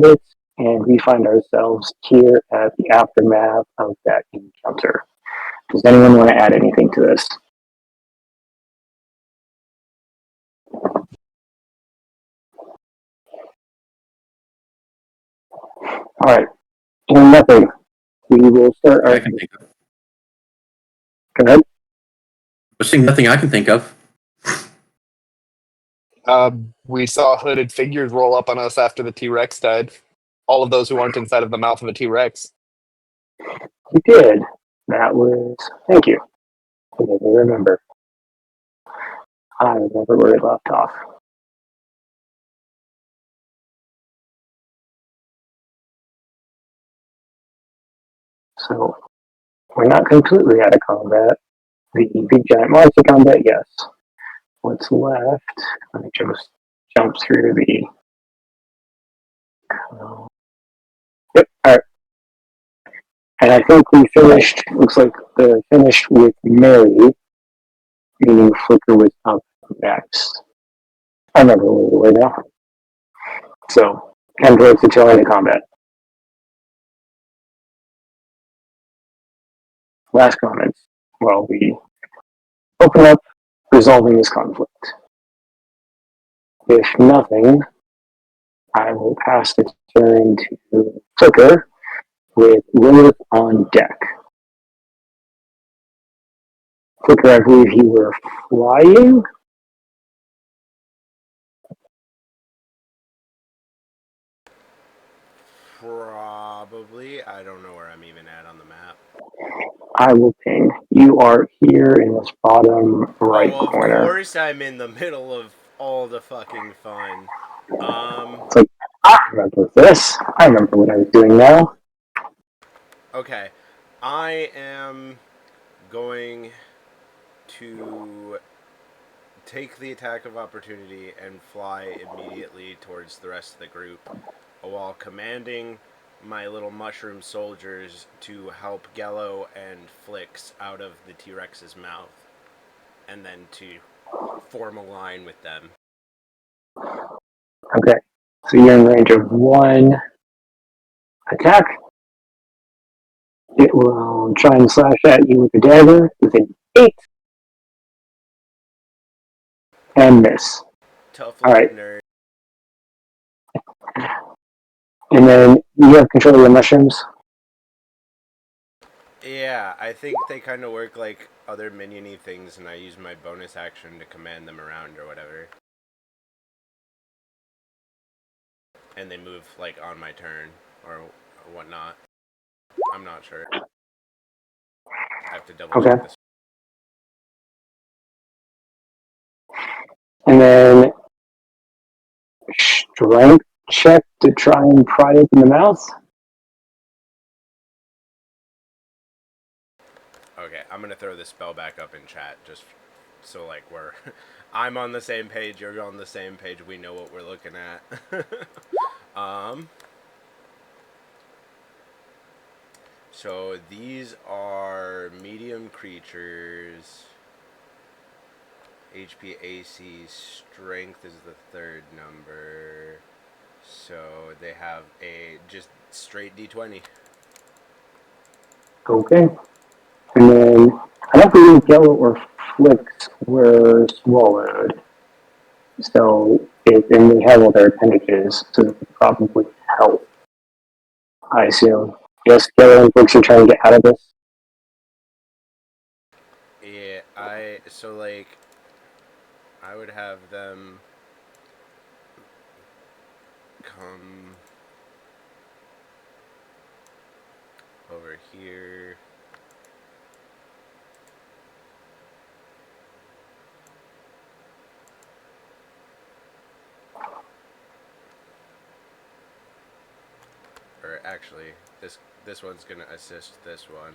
it, and we find ourselves here at the aftermath of that encounter. Does anyone want to add anything to this? All right, and nothing. We will start our. I can think of. Go ahead. There's nothing I can think of. We saw hooded figures roll up on us after the T-Rex died. All of those who aren't inside of the mouth of a T-Rex. We did. That was. Thank you. I didn't remember. I remember where it left off. So we're not completely out of combat. The big giant monster combat, yes. What's left? Let me just jump through the. Yep. All right. And I think we finished. Looks like finished with Mary, meaning Flicker was up next. I remember where we were now. So, androids to tail end of combat. Last comments. Well, we open up resolving this conflict. If nothing, I will pass the turn to Flicker with Lilith on deck. Flicker, I believe you were flying? Probably. I don't know where I'm even at on the map. I will ping. You are here in this bottom right corner. Of course I'm in the middle of all the fucking fun. It's like, I remember this. I remember what I was doing now. Okay. I am going to take the attack of opportunity and fly immediately towards the rest of the group while commanding my little mushroom soldiers to help Gello and Flix out of the T-Rex's mouth, and then to form a line with them. Okay, so you're in range of one attack. It will try and slash at you with the dagger with an 8 and miss. Tough All right, nerd. and then you have control of the mushrooms. Yeah, I think they kind of work like other minion-y things, and I use my bonus action to command them around or whatever. And they move, like, on my turn, or whatnot. I'm not sure. I have to double check this. And then strength check to try and pry open the mouth. Okay, I'm gonna throw this spell back up in chat, just so, like, I'm on the same page, you're on the same page, we know what we're looking at. So these are medium creatures. HP, AC, strength is the third number. So they have a just straight D20. Okay. And then I don't believe Yellow or Flix were swallowed. So and they have all their appendages, so they could probably help. I assume. Yes, Yellow and Flix are trying to get out of this. Yeah, I would have them come over here. Or actually, this one's gonna assist this one.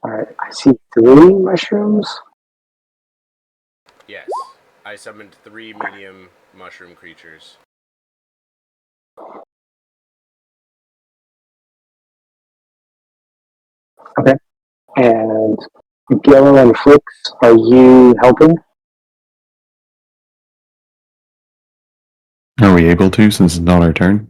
Alright, I see 3 mushrooms. Yes, I summoned 3 medium mushroom creatures. And Gillo and Flix, are you helping? Are we able to, since it's not our turn?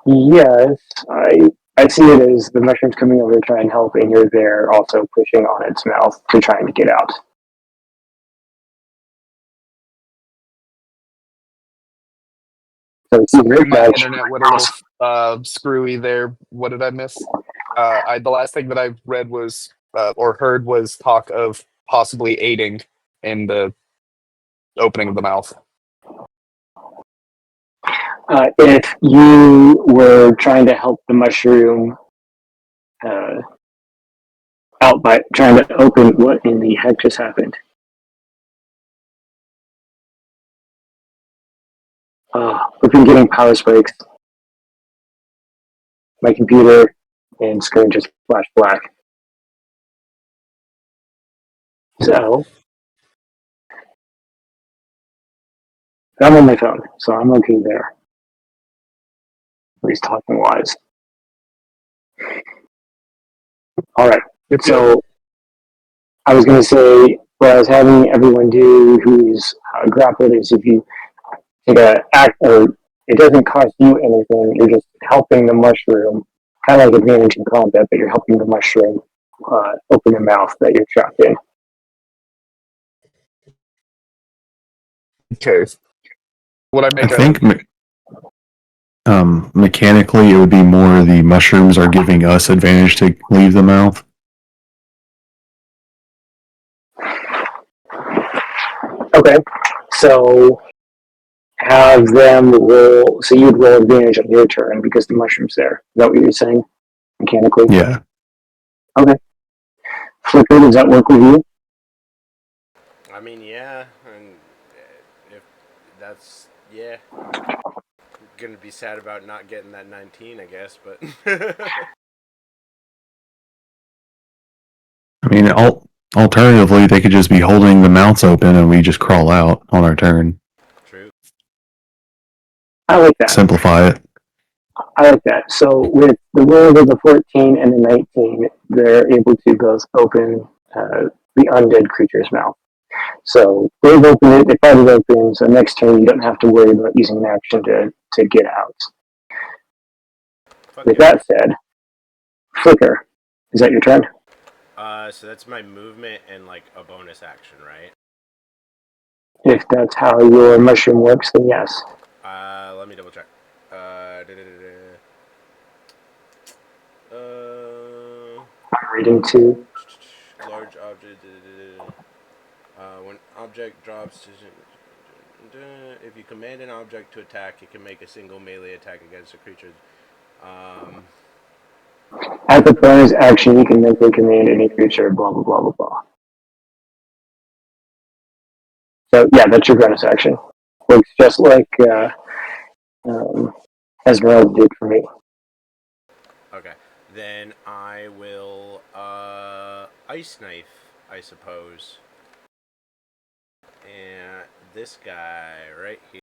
Yes, I see it as the mushroom's coming over to try and help, and you're there also pushing on its mouth to try and get out. So it's either My that- internet went a little screwy there. What did I miss? The last thing that I read was or heard was talk of possibly aiding in the opening of the mouth. if you were trying to help the mushroom out by trying to open, what in the heck just happened? We've been getting power spikes. My computer and screen just flashed black. So I'm on my phone, so I'm okay there. At least talking wise. All right. So I was going to say what I was having everyone do who's grappled is if you take a act, or it doesn't cost you anything. You're just helping the mushroom, kind of like advantage in combat, but you're helping the mushroom open the mouth that you're trapped in. Okay. Would I I make think mechanically it would be more the mushrooms are giving us advantage to leave the mouth. Okay, so have them roll. So you'd roll advantage on your turn because the mushroom's there. Is that what you're saying? Mechanically? Yeah. Okay. Flicker, does that work with you? I mean, yeah, and if that's gonna be sad about not getting that 19, I guess, but I mean, alternatively, they could just be holding the mouths open and we just crawl out on our turn. true. I like that. Simplify it. I like that. So with the roll of the 14 and the 19, they're able to both open the undead creature's mouth. So they've opened it, they got it open, so next turn you don't have to worry about using an action to get out. Fuck With yeah. that said, Flicker, is that your turn? So that's my movement and like a bonus action, right? If that's how your mushroom works, then yes. Let me double check. I'm reading too. Large object. When object drops, if you command an object to attack, it can make a single melee attack against a creature. As a bonus action, you can make a command any creature, blah, blah, blah, blah, blah. So, yeah, that's your bonus action. Works just like Esmeralda did for me. Okay, then I will ice knife, I suppose. And this guy right here.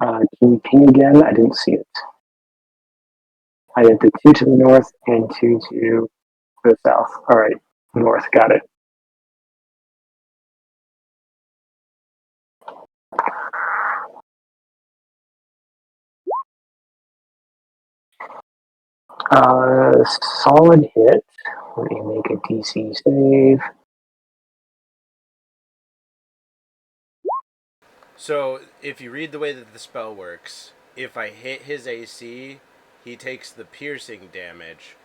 Can you ping again? I didn't see it. I had the 2 to the north and 2 to the south. All right, north, got it. Solid hit. Let me make a DC save. So, if you read the way that the spell works, if I hit his AC, he takes the piercing damage.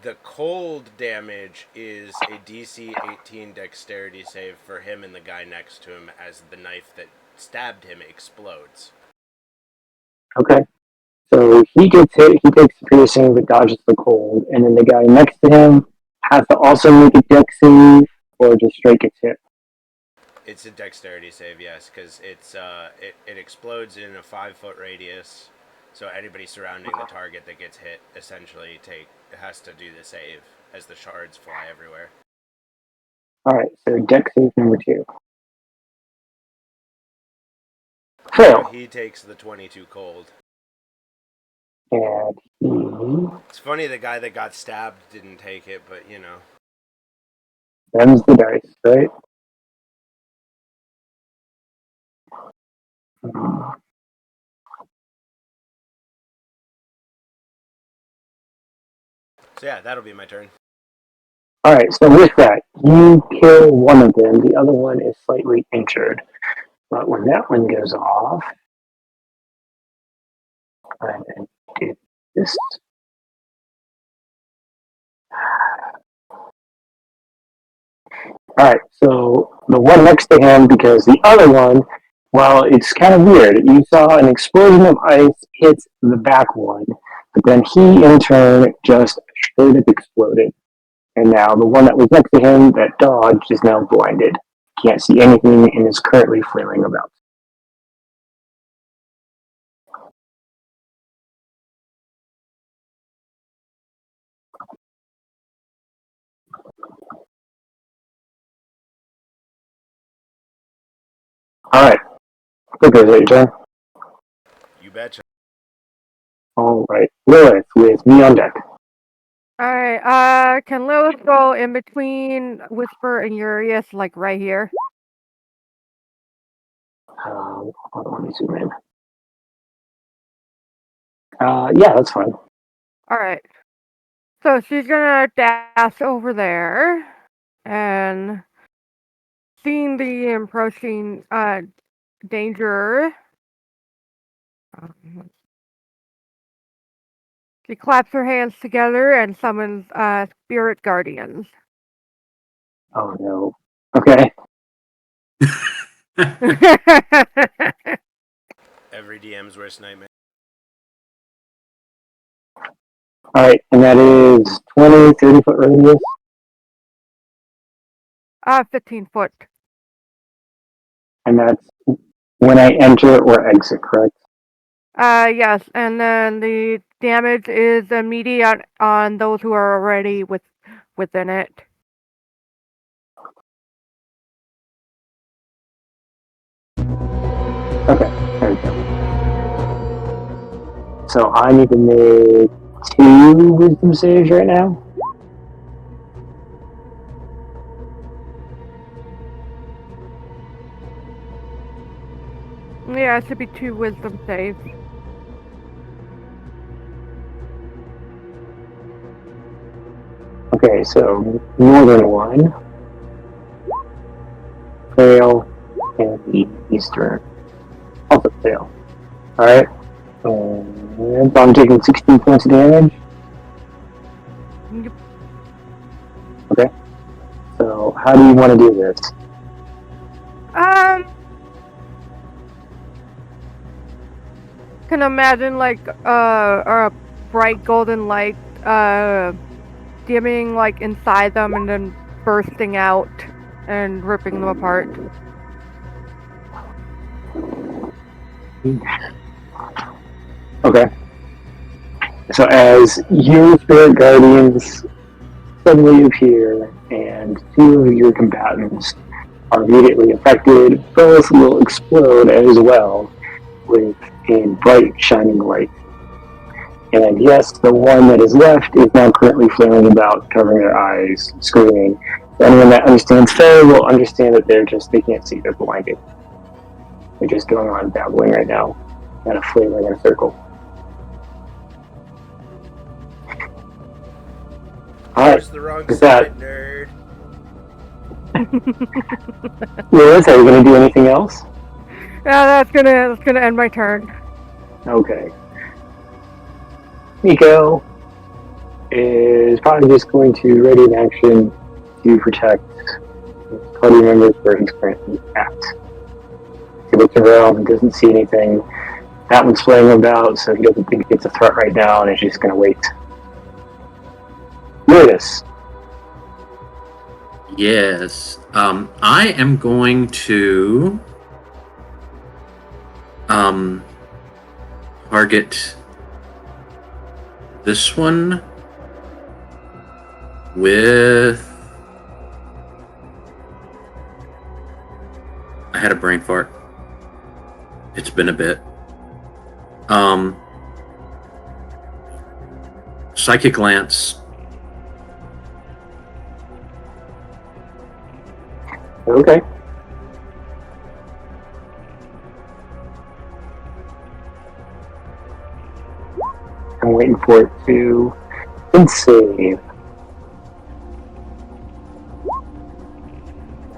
The cold damage is a DC 18 dexterity save for him and the guy next to him as the knife that stabbed him explodes. Okay. So he gets hit, he takes the piercing but dodges the cold, and then the guy next to him has to also make a dex save or just straight gets hit. It's a dexterity save, yes, because it explodes in a 5-foot radius. So anybody surrounding the target that gets hit essentially has to do the save as the shards fly everywhere. Alright, so deck save number 2. So Fail. he takes the 22 cold. And he It's funny the guy that got stabbed didn't take it, but you know. them's the dice, right? So yeah, that'll be my turn. Alright, so with that, you kill one of them, the other one is slightly injured. But when that one goes off, I'm going to do this. Alright, so the one next to him, because the other one, well, it's kind of weird. You saw an explosion of ice hit the back one, but then he in turn just straight up exploded. And now the one that was next to him that dodged is now blinded. Can't see anything and is currently flailing about. Alright. Okay, is that your turn? You betcha. Alright. Lilith with me on deck. Alright, can Lilith go in between Whisper and Urias, like right here? Hold on, let me zoom in. Yeah, that's fine. Alright. So she's gonna dash over there and seeing the approaching danger. She claps her hands together and summons spirit guardians. Oh no. Okay. Every DM's worst nightmare. Alright, and that is 20, 30 foot radius. 15 foot. And that's when I enter or exit, correct? Yes, and then the damage is immediate on those who are already within it. Okay, there we go. So I need to make 2 wisdom saves right now. Yeah, it should be 2 wisdom saves. Okay, so northern one, fail, and the eastern also fail. Alright, and I'm taking 16 points of damage. Yep. Okay, so how do you want to do this? Can imagine like a bright golden light dimming like inside them and then bursting out and ripping them apart. Okay. So as your spirit guardians suddenly appear and 2 of your combatants are immediately affected, both will explode as well with a bright shining light. And yes, the one that is left is now currently flailing about, covering their eyes, screaming. Anyone that understands Fae will understand that they can't see, they're blinded. They're just going on babbling right now, kind of flailing in a circle. Alright, Press the wrong is side, that- nerd. Liz, are you going to do anything else? Yeah, that's gonna end my turn. Okay. Nico is probably just going to ready in action to protect his party members where he's currently at. He looks around and doesn't see anything. That one's flaying about, so he doesn't think it's a threat right now, and is just going to wait. Lewis. Yes. I am going to target this one with had a brain fart. It's been a bit. Psychic glance. Okay. I'm waiting for it to save.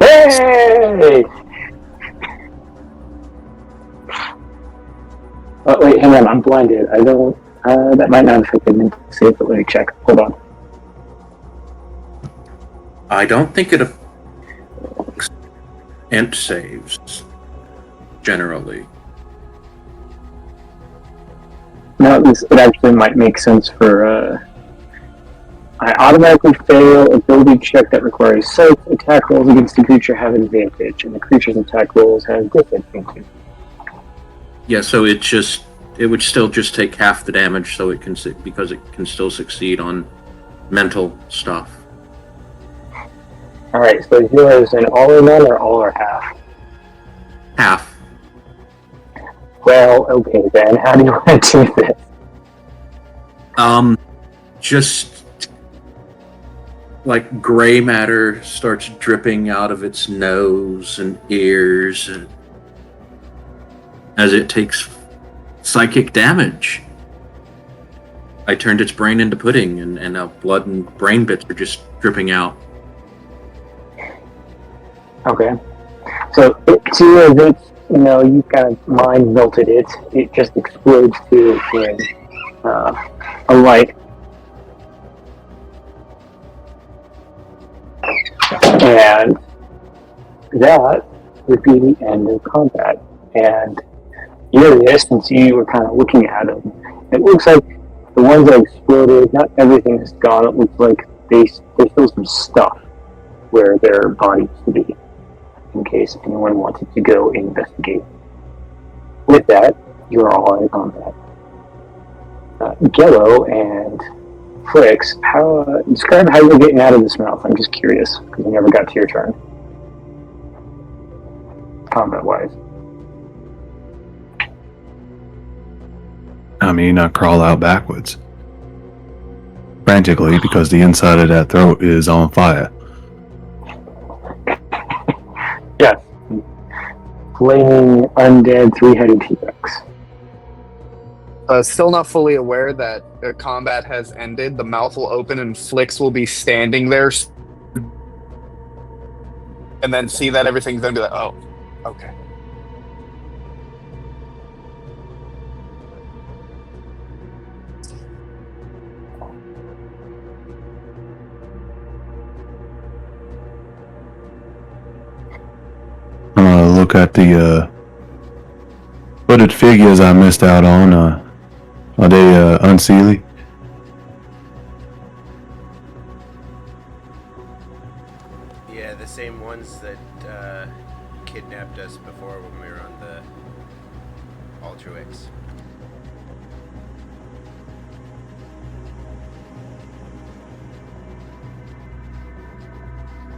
Hey! Oh, wait, hang on. I'm blinded. I don't. That might not affect the save, but let me check. Hold on. I don't think it affects int saves generally. No, it actually might make sense for. I automatically fail ability check that requires sight. Attack rolls against the creature have advantage, and the creature's attack rolls have disadvantage. Yeah, so it would still just take half the damage, so it can because it can still succeed on mental stuff. All right, so yours an all or none, or all or half? Half. Well, okay then. How do you want to do this? Just like gray matter starts dripping out of its nose and ears as it takes psychic damage. I turned its brain into pudding, and now blood and brain bits are just dripping out. Okay. So, two of it, you kind of mind melted it. It just explodes to a light. And that would be the end of combat. And Urias, since you were kind of looking at them, it looks like the ones that exploded, not everything is gone. It looks like there's still some stuff where their bodies used to be, in case anyone wanted to go investigate. With that, you're all in combat. Gello and Flix, describe how you're getting out of this mouth. I'm just curious, because I never got to your turn. Combat-wise. I mean, I crawl out backwards. Frantically, because the inside of that throat is on fire. Yes. Flaming, undead, three-headed T-Rex. Still not fully aware that combat has ended. The mouth will open and Flix will be standing there, and then see that everything's done. Be like, oh, okay. I'm gonna look at the hooded figures I missed out on. Are they Unseelie? Yeah, the same ones that kidnapped us before when we were on the Altruix.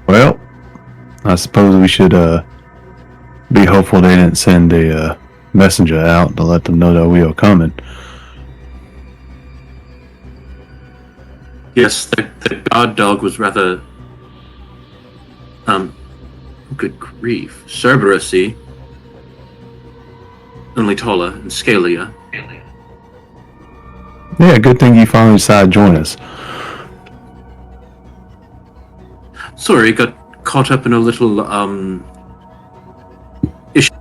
Well, I suppose we should be hopeful they didn't send a messenger out to let them know that we are coming. Yes, the guard dog was rather, good grief, Cerberus-y, only taller and scalier. Yeah, good thing you finally decided to join us. Sorry, got caught up in a little, issue.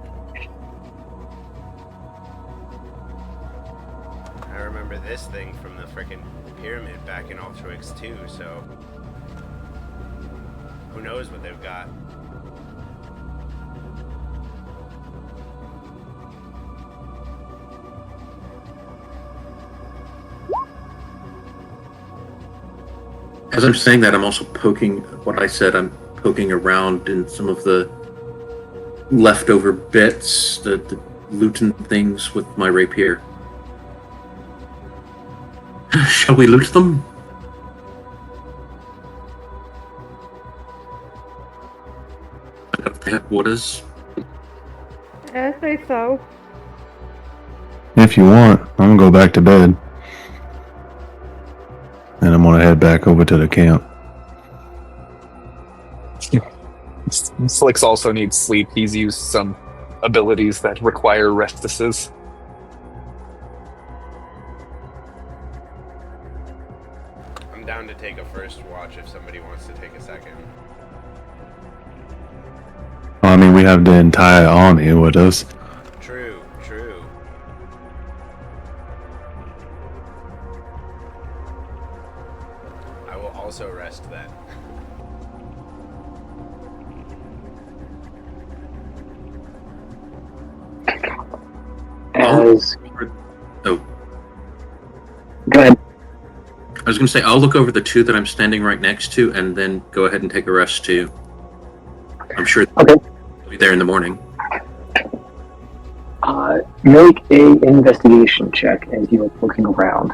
I remember this thing from the frickin' pyramid back in Altruix too, so who knows what they've got. As I'm saying that, I'm also poking, what I said, I'm poking around in some of the leftover bits, the looting things with my rapier. Shall we loot them? I don't have headquarters. say so. If you want, I'm gonna go back to bed. And I'm gonna head back over to the camp. Slicks also needs sleep. He's used some abilities that require restices. I'm down to take a first watch if somebody wants to take a second. I mean, we have the entire army with us. True, true. I will also rest then. As Oh, go ahead. I was going to say, I'll look over the two that I'm standing right next to and then go ahead and take a rest too. I'm sure Okay. they'll be there in the morning. Make a investigation check as you are looking around.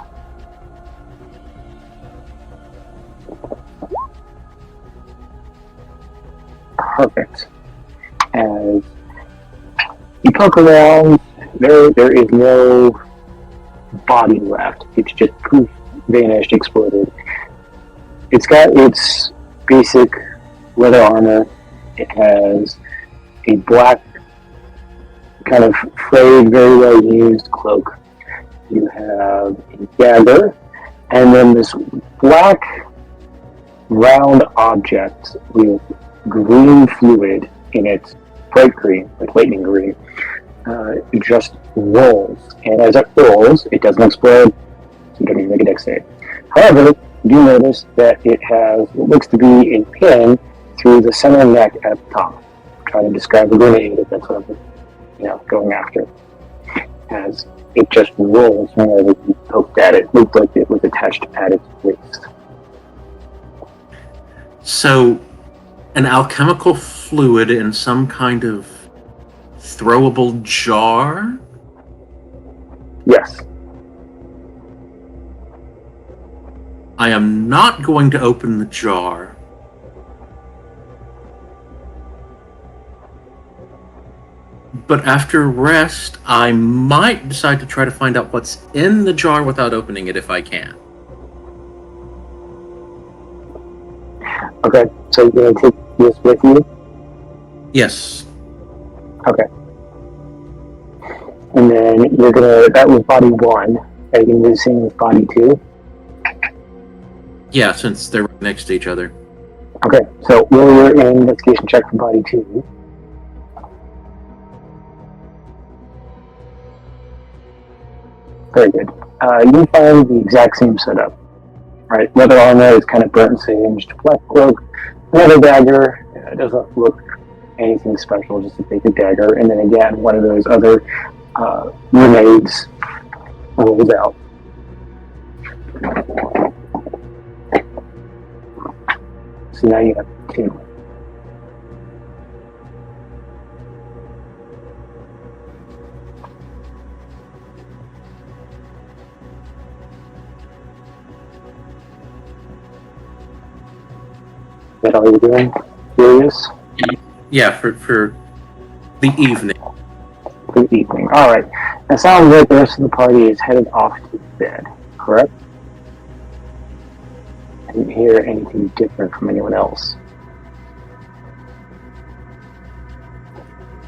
Perfect. As you poke around, there is no body left. It's just poof, vanished, exploded. It's got its basic leather armor. It has a black, kind of frayed, very well used cloak. You have a dagger, and then this black, round object with green fluid in it, bright green, like lightning green. It just rolls, and as it rolls, it doesn't explode, so you don't even make a dex save. However, you do notice that it has what looks to be a pin through the center neck at the top. I'm trying to describe a grenade if that's what I'm going after. As it just rolls whenever you poked at it. It looked like it was attached at its waist. So, an alchemical fluid in some kind of throwable jar? Yes. I am not going to open the jar. But after rest, I might decide to try to find out what's in the jar without opening it if I can. Okay, so you're going to take this with you? Yes. Okay. And then you're going to, that was body 1. Are you going to do the same with body 2? Yeah, since they're right next to each other. Okay, so roll your investigation check for body 2. Very good. You find the exact same setup. Right, leather armor is kind of burnt and singed. Black cloak, leather dagger. It doesn't look anything special, just a basic dagger. And then again, one of those other grenades rolls out. So now you have 2. Is that all you're doing? Curious? Yeah, for the evening. For the evening. Alright. It sounds like the rest of the party is headed off to bed, correct? I didn't hear anything different from anyone else.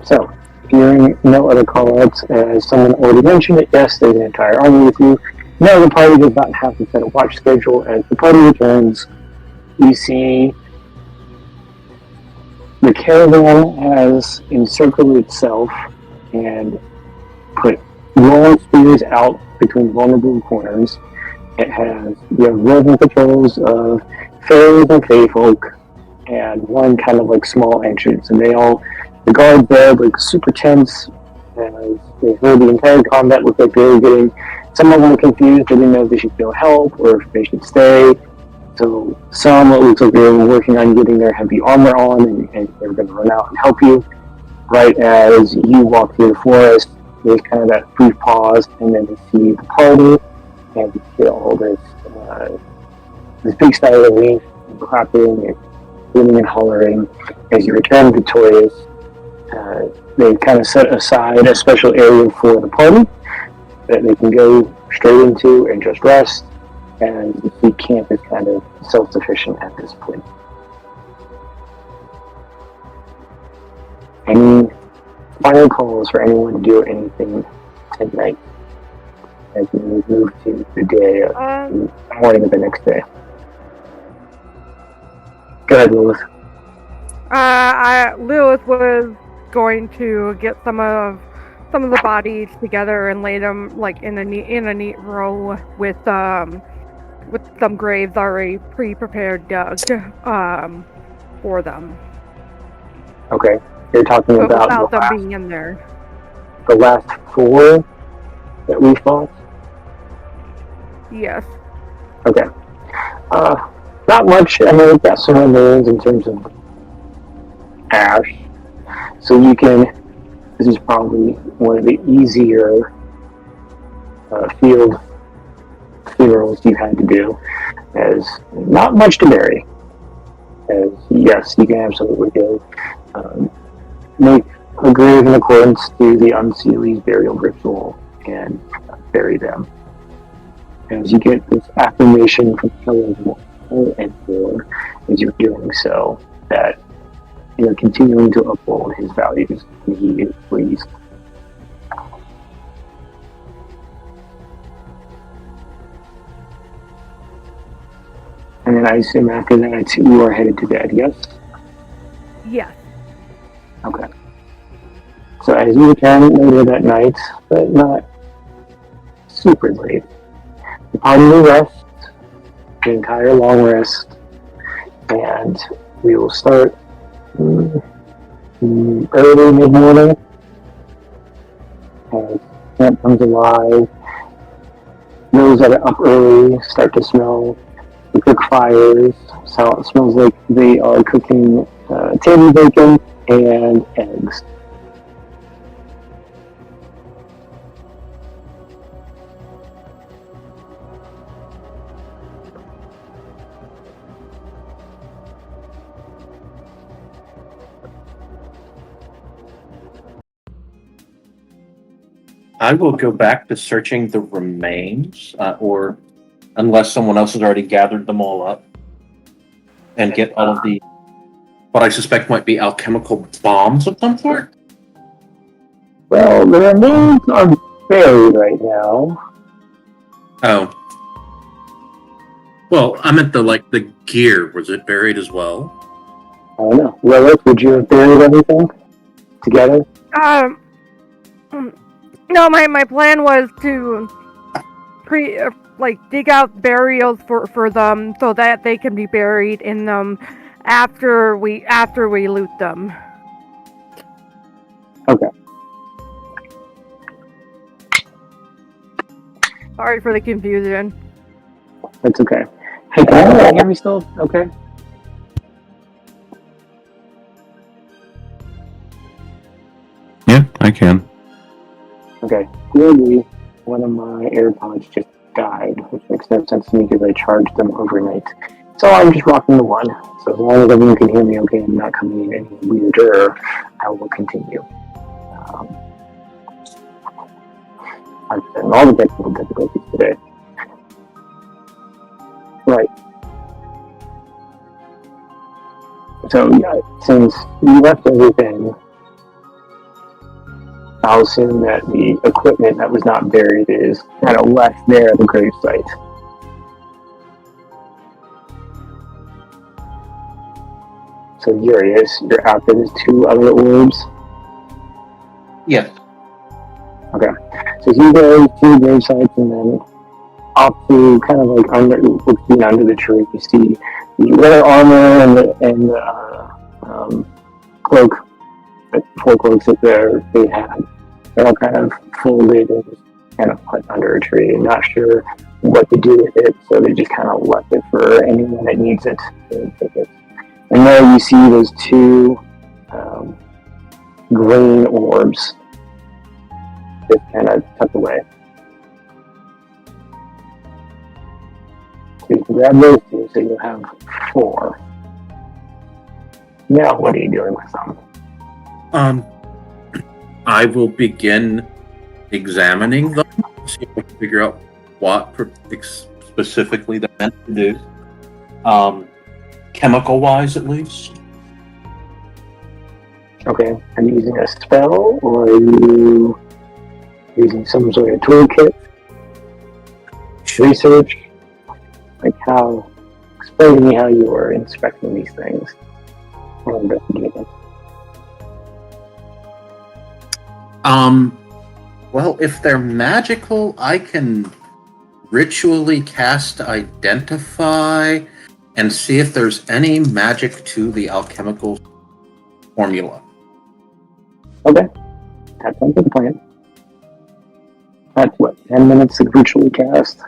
So, hearing no other call-outs, as someone already mentioned it, yes, there's an entire army with you. No, the party does not have to set a watch schedule. As the party returns, you see the caravan has encircled itself and put long spears out between vulnerable corners. It has roving patrols of fairies and fae folk, and one kind of like small entrance. And the guards there look super tense as they heard the entire combat. Looked like they were getting some of them confused. They didn't know if they should go help or if they should stay. So some, it looks like they were working on getting their heavy armor on, and they were going to run out and help you. Right as you walk through the forest, there's kind of that brief pause, and then you see the party, and you feel this big sigh of relief, and clapping, and screaming and hollering as you return victorious They kind of set aside a special area for the party that they can go straight into and just rest. And the camp is kind of self-sufficient at this point. Any final calls for anyone to do anything tonight as we move to the day of the morning of the next day? Go ahead, Lilith. Lilith was going to get some of the bodies together and lay them like in a neat row with some graves already pre-prepared dug for them. Okay, you're talking But about without them being in there. The last 4 that we fought? Yes. Okay. Not much. I mean, we've got some remains in terms of ash. So you can, this is probably one of the easier field funerals you've had to do, as not much to bury. As yes, you can absolutely go make a grave in accordance to the Unseelie's burial ritual and bury them. As you get this affirmation from Helen more and more as you're doing so, that you're continuing to uphold his values, and he is pleased. And then I assume after that you are headed to bed, yes? Yes. Okay. So as you return later that night, but not super late, the party will rest, the entire long rest, and we will start early mid-morning as camp comes alive. Those that are up early start to smell the cook fires, so it smells like they are cooking table bacon and eggs. I will go back to searching the remains, or unless someone else has already gathered them all up, and get all of the what I suspect might be alchemical bombs of some sort. Well, the remains are buried right now. Oh. Well, I meant the gear. Was it buried as well? I don't know. Lilith, would you have buried everything together? No, my plan was to dig out burials for them so that they can be buried in them after we loot them. Okay. Sorry for the confusion. That's okay. Hey, can you hear me still? Okay. Yeah, I can. Okay. Clearly, one of my AirPods just died, which makes no sense to me because I charged them overnight. So I'm just rocking the one. So as long as everyone can hear me okay and not coming in any weirder, I will continue. I'm having all the technical difficulties today. Right. So yeah, since you left everything, I'll assume that the equipment that was not buried is kind of left there at the gravesite. So Urius, you're after these 2 other orbs? Yes. Okay. So you go to the gravesites and then off to kind of like under the tree, you see the leather armor and the cloak, the 4 cloaks that they had. They're all kind of folded and just kind of put under a tree. I'm not sure what to do with it, so they just kind of left it for anyone that needs it to take it. And there you see those 2 green orbs just kind of tucked away. So you can grab those 2, so you'll have 4. Now, what are you doing with them? I will begin examining them, see if I can figure out what specifically they're meant to do. Chemical-wise, at least. Okay. Are you using a spell, or are you using some sort of toolkit? Research? Like how? Explain to me how you were inspecting these things or investigating. Well, if they're magical, I can ritually cast Identify and see if there's any magic to the alchemical formula. Okay. That sounds like a plan. That's what, 10 minutes of ritually cast?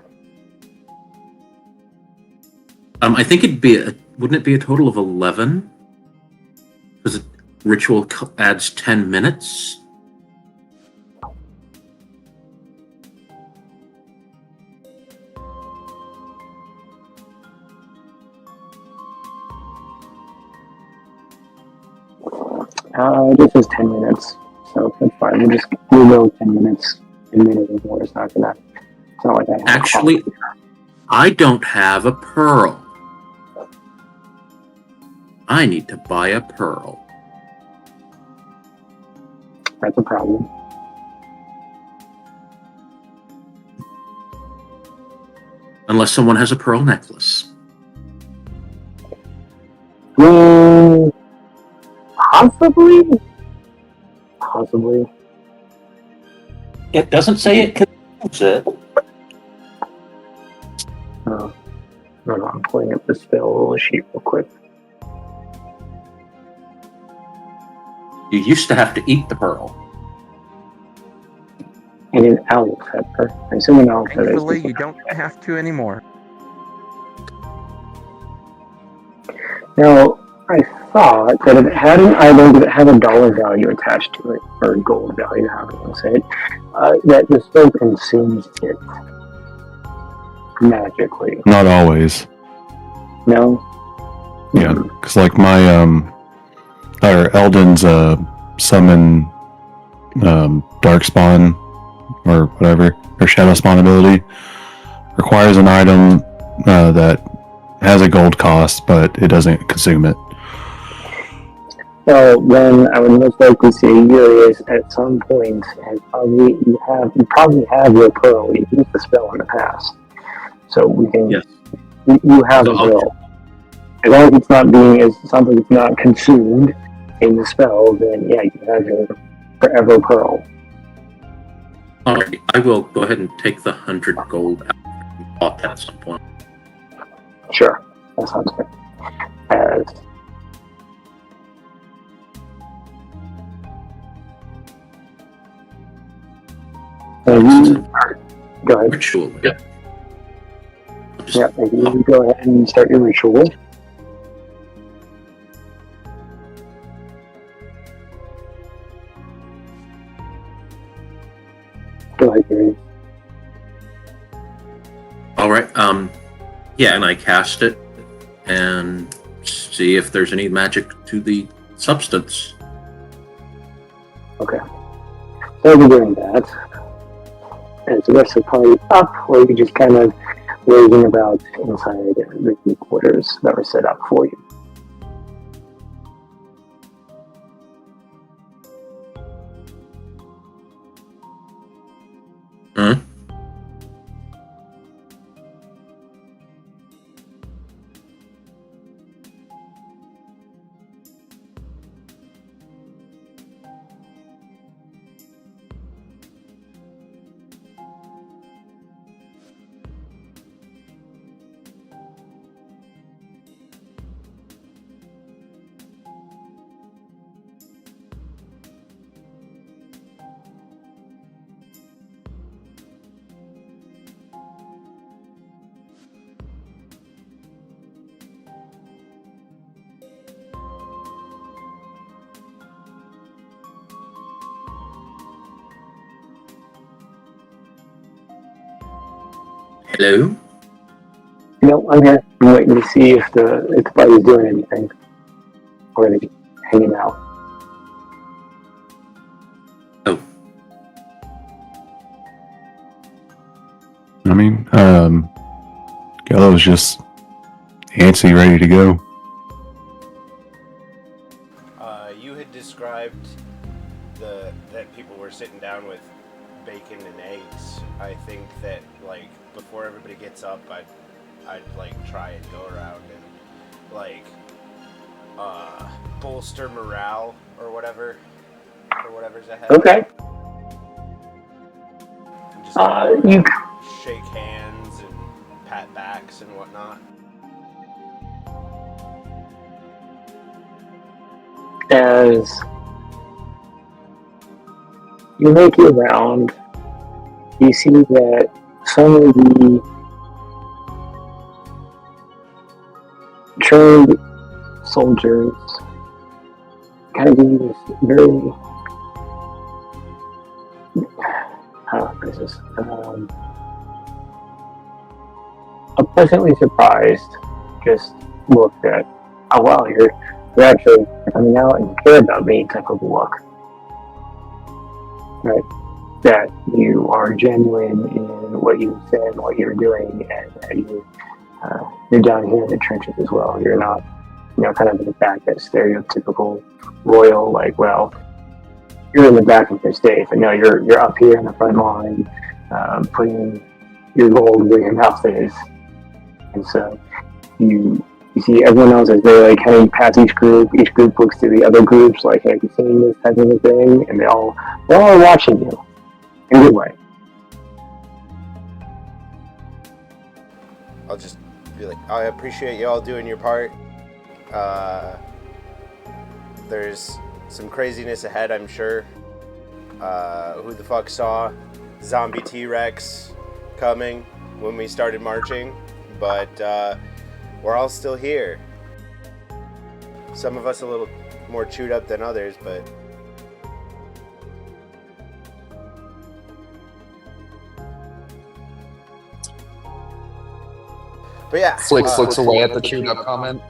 I think wouldn't it be a total of 11? Because ritual adds 10 minutes. This is 10 minutes, so that's fine. We'll go 10 minutes. 10 minutes more. It's not like I have Actually, I don't have a pearl. I need to buy a pearl. That's a problem. Unless someone has a pearl necklace. Possibly. It doesn't say it consumes it. No, I'm pulling up the spell sheet real quick. You used to have to eat the pearl. And an owl pepper. I assume an owl pepper. Thankfully, you don't have to anymore. Now, I thought that if it had an item, did it have a dollar value attached to it, or a gold value, however you want to say it, that the spell consumes it magically. Not always. No? Yeah, because like my or Eldon's summon Darkspawn or whatever, or Shadow Spawn ability requires an item that has a gold cost, but it doesn't consume it. So then I would most likely say Urius at some point, and you probably have your pearl. You've used the spell in the past, so we can. Yes. You have a pearl. As long as it's not something that's not consumed in the spell, then yeah, you have your forever pearl. Alright, I will go ahead and take the 100 gold out and bought that at some point. Sure, that sounds good. Go ahead. Ritual. Yeah. Yeah, you go ahead and start your ritual. Go ahead, Gary. Alright, yeah, and I cast it and see if there's any magic to the substance. Okay. So we'll be doing that. And the rest of the party up, or you can just kind of raving about inside the quarters that were set up for you. Huh? Hello? No, I'm here. I'm waiting to see if the party's doing anything. Or are they just hanging out? Oh, Gallo's just antsy, ready to go. You had described that people were sitting down with bacon and eggs. I think that like before everybody gets up, I'd like try and go around and like bolster morale or whatever's ahead. Okay. And just kind of You shake hands and pat backs and whatnot. as you make your round, you see that some of the trained soldiers kind of give you this very how do I phrase this? A pleasantly surprised just look at, oh wow, you're actually coming out and care about me type of look. Right? That you are genuine in what you said, what you're doing, and that you're down here in the trenches as well. You're not, kind of in the back, that stereotypical royal, like, well, you're in the back of your state, but no, you're up here in the front line, putting your gold where your mouth is. And so you see everyone else as they like kind of pass each group looks to the other groups like, have you seen this type of a thing? And they're all watching you in a good way. I'll just be like, I appreciate y'all doing your part. There's some craziness ahead, I'm sure. Who the fuck saw zombie T-Rex coming when we started marching? But we're all still here. Some of us a little more chewed up than others, but yeah. Flicks looks away at the chewed up comment.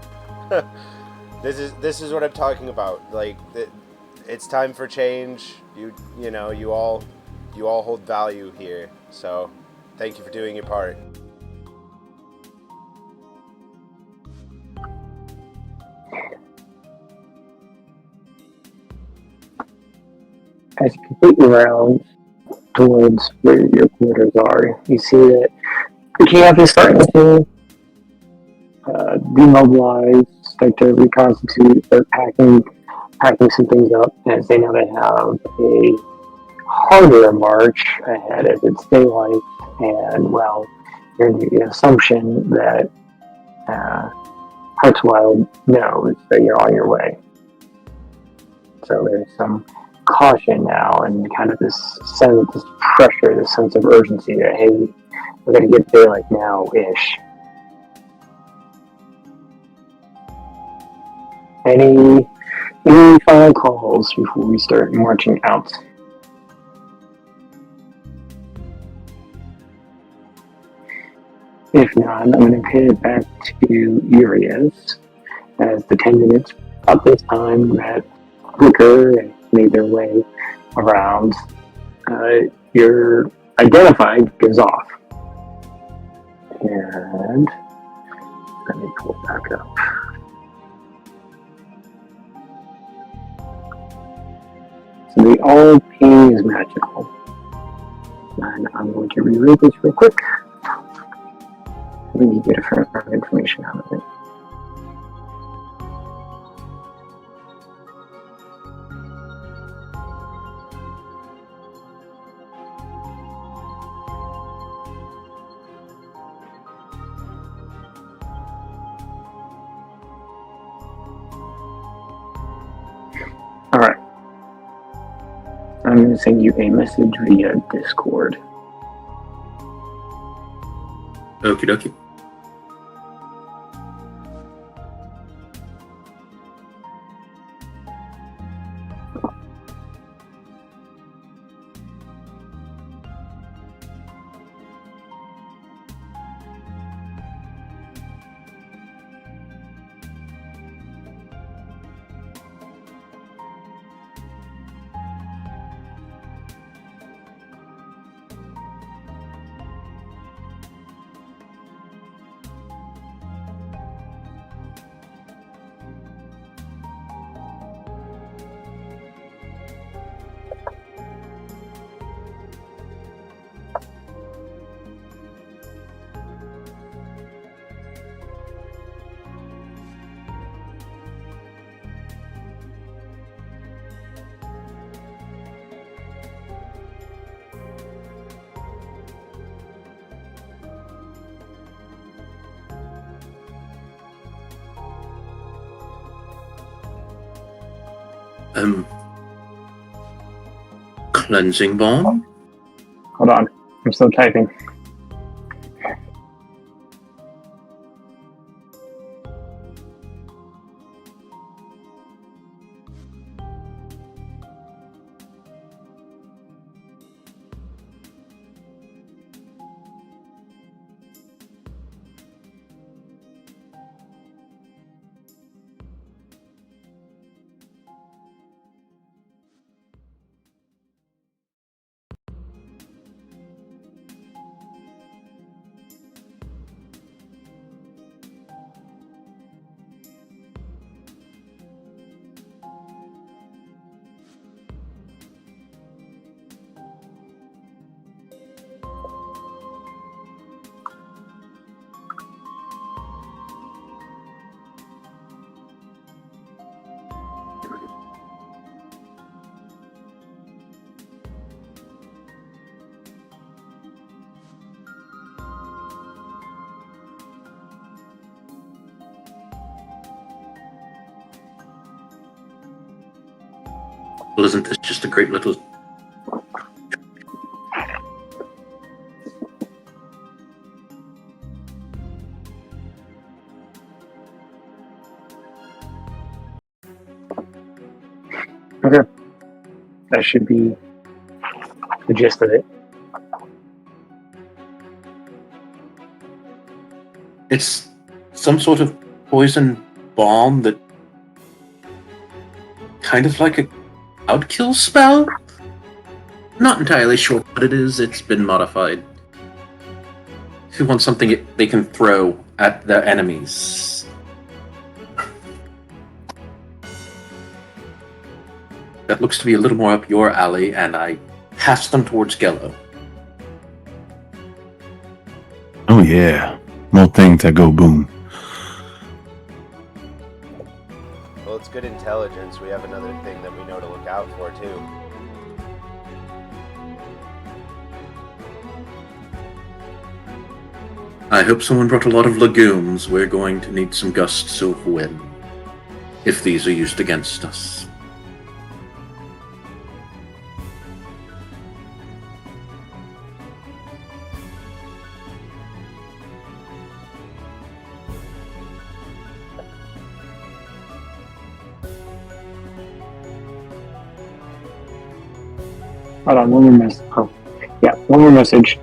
This is what I'm talking about. Like, it's time for change. You all hold value here. So, thank you for doing your part. As you complete your round towards where your quarters are, you see that the camp is starting to demobilize, start to reconstitute, start packing some things up, as they know they have a harder march ahead as it's daylight, and well, you're in the assumption that Hartswild knows that you're on your way. So there's some caution now, and kind of this sense, this pressure, this sense of urgency that, hey, we're gonna get there like now-ish. Any final calls before we start marching out? If not, I'm going to pivot back to Urias, as the 10 minutes about this time that Booker made their way around. Your identified goes off. And let me pull it back up. So the all pain is magical. And I'm going to reread this real quick. We need to get further information out of it. Alright. I'm going to send you a message via Discord. Okie dokie. Cleansing balm? Hold on. I'm still typing. Well, isn't this just a great little... Okay. That should be the gist of it. It's some sort of poison balm that... kind of like a outkill spell? Not entirely sure what it is. It's been modified. If you want something they can throw at their enemies. That looks to be a little more up your alley, and I pass them towards Gello. Oh yeah, more things that go boom. Well, it's good intelligence. We have another thing that we know to look out for, too. I hope someone brought a lot of legumes. We're going to need some gusts of wind, if these are used against us. Hold on, one more message. Oh, yeah, one more message.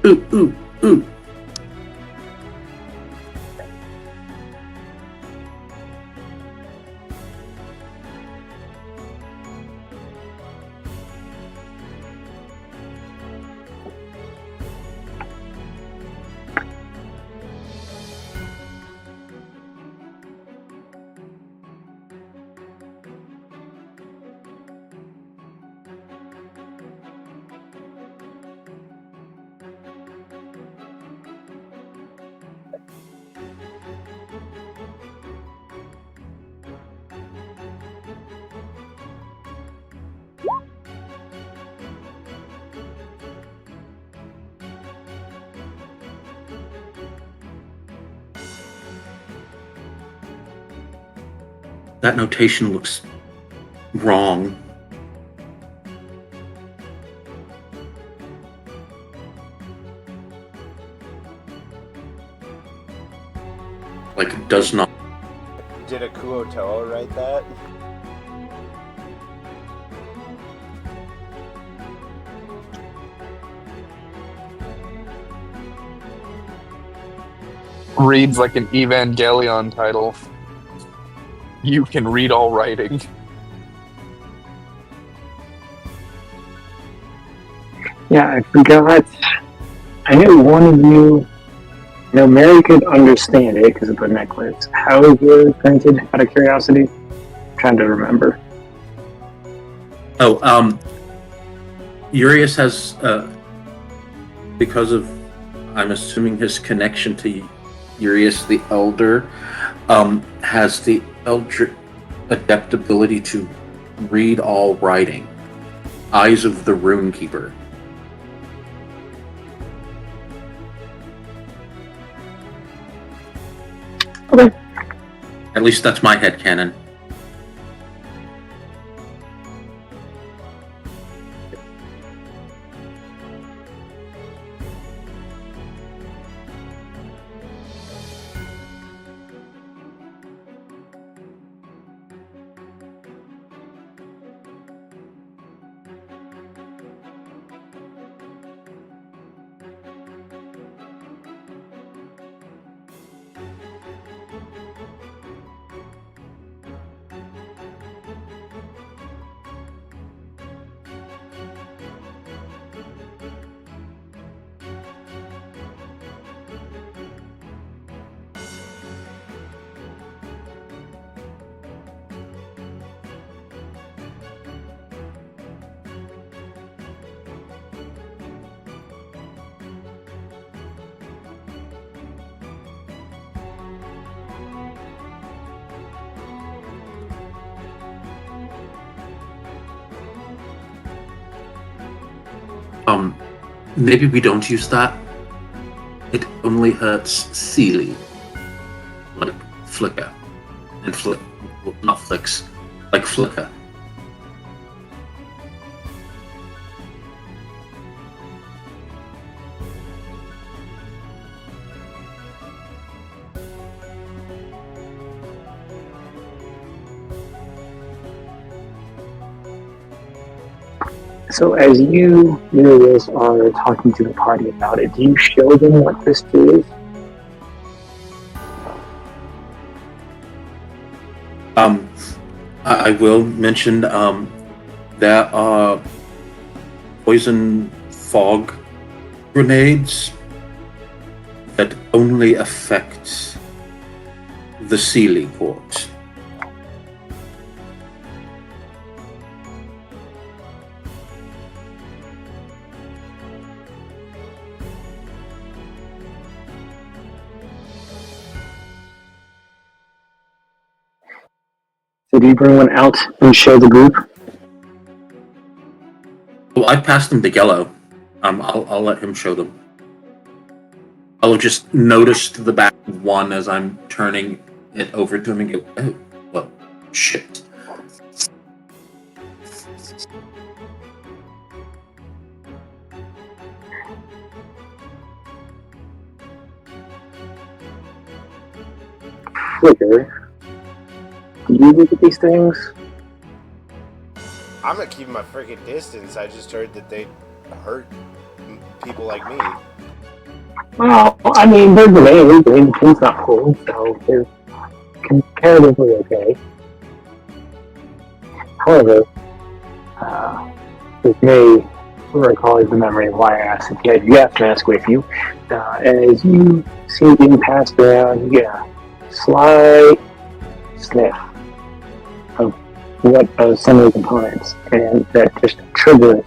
Ooh, ooh, ooh. That notation looks wrong. Like, it does not. Did a Kuotoa write that? Reads like an Evangelion title. You can read all writing. Yeah, I forgot. I knew one of you. No, Mary could understand it because of the necklace. How is yours printed? Out of curiosity, I'm trying to remember. Oh, Urias has, because of, I'm assuming his connection to Urias the Elder, has the Eldritch adept ability to read all writing. Eyes of the Runekeeper. Okay. At least that's my headcanon. Maybe we don't use that. It only hurts Unseelie. Like flicker. And not flicks. Like flicker. So as you, Muriels, are talking to the party about it, do you show them what this is? I will mention there are poison fog grenades that only affect the Unseelie port. So do you bring one out and show the group? Well, I passed them to Gello. I'll let him show them. I'll just notice the back of one as I'm turning it over to him and go, oh, well, shit. Flicker, do you look at these things? I'm gonna keep my freaking distance. I just heard that they hurt people like me. Well, I mean, they're delayed. The pin's not pulled, so they're comparatively okay. However, this may recall the memory of why I asked if you had your gas mask with you. As you see it being passed around, you get a slight sniff of what some of the components, and that just triggers.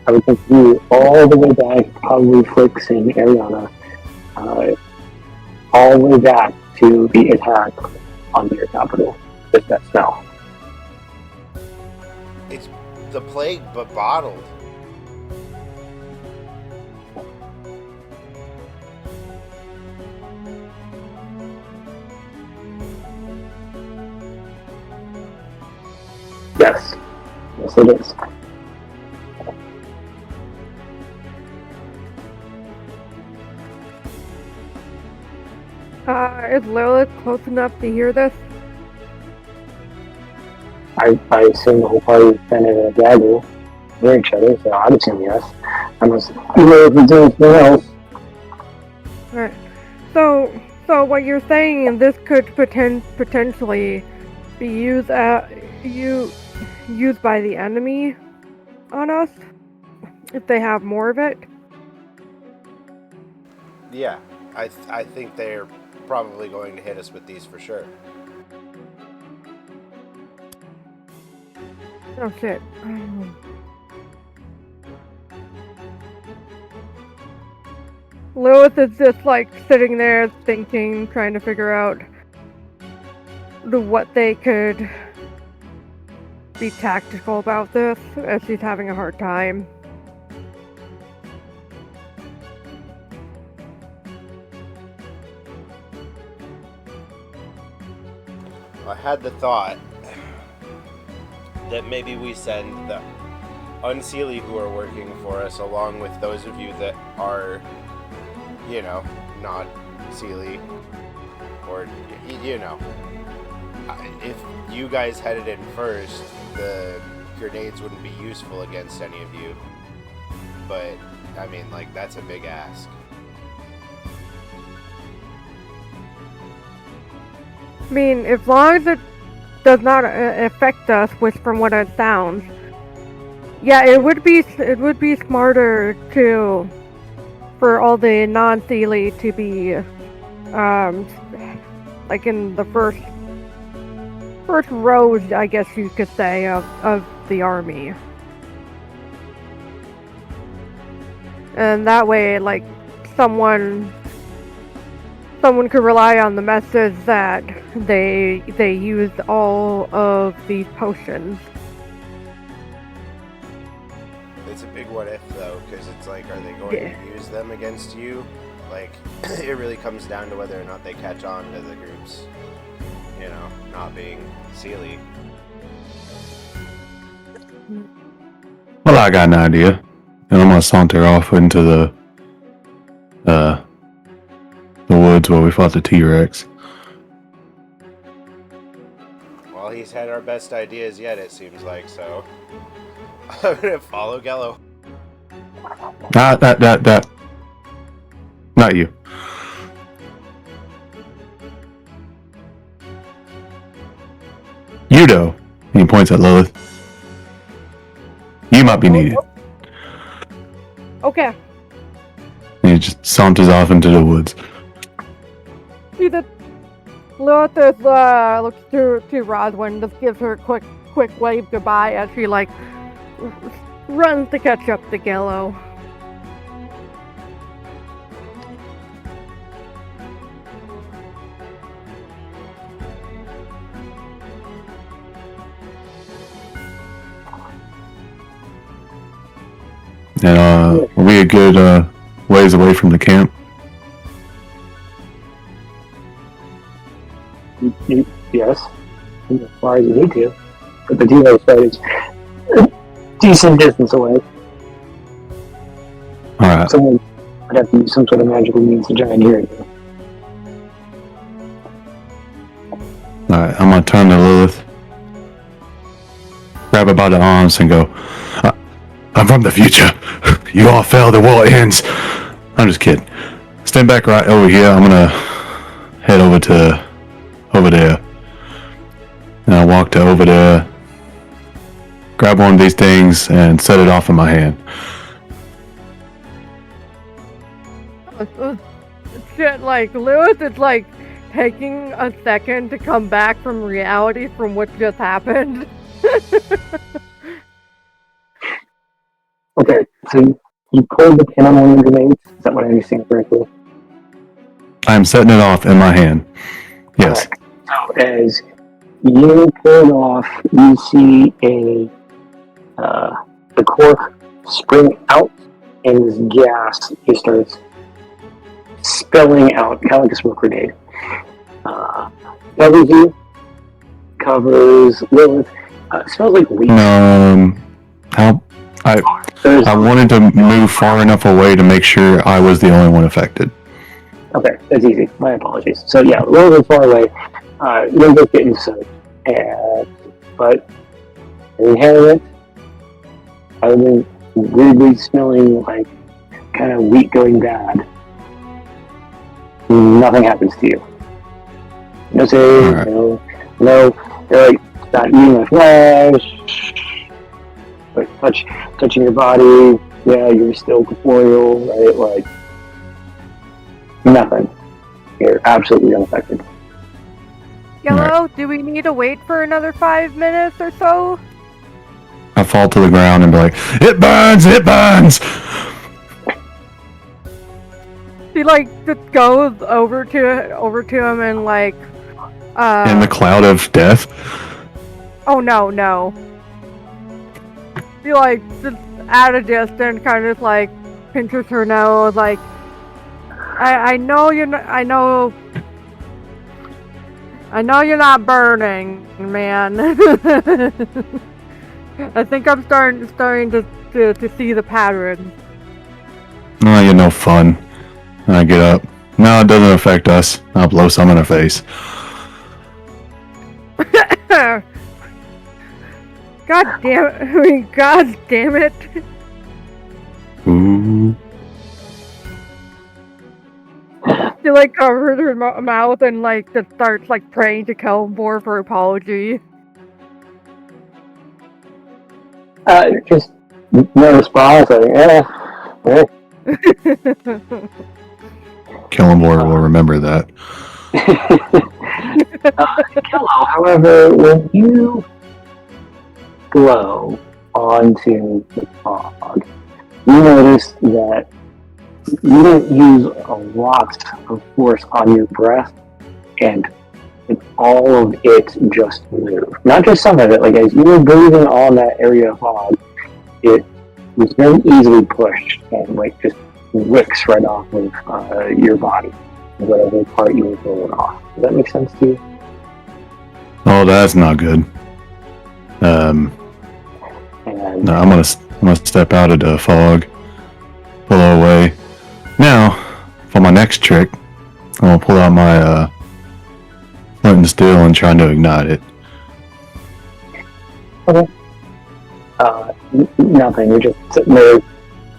I would think you all the way back, probably Flix and Ariana, all the way back to the attack on your capital. Just that smell. It's the plague, but bottled. Yes. Yes, it is. Is Lilith close enough to hear this? I assume the whole party is kind of a gaggle near each other, so I'd assume yes. Unless you know if it's anything else. Alright. So what you're saying is this could potentially be used by the enemy on us if they have more of it? Yeah, I think they're probably going to hit us with these for sure. Oh shit. Lilith is just like sitting there thinking, trying to figure out what they could be tactical about this, as she's having a hard time. I had the thought that maybe we send the Unseelie who are working for us along with those of you that are, you know, not Seelie, or, you know, if you guys headed in first, the grenades wouldn't be useful against any of you. But, I mean, like, that's a big ask. I mean, as long as it does not affect us, which from what it sounds, yeah, it would be smarter for all the non-Seelie to be like in the first rows, I guess you could say, of the army. And that way, like, someone could rely on the message that they used all of these potions. It's a big what if, though, because it's like, are they going to use them against you? Like, it really comes down to whether or not they catch on to the groups, you know, not being Seelie. Well, I got an idea, and I'm gonna saunter off into the woods where we fought the T-Rex. Well, he's had our best ideas yet, it seems like, so I'm gonna follow Gello. That. Not you. Yudo. He points at Lilith. You might be needed. Okay. And he just saunters off into the woods. See that Lilith looks to Roswin, just gives her a quick wave goodbye as she like runs to catch up to Gello. And are we a good ways away from the camp? Yes, as far as you need to. But the T-Rex fight is a decent distance away. Alright. Someone would have to use some sort of magical means to try and hear it. Alright, I'm gonna turn to Lilith, grab her by the arms, and go, I'm from the future. You all fell, the war ends. I'm just kidding. Stand back right over here. I'm gonna head over there. And I walk to over there, grab one of these things, and set it off in my hand. Shit, like, Lilith is like taking a second to come back from reality from what just happened. Okay, so you pulled the pin on one of the grenades? Is that what I understand correctly? I'm setting it off in my hand. Yes. So as you pull it off, you see the cork spring out, and this gas just starts spilling out, kind of like a smoke grenade. Covers you, covers Lilith. Smells like weed. I wanted to move far enough away to make sure I was the only one affected. Okay, that's easy. My apologies. So yeah, a little bit far away. You're both getting soaked, but you inhale it. Other than weirdly smelling like kind of wheat going bad, nothing happens to you. No save, right. no. They're like not eating my flesh, but touching your body. Yeah, you're still corporeal, right? Like nothing. You're absolutely unaffected. Yellow, do we need to wait for another 5 minutes or so? I fall to the ground and be like, "It burns! It burns!" She like just goes over to him and like In the cloud of death? Oh no. She like just at a distance, kind of like pinches her nose, like I know you're not, I know you're not burning, man. I think I'm starting to see the pattern. Oh, you're no fun. I get up. No, it doesn't affect us. I'll blow some in her face. God damn it. Ooh. She like covers her mouth and like just starts like praying to Kellenborg for apology. Just no response. Like, Killenborg will remember that. Hello, however, when you glow onto the fog, you notice that you don't use a lot of force on your breath, and all of it just moved. Not just some of it, like as you were breathing on that area of fog, it was very easily pushed and like just wicks right off of your body, whatever part you were blowing off. Does that make sense to you? Oh, that's not good. And No, I'm gonna step out of the fog, pull away. Now, for my next trick, I'm gonna pull out my flint and steel and try to ignite it. okay. Nothing. You're just sitting there,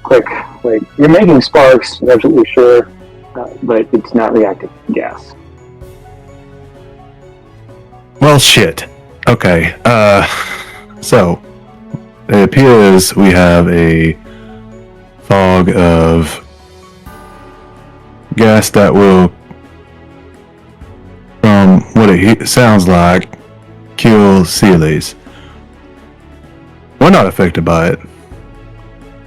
quick. Like you're making sparks. You're absolutely sure, but it's not reacting to gas. Well, shit. Okay. So it appears we have a fog of gas that will, from what it sounds like, kill Unseelies. We're not affected by it,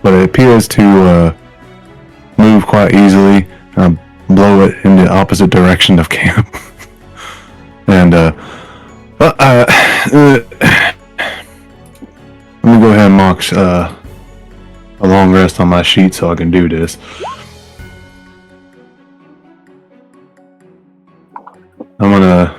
but it appears to move quite easily and blow it in the opposite direction of camp. And let me go ahead and mark a long rest on my sheet so I can do this. I'm gonna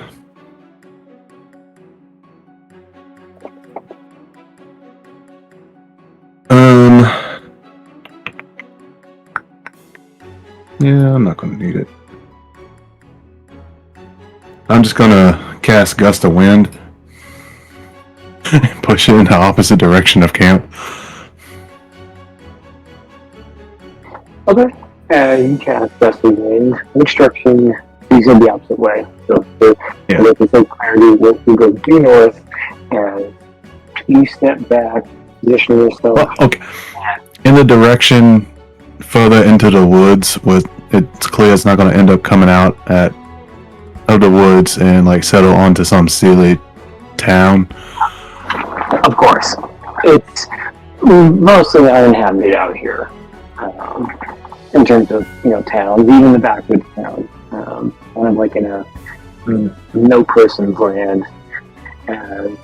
yeah, I'm not gonna need it. I'm just gonna cast Gust of Wind and push it in the opposite direction of camp. Okay. You cast Gust of Wind. Instruction is in the opposite way. So Yeah. with the same clarity, we'll go due north, and you step back, position yourself. Well, okay. In the direction further into the woods, with it's clear it's not going to end up coming out of the woods and like settle onto some silly town. Of course, it's mostly uninhabited out here. In terms of towns, even the backwoods towns, kind of like in a no person's land. And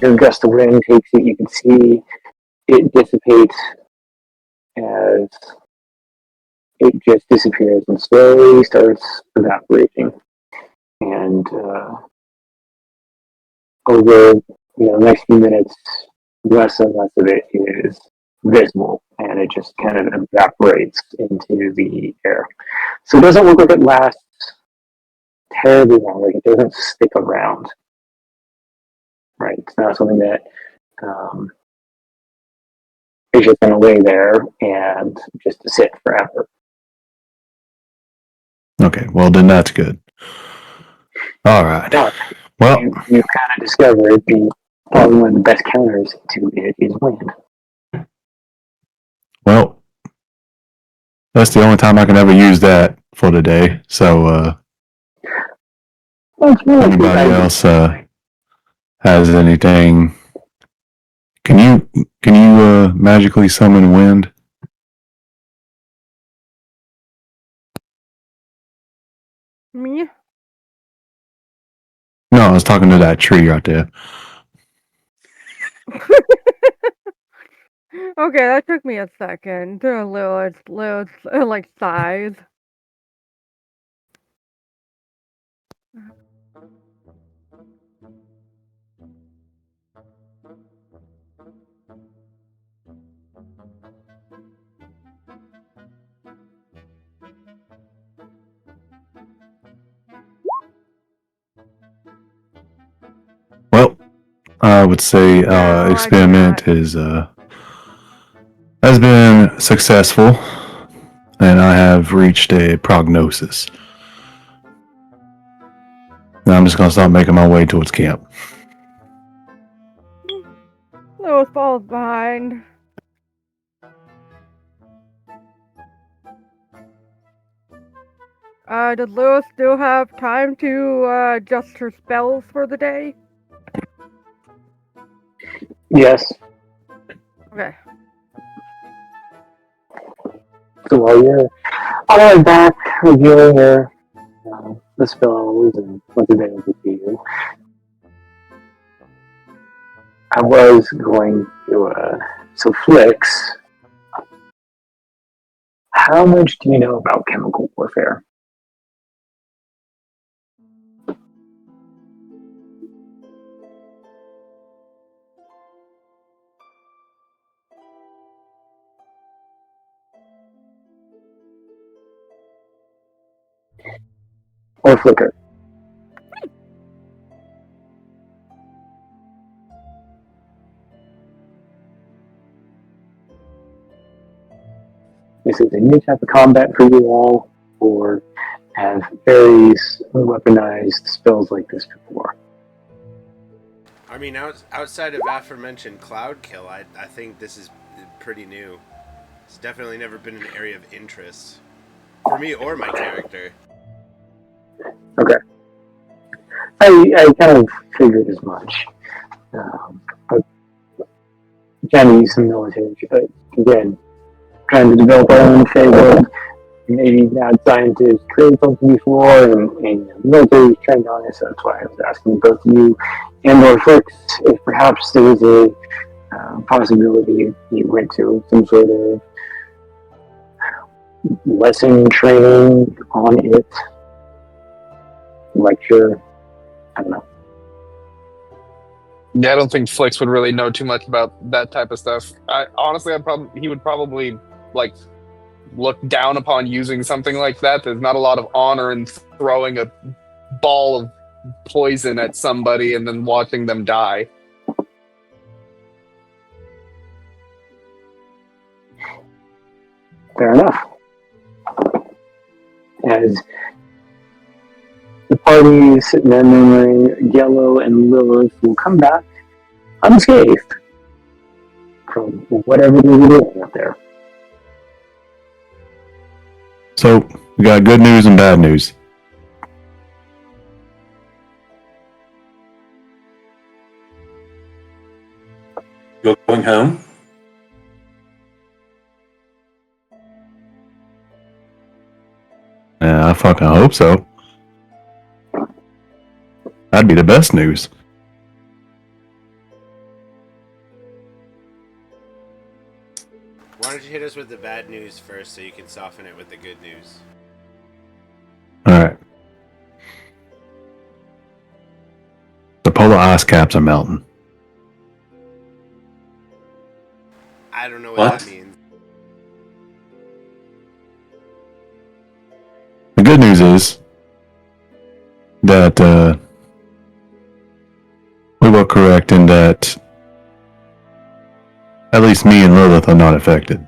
your gust of wind takes it. You can see it dissipates as it just disappears and slowly starts evaporating. And over the next few minutes, less and less of it is visible, and it just kind of evaporates into the air. So it doesn't look like it lasts terribly long. Like it doesn't stick around, right? It's not something that is just going to lay there and just to sit forever. Okay, well then that's good. All right. But Well, you kind of discovered probably one of the best counters to it is wind. well, that's the only time I can ever use that for the day. So, Well, it's really anybody good. else has anything? Can you magically summon wind? Me? No, I was talking to that tree right there. Okay, that took me a second. Lilith, like, sighs. Well, I would say No, I do experiment not. has been successful, and I have reached a prognosis. Now I'm just gonna start making my way towards camp. Lilith falls behind. Does Lilith still have time to adjust her spells for the day? Yes. Okay. So while you're on our back reviewing your the spells and what's available to you, I was going to. So Flix, how much do you know about chemical warfare? Or Flicker? This is a new type of combat for you all, or have various weaponized spells like this before? I mean, outside of aforementioned Cloud Kill, I think this is pretty new. It's definitely never been an area of interest for me or my character. Okay. I kind of figured as much. But trying to use some military, again, trying to develop our own favorite, maybe not scientists created something before, and the military is trained on it, so that's why I was asking both you and or Flix if perhaps there was a possibility you went to some sort of lesson training on it, lecture, I don't know. Yeah, I don't think Flix would really know too much about that type of stuff. He would probably like look down upon using something like that. There's not a lot of honor in throwing a ball of poison at somebody and then watching them die. Fair enough. As the party is sitting there murmuring, Yellow and Lilith will come back unscathed from whatever they were doing up there. So we got good news and bad news. You're going home? Yeah, I fucking hope so. That'd be the best news. Why don't you hit us with the bad news first so you can soften it with the good news? Alright. The polar ice caps are melting. I don't know what What? that means. The good news is that we were correct in that at least me and Lilith are not affected.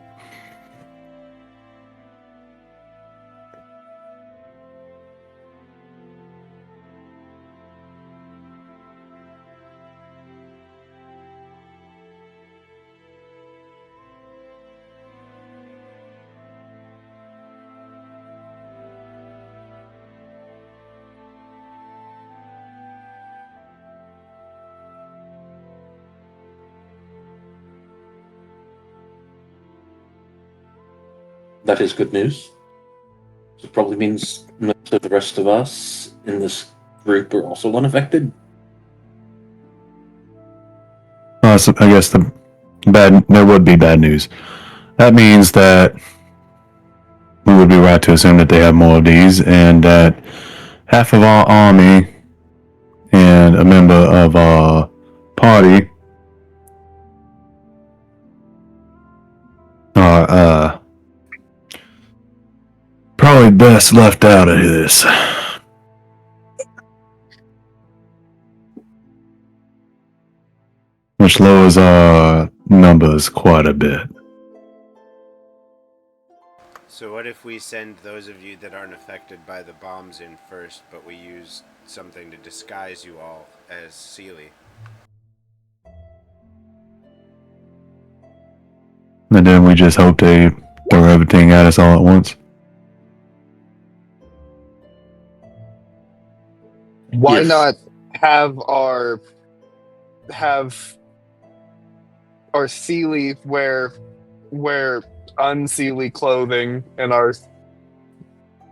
That is good news. It probably means most of the rest of us in this group are also unaffected. So I guess there would be bad news. That means that we would be right to assume that they have more of these, and that half of our army and a member of our party are probably best left out of this. Which lowers our numbers quite a bit. So what if we send those of you that aren't affected by the bombs in first, but we use something to disguise you all as Unseelie? And then we just hope they throw everything at us all at once. Why Yes. not have our Unseelie wear Unseelie clothing, and our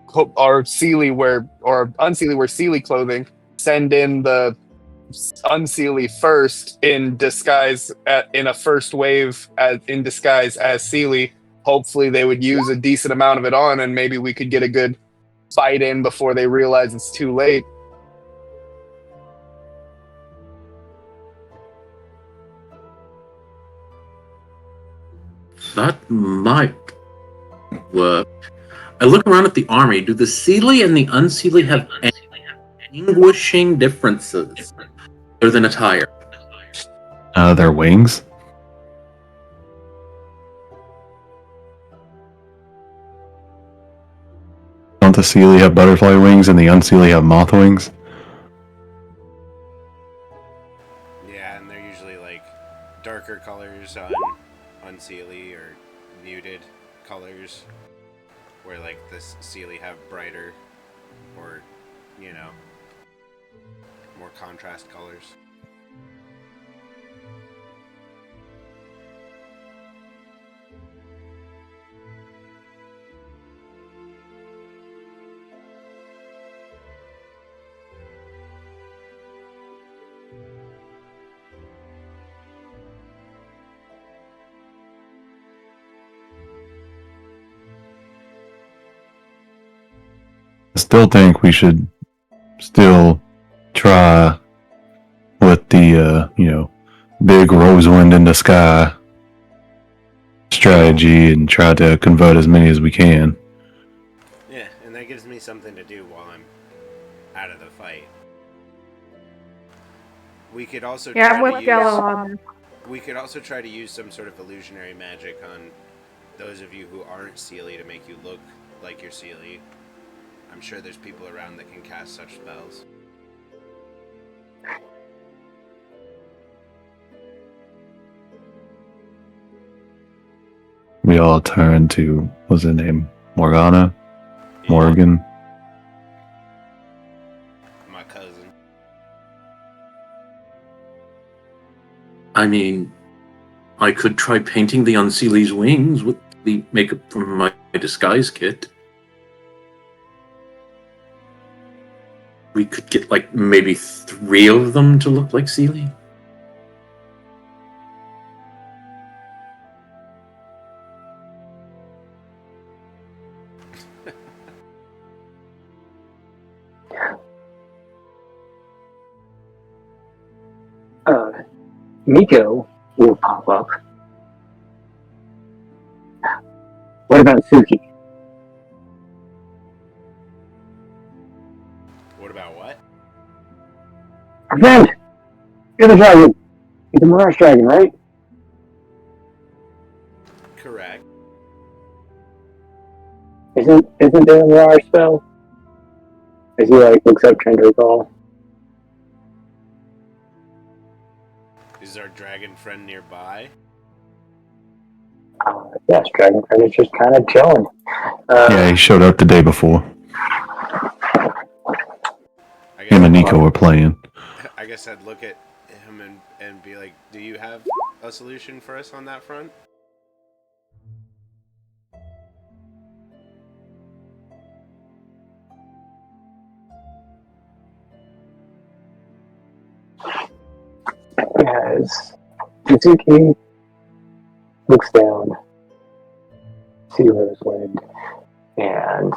Unseelie wear Unseelie clothing. Send in the Unseelie first in disguise in a first wave in disguise as Seelie. Hopefully, they would use a decent amount of it on, and maybe we could get a good fight in before they realize it's too late. That might work. I look around at the army. Do the Seelie and the Unseelie have any distinguishing differences other than attire? Their wings. Don't the Seelie have butterfly wings and the Unseelie have moth wings? Yeah, and they're usually like darker colors on Unseelie or muted colors, where like the Seelie have brighter or, you know, more contrast colors. I still think we should still try with the, big rosewind in the sky strategy and try to convert as many as we can. Yeah, and that gives me something to do while I'm out of the fight. We could also Yeah, I'm try with to Yellow use. on this. We could also try to use some sort of illusionary magic on those of you who aren't Seelie to make you look like you're Seelie. I'm sure there's people around that can cast such spells. We all turn to, what's her name? Morgana? Yeah, Morgan? my cousin. I mean, I could try painting the Unseelie's wings with the makeup from my disguise kit. We could get like maybe 3 of them to look like Seelie. Miko will pop up. What about Suki? What about what? Our friend! You're the dragon! You're the Mirage Dragon, right? Correct. Isn't there a Mirage spell? As he looks up trying to recall. Is our dragon friend nearby? Yes, Dragon Friend is just kind of chilling. Yeah, he showed up the day before. Him and Nico were playing. I guess I'd look at him and be like, do you have a solution for us on that front? as Mitsuki looks down to Rosewind and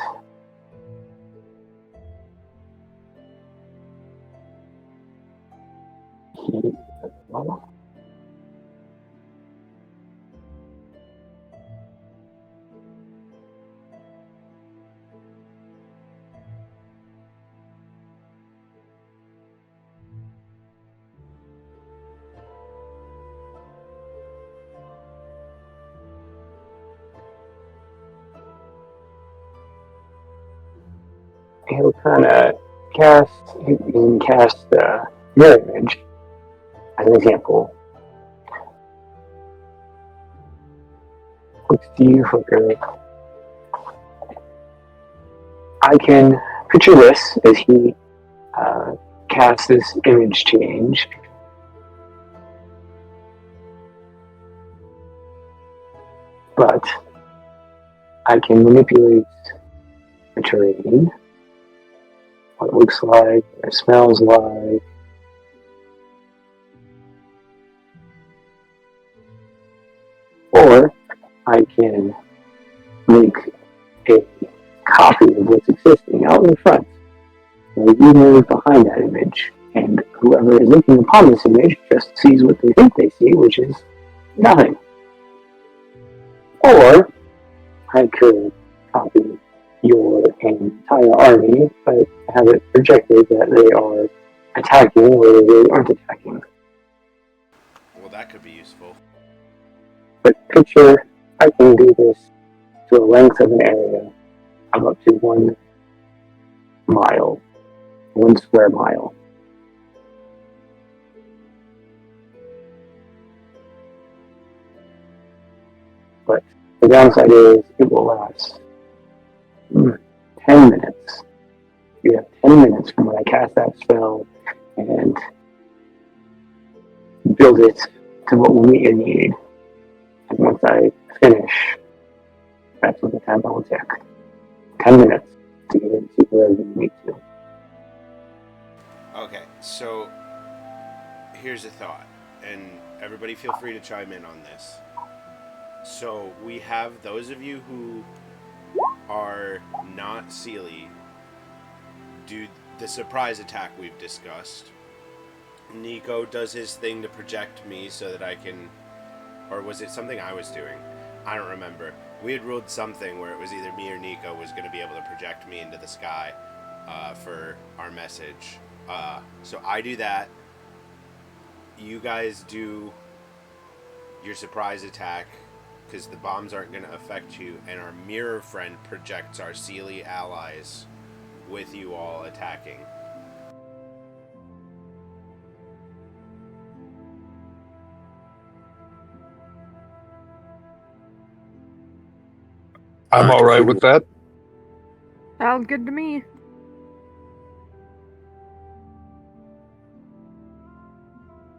he he'll kind of he can cast the mirror image as an example. Looks to you, Hooker. I can picture this as he casts this image change. But I can manipulate the terrain, what it looks like, what it smells like. Or I can make a copy of what's existing out in front. And you move behind that image, and whoever is looking upon this image just sees what they think they see, which is nothing. Or I could copy your entire army, but have it projected that they are attacking where they really aren't attacking. Well, that could be useful. But picture, I can do this to a length of an area of up to 1 mile, 1 square mile. But the downside is it will last 10 minutes. You have 10 minutes from when I cast that spell and build it to what will meet your need. And once I finish, that's what the time will take. 10 minutes to get into wherever you need to. Okay, so here's a thought, and everybody feel free to chime in on this. So we have those of you who are not Unseelie do the surprise attack we've discussed. Nico does his thing to project me so that I can, or was it something I was doing? I don't remember. We had ruled something where it was either me or Nico was going to be able to project me into the sky for our message. So I do that. You guys do your surprise attack because the bombs aren't going to affect you, and our mirror friend projects our Unseelie allies with you all attacking. I'm all right with that. Sounds good to me.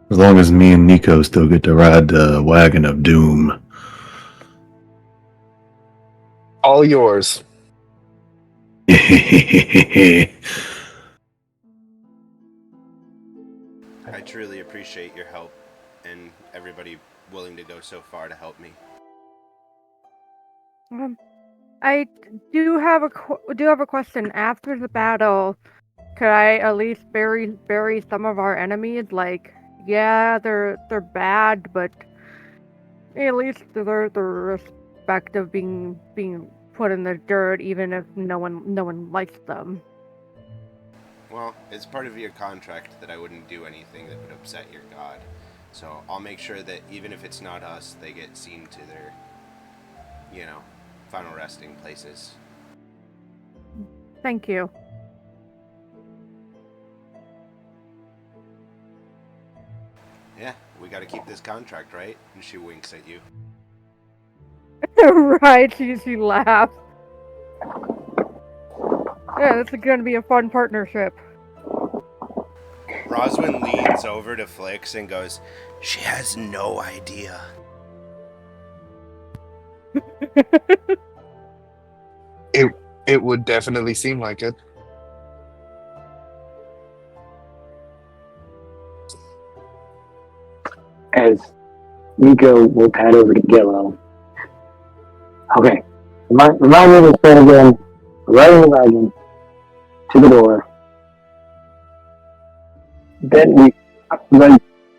As long as me and Nico still get to ride the wagon of doom. All yours. I truly appreciate your help and everybody willing to go so far to help me. I do have a question. After the battle, could I at least bury some of our enemies? Like, yeah, they're bad, but at least they're the respect of being put in the dirt, even if no one likes them. Well, it's part of your contract that I wouldn't do anything that would upset your god. So I'll make sure that even if it's not us, they get seen to their, final resting places. Thank you. Yeah, we gotta keep this contract, right? And she winks at you. Right, she laughs. Yeah, this is gonna be a fun partnership. Roswin leans over to Flix and goes, "She has no idea." It would definitely seem like it. Nico will pad over to Gillo. Okay, remind me of this plan again. Right in the wagon to the door. Then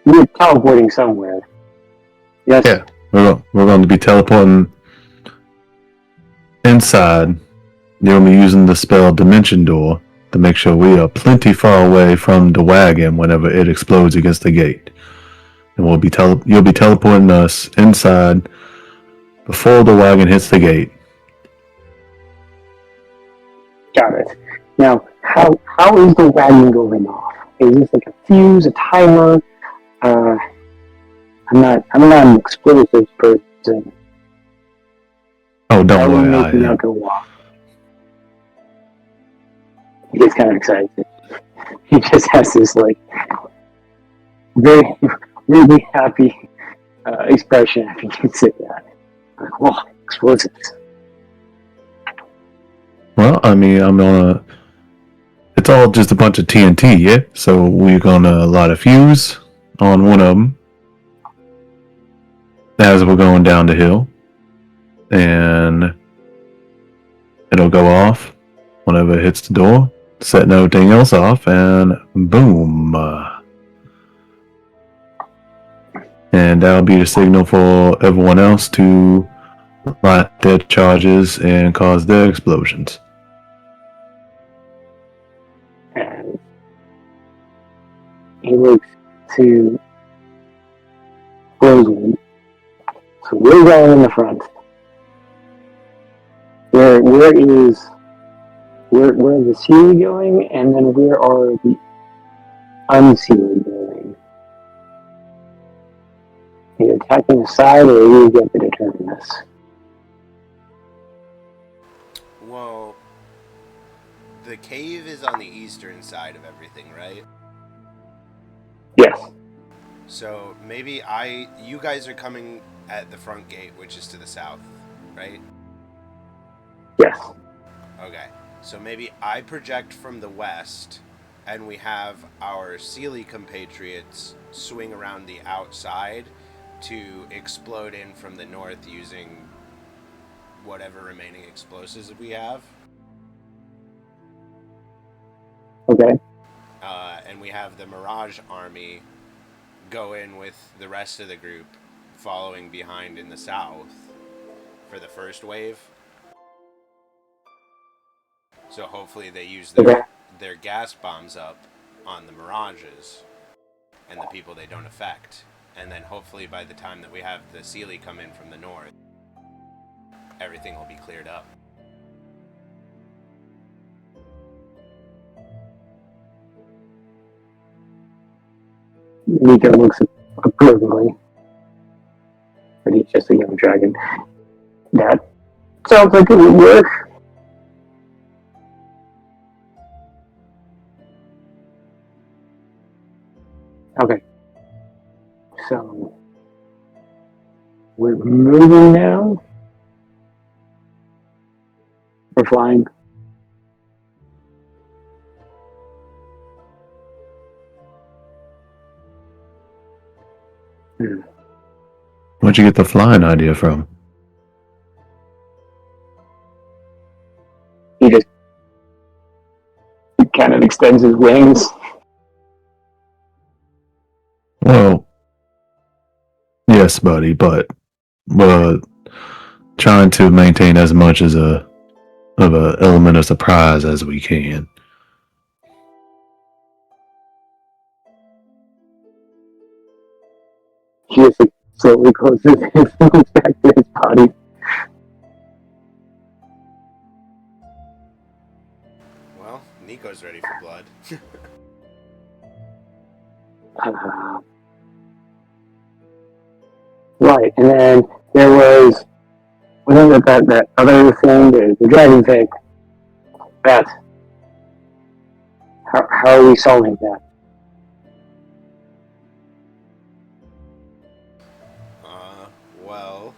we're teleporting somewhere. Yes. Yeah, we're going to be teleporting inside. You'll be using the spell Dimension Door to make sure we are plenty far away from the wagon whenever it explodes against the gate. And you'll be teleporting us inside before the wagon hits the gate. Got it. Now, how is the wagon going off? Is this like a fuse, a timer? I'm not an explosives person. Oh, don't How are we worry, making that go off? He gets kind of excited. He just has this like very, really happy expression if you can say that. Like, oh, explosives. Well, I mean, it's all just a bunch of TNT, yeah? So we're gonna light a fuse on one of them as we're going down the hill. And it'll go off whenever it hits the door, setting everything else off, and boom. And that'll be the signal for everyone else to light their charges and cause their explosions. And he looks to Rosewood. So we're going in the front. Where is the Sealy going, and then where are the Unseelie going? Are you attacking the side, or are you get to determine this? Well, the cave is on the eastern side of everything, right? Yes. So maybe you guys are coming at the front gate, which is to the south, right? Yes. Okay. So maybe I project from the west, and we have our Sealy compatriots swing around the outside to explode in from the north using whatever remaining explosives we have. Okay. And we have the Mirage army go in with the rest of the group following behind in the south for the first wave. So hopefully they use their gas bombs up on the Mirages and the people they don't affect. And then hopefully by the time that we have the Sealy come in from the north, everything will be cleared up. Nico looks approvingly, but he's just a young dragon. That sounds like it would work. Okay. So we're moving now. We're flying. Where'd you get the flying idea from? He just kind of extends his wings. Well, yes, buddy, but we're trying to maintain as much of a element of surprise as we can. He just slowly closes his wings back to his body. Well, Nico's ready for blood. Right, and then there was that other thing, the dragon thing. That. How are we solving that? Well,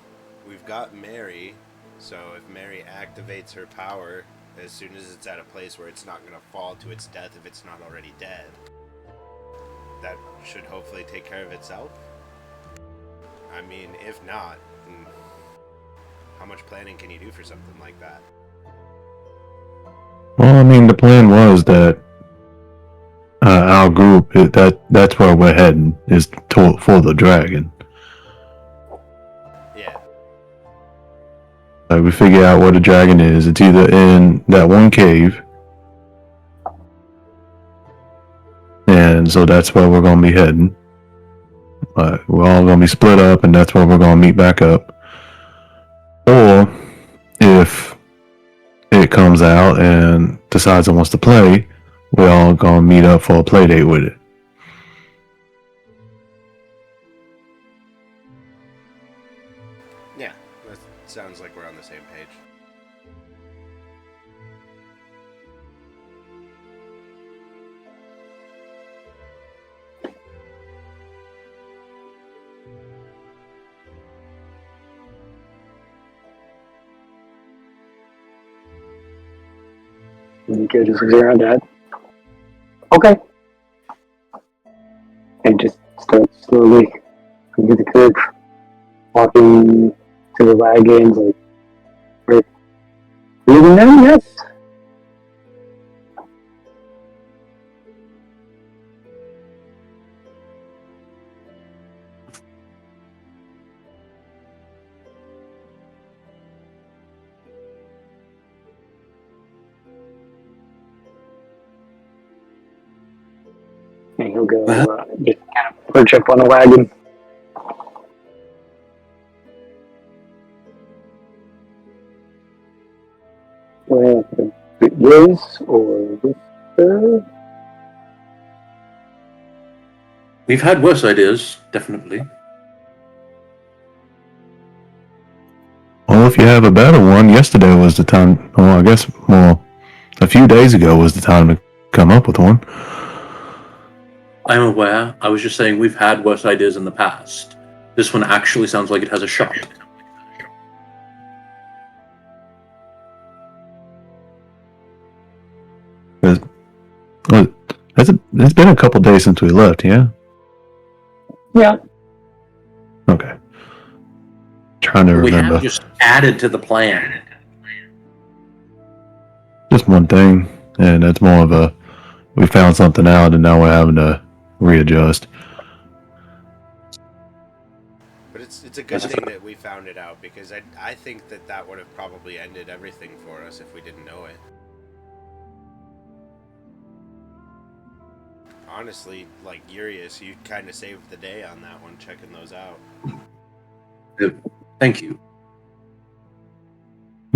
we've got Mary, so if Mary activates her power as soon as it's at a place where it's not going to fall to its death if it's not already dead, that should hopefully take care of itself. I mean, if not, how much planning can you do for something like that? Well, I mean, the plan was that our group, that's where we're heading, is for the dragon. Yeah. We figure out where the dragon is. It's either in that one cave, and so that's where we're going to be heading. We're all going to be split up, and that's where we're going to meet back up. Or if it comes out and decides it wants to play, we're all going to meet up for a play date with it. Yeah, that sounds like we're on the same page. You could just figure out that. Okay. And just start slowly under the curve, walking to the wagons, like, we're leaving now, yes? And he'll go, just kind of perch up on a wagon. Yes, or whisper? We've had worse ideas, definitely. Well, if you have a better one, yesterday was the time. Well, I guess, a few days ago was the time to come up with one. I'm aware. I was just saying we've had worse ideas in the past. This one actually sounds like it has a shot. It's been a couple days since we left, yeah? Yeah. Okay. Trying to We remember. have just added to the plan. Just one thing, and that's more of we found something out and now we're having to readjust. But it's a good thing that we found it out, because I think that would have probably ended everything for us if we didn't know it. Honestly, like Urius, you kind of saved the day on that one, checking those out. Thank you.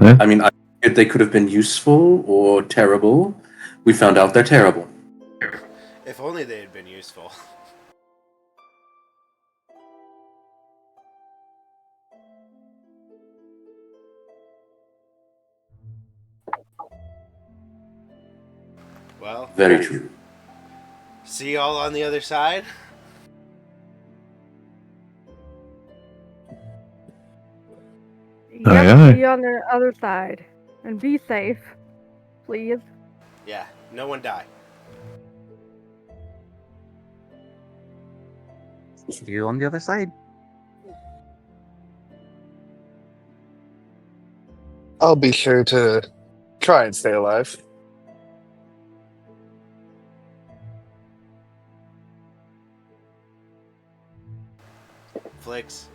Yeah. I mean, they could have been useful or terrible. We found out they're terrible. If only they had been useful. Well, Very true. see y'all on the other side? Yep, Aye, aye. be on the other side. And be safe, please. Yeah, no one die. See you on the other side. I'll be sure to try and stay alive. Flix,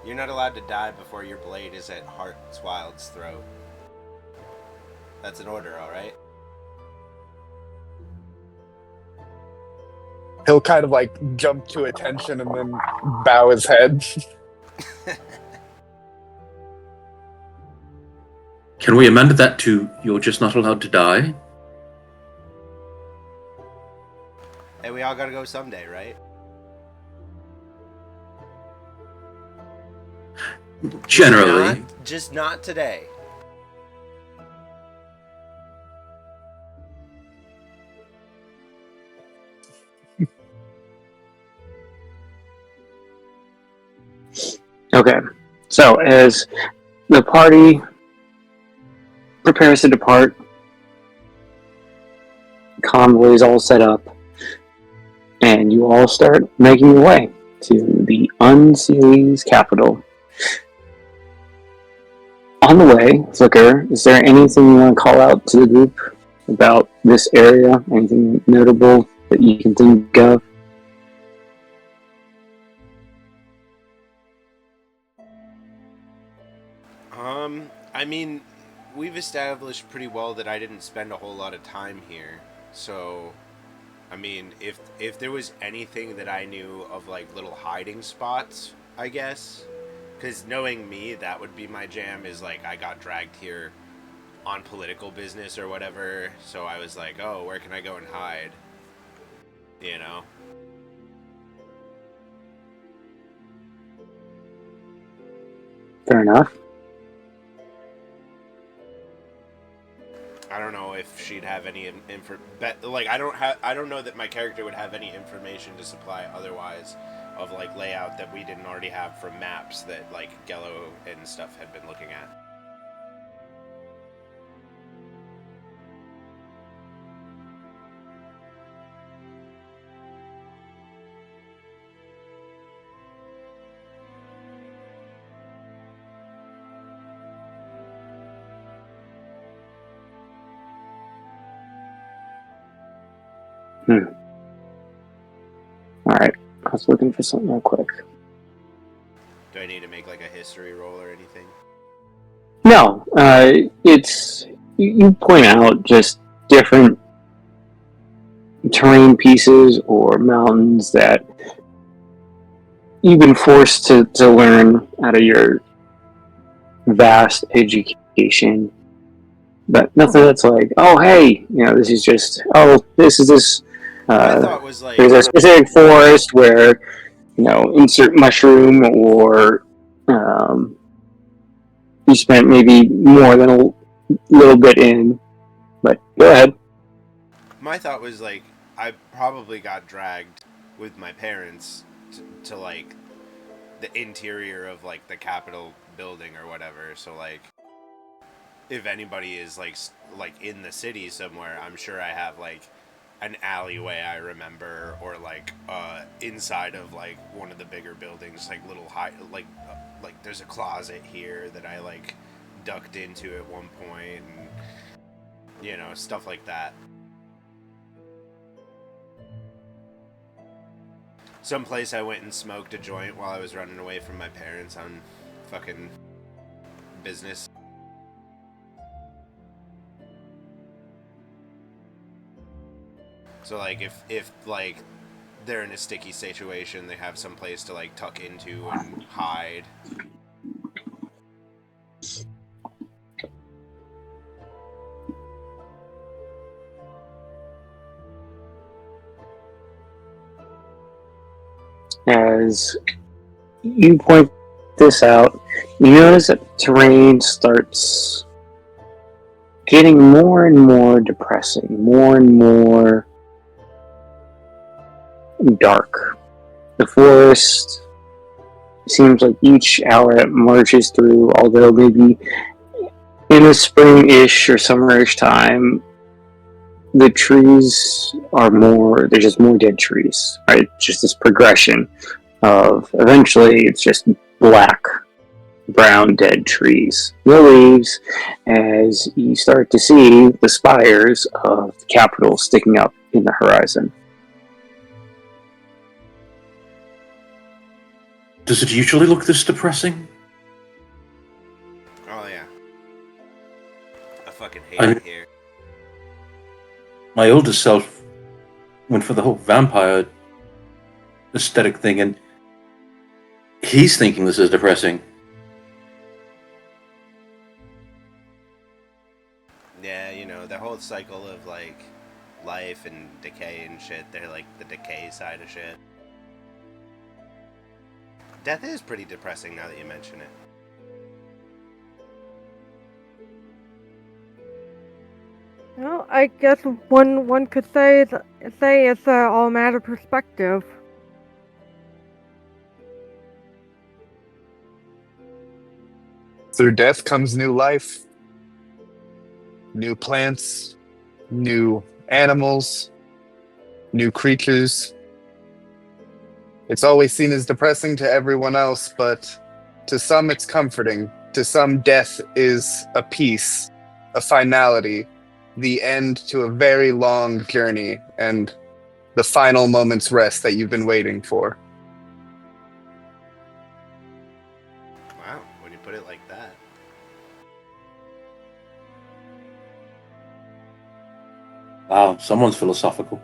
you're not allowed to die before your blade is at Heartswild's throat. That's an order, alright? He'll kind of like jump to attention and then bow his head. Can we amend that to you're just not allowed to die? Hey, we all gotta go someday, right? Generally. Just not today. Okay. So, as the party prepares to depart, convoy is all set up, and you all start making your way to the Unseelie's capital. On the way, Flicker, is there anything you want to call out to the group about this area? Anything notable that you can think of? I mean, we've established pretty well that I didn't spend a whole lot of time here. So, I mean, if there was anything that I knew of, like, little hiding spots, I guess, because knowing me, that would be my jam, is, like, I got dragged here on political business or whatever, so I was like, oh, where can I go and hide? You know? Fair enough. I don't know if she'd have any info. Like, I don't know that my character would have any information to supply otherwise of, like, layout that we didn't already have from maps that, like, Gello and stuff had been looking at. Alright, I was looking for something real quick. Do I need to make, like, a history roll or anything? No, it's... You point out just different terrain pieces or mountains that you've been forced to learn out of your vast education. But nothing that's like, oh, hey, this is just, this is this... I thought was, like... There's a specific forest where, insert mushroom, or you spent maybe more than a little bit in. But go ahead. My thought was, like, I probably got dragged with my parents to like, the interior of, like, the Capitol building or whatever. So, like, if anybody is, like in the city somewhere, I'm sure I have, like, an alleyway I remember, or, like, inside of, like, one of the bigger buildings, like, little high, like there's a closet here that I, like, ducked into at one point, and, stuff like that. Someplace I went and smoked a joint while I was running away from my parents on fucking business. So, like, if like, they're in a sticky situation, they have some place to, like, tuck into and hide. As you point this out, you notice that the terrain starts getting more and more depressing, more and more dark. The forest seems like each hour it marches through, although maybe in the spring-ish or summerish time, the trees are there's just more dead trees, right? Just this progression of eventually it's just black, brown, dead trees. No leaves, as you start to see the spires of the Capitol sticking up in the horizon. Does it usually look this depressing? Oh, yeah. I fucking hate it here. My oldest self went for the whole vampire aesthetic thing, and he's thinking this is depressing. Yeah, the whole cycle of, like, life and decay and shit, they're, like, the decay side of shit. Death is pretty depressing now that you mention it. Well, I guess one could say it's all a matter of perspective. Through death comes new life, new plants, new animals, new creatures. It's always seen as depressing to everyone else, but to some it's comforting. To some, death is a peace, a finality, the end to a very long journey, and the final moment's rest that you've been waiting for. Wow, when you put it like that. Wow, someone's philosophical.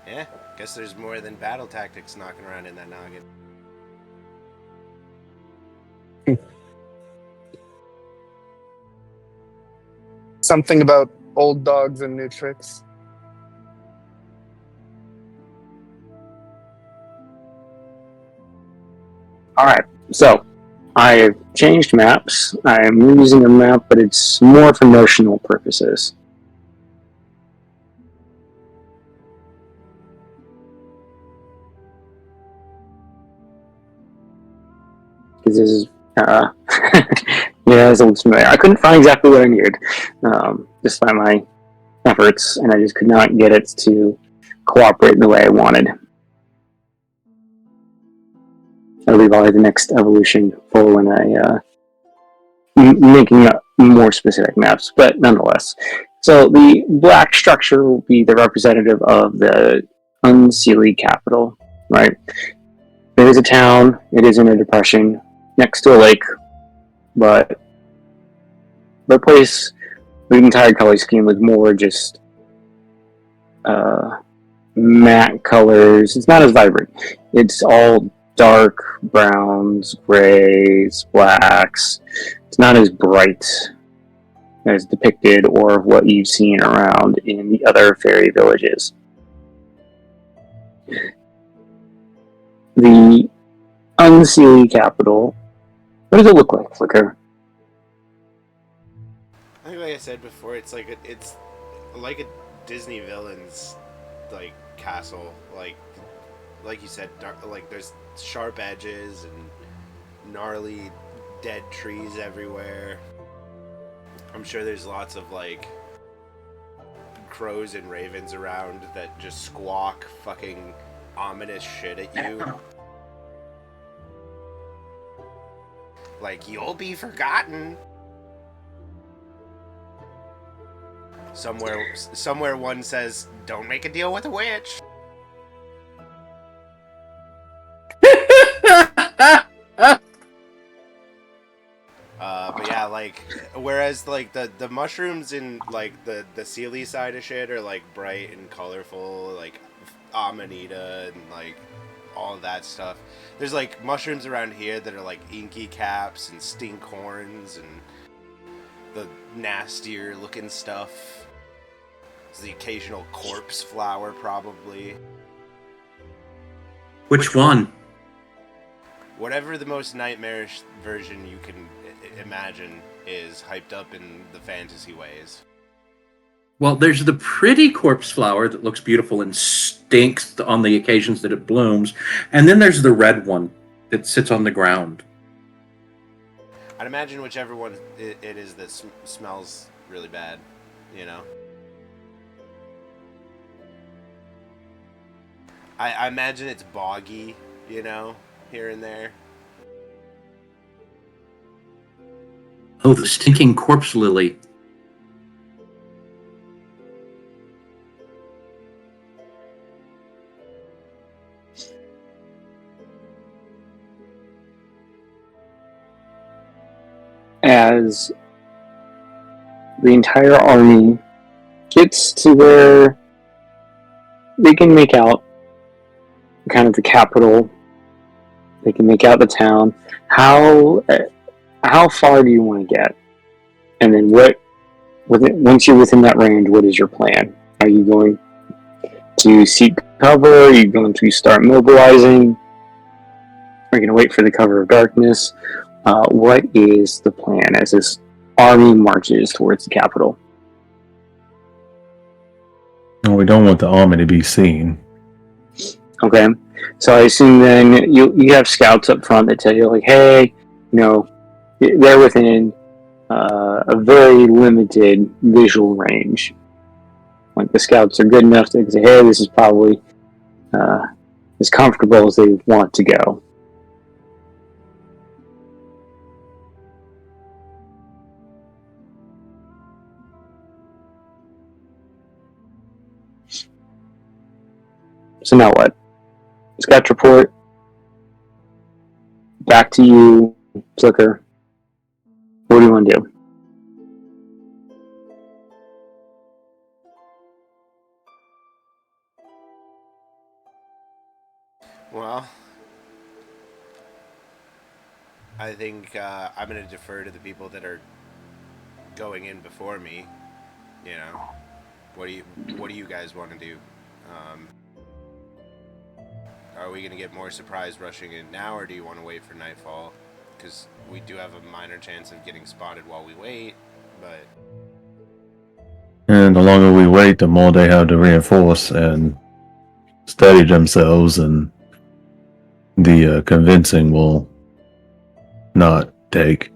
Yeah, guess there's more than battle tactics knocking around in that noggin. Something about old dogs and new tricks. Alright, so I've changed maps. I'm using a map, but it's more for notional purposes. Because this is, yeah, this looks familiar. I couldn't find exactly what I needed, despite my efforts, and I just could not get it to cooperate the way I wanted. That'll be probably the next evolution for when I making more specific maps, but nonetheless. So the black structure will be the representative of the Unseelie capital, right? It is a town. It is in a depression next to a lake, but the place, the entire color scheme was more just matte colors. It's not as vibrant. It's all dark browns, grays, blacks. It's not as bright as depicted or what you've seen around in the other fairy villages. The Unseelie capital, what does it look like, Flicker? I think, like I said before, it's like a Disney villain's like castle. Like you said, like there's sharp edges and gnarly dead trees everywhere. I'm sure there's lots of like crows and ravens around that just squawk fucking ominous shit at you. Like, you'll be forgotten. Somewhere one says, don't make a deal with a witch. But yeah, like, whereas like the mushrooms in like the Sealy side of shit are like bright and colorful, like Amanita and like all of that stuff. There's like mushrooms around here that are like inky caps and stink horns and the nastier looking stuff. There's the occasional corpse flower, probably. Which one? Whatever the most nightmarish version you can imagine is hyped up in the fantasy ways. Well, there's the pretty corpse flower that looks beautiful and stinks on the occasions that it blooms. And then there's the red one that sits on the ground. I'd imagine whichever one it is that smells really bad, you know? I imagine it's boggy, you know, here and there. Oh, the stinking corpse lily. As the entire army gets to where they can make out kind of the capital, they can make out the town. How far do you want to get? And then once you're within that range, what is your plan? Are you going to seek cover? Are you going to start mobilizing? Are you going to wait for the cover of darkness? What is the plan as this army marches towards the capital? Well, we don't want the army to be seen. Okay, so I assume then you have scouts up front that tell you, like, hey, you know, they're within a very limited visual range. Like the scouts are good enough to say, hey, this is probably as comfortable as they want to go. So now what? Scout report. Back to you, Flicker. What do you want to do? Well, I think I'm going to defer to the people that are going in before me. You know, what do you guys want to do? Are we going to get more surprise rushing in now, or do you want to wait for nightfall? Because we do have a minor chance of getting spotted while we wait, but... And the longer we wait, the more they have to reinforce and steady themselves, and the convincing will not take.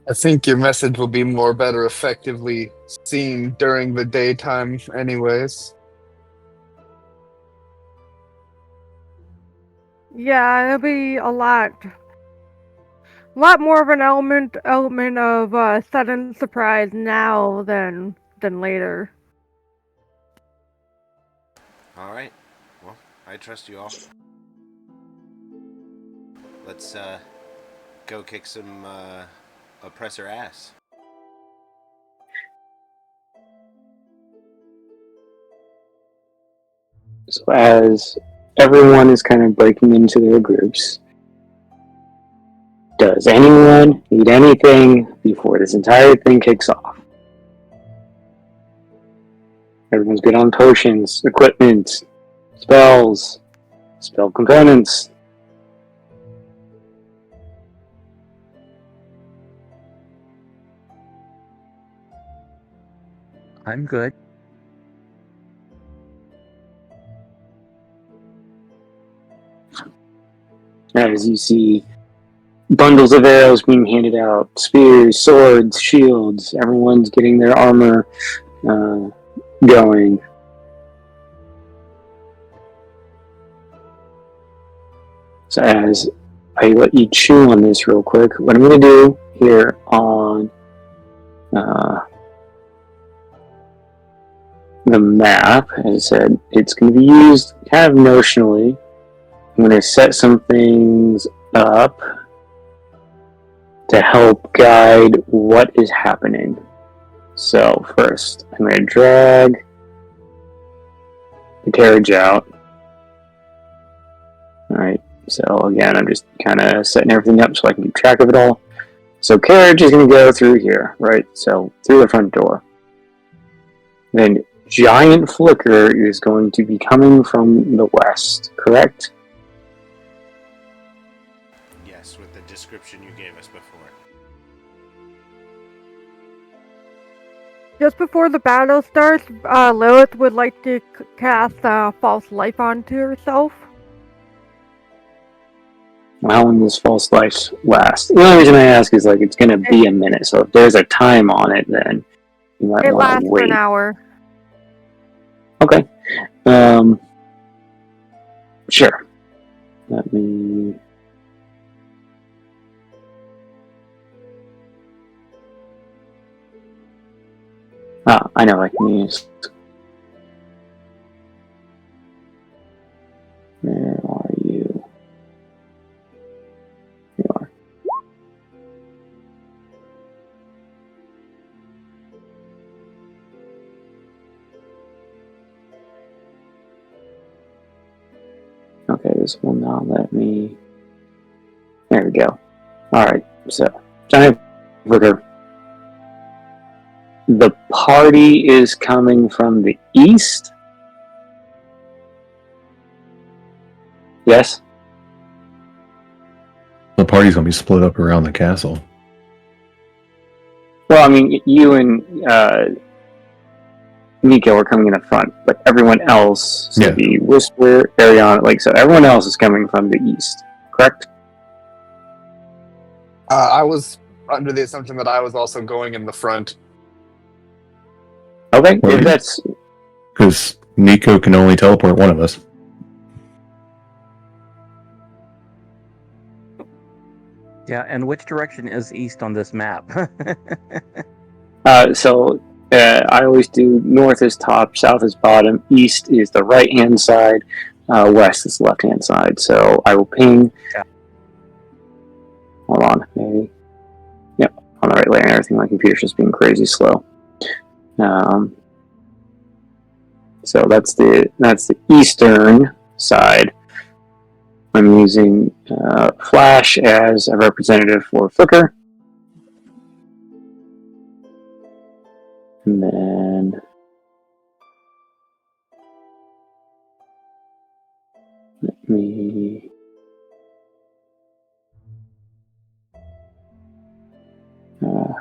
I think your message will be better effectively seen during the daytime anyways. Yeah, it'll be a lot more of an element of sudden surprise now than later. All right. Well, I trust you all. Let's go kick some oppressor ass. So as everyone is kind of breaking into their groups, does anyone need anything before this entire thing kicks off? Everyone's good on potions, equipment, spells, spell components. I'm good. As you see bundles of arrows being handed out, spears, swords, shields, everyone's getting their armor going. So as I let you chew on this real quick, what I'm going to do here on the map, as I said, it's going to be used kind of notionally. I'm going to set some things up to help guide what is happening. So first, I'm going to drag the carriage out. Alright, so again, I'm just kind of setting everything up so I can keep track of it all. So carriage is going to go through here, right? So through the front door. Then giant flicker is going to be coming from the west, correct? Yes, with the description you gave us before. Just before the battle starts, Lilith would like to cast false life onto herself. How long does false life last? The only reason I ask is like it's going to be a minute, so if there's a time on it, then you might It want to lasts for wait. an hour. Okay. Sure. Let me... I know I can use... Where are you? Here you are. Okay, this will not let me... There we go. Alright, so, giant flicker. The party is coming from the east? Yes? The party's gonna be split up around the castle. Well, I mean, you and Nico are coming in up front, but everyone else, so Yeah. the Whisper, Ariana, like, so everyone else is coming from the east, correct? I was under the assumption that I was also going in the front. Okay, Well, if that's Because Nico can only teleport one of us. Yeah, and which direction is east on this map? I always do north is top, south is bottom, east is the right hand side, west is left hand side. So I will ping. Yeah. Hold on, maybe. Yep, on the right layer and everything. My computer's just being crazy slow. So that's the eastern side. I'm using Flash as a representative for Flicker. And then let me I'm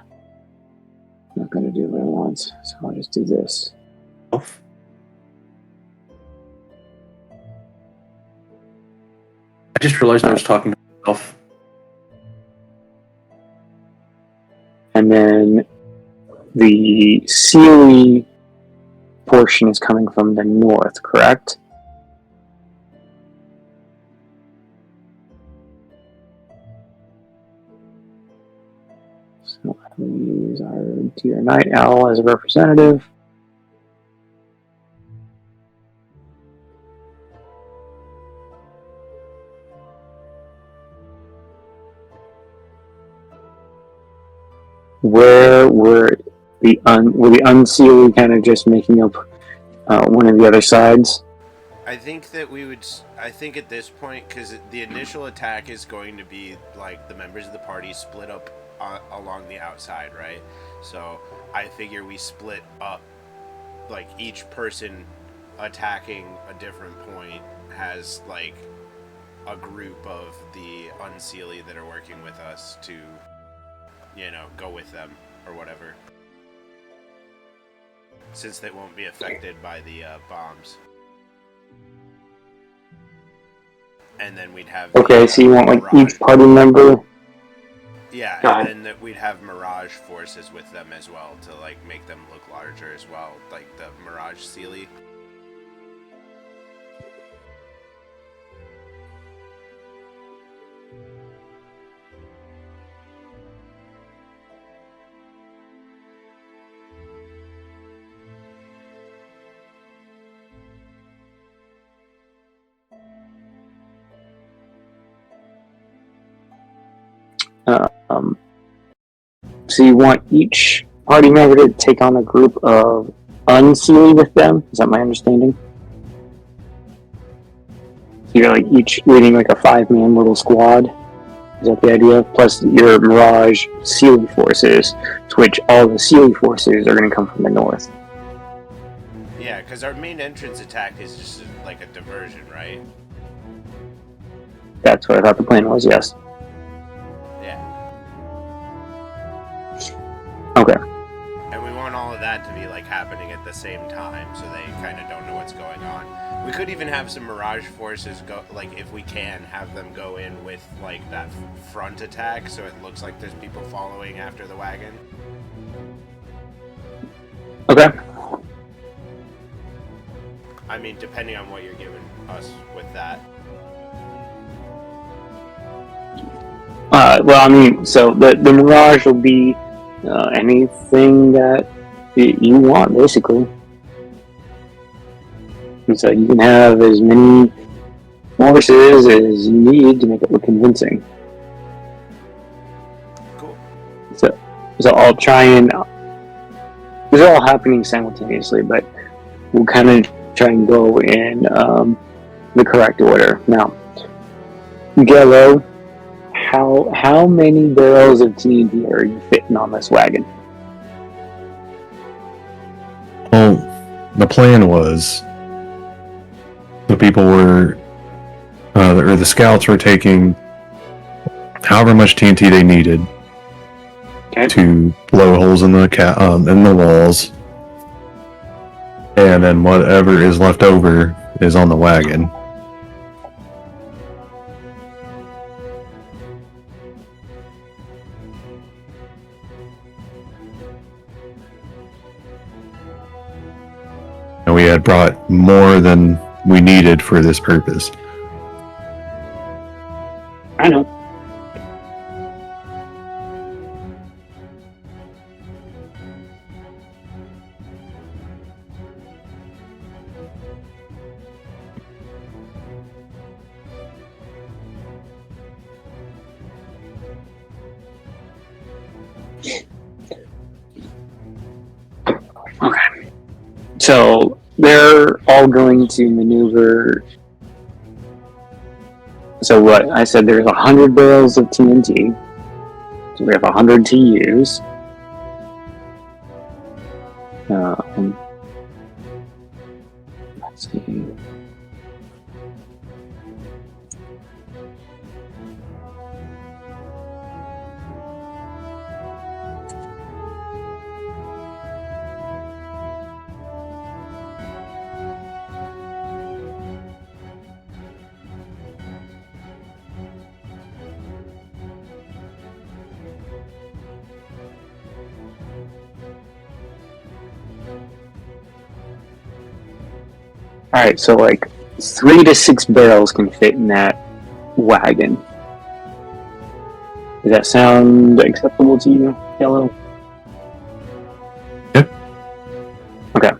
not going to do what I want, so I'll just do this. Off. I just realized I was talking to myself. And then the Unseelie portion is coming from the north, correct? So we use our dear Night Owl as a representative. Where were the Unseelie kind of just making up one of the other sides? I think that we would. I think at this point, because the initial attack is going to be like the members of the party split up along the outside, right? So I figure we split up, like each person attacking a different point has like a group of the Unseelie that are working with us to, go with them or whatever. Since they won't be affected by the bombs. And then we'd have... Okay, so you want like each party member... Yeah, and then that we'd have Mirage forces with them as well to like make them look larger as well, like the Mirage Unseelie. So you want each party member to take on a group of Unseelie with them? Is that my understanding? You're like each leading like a 5-man little squad? Is that the idea? Plus your Mirage Unseelie forces, to which all the Unseelie forces are going to come from the north. Yeah, because our main entrance attack is just like a diversion, right? That's what I thought the plan was, yes. Yeah. Okay. And we want all of that to be like happening at the same time, so they kind of don't know what's going on. We could even have some Mirage forces go, like if we can, have them go in with like that front attack, so it looks like there's people following after the wagon. Okay. I mean, depending on what you're giving us with that. So the Mirage will be anything that you want, basically. And so you can have as many forces as you need to make it look convincing. Cool. So I'll try and... These are all happening simultaneously, but we'll kind of try and go in the correct order. Now, Gello, how many barrels of TNT are you fitting on this wagon? Well, the plan was the people were, or the scouts were taking however much TNT they needed to blow holes in the walls, and then whatever is left over is on the wagon. brought more than we needed for this purpose. I know. Okay. So they're all going to maneuver. So what I said, there's 100 barrels of TNT. So we have 100 to use. And let's see. Alright, so like 3 to 6 barrels can fit in that wagon. Does that sound acceptable to you, Yellow? Yep. Okay.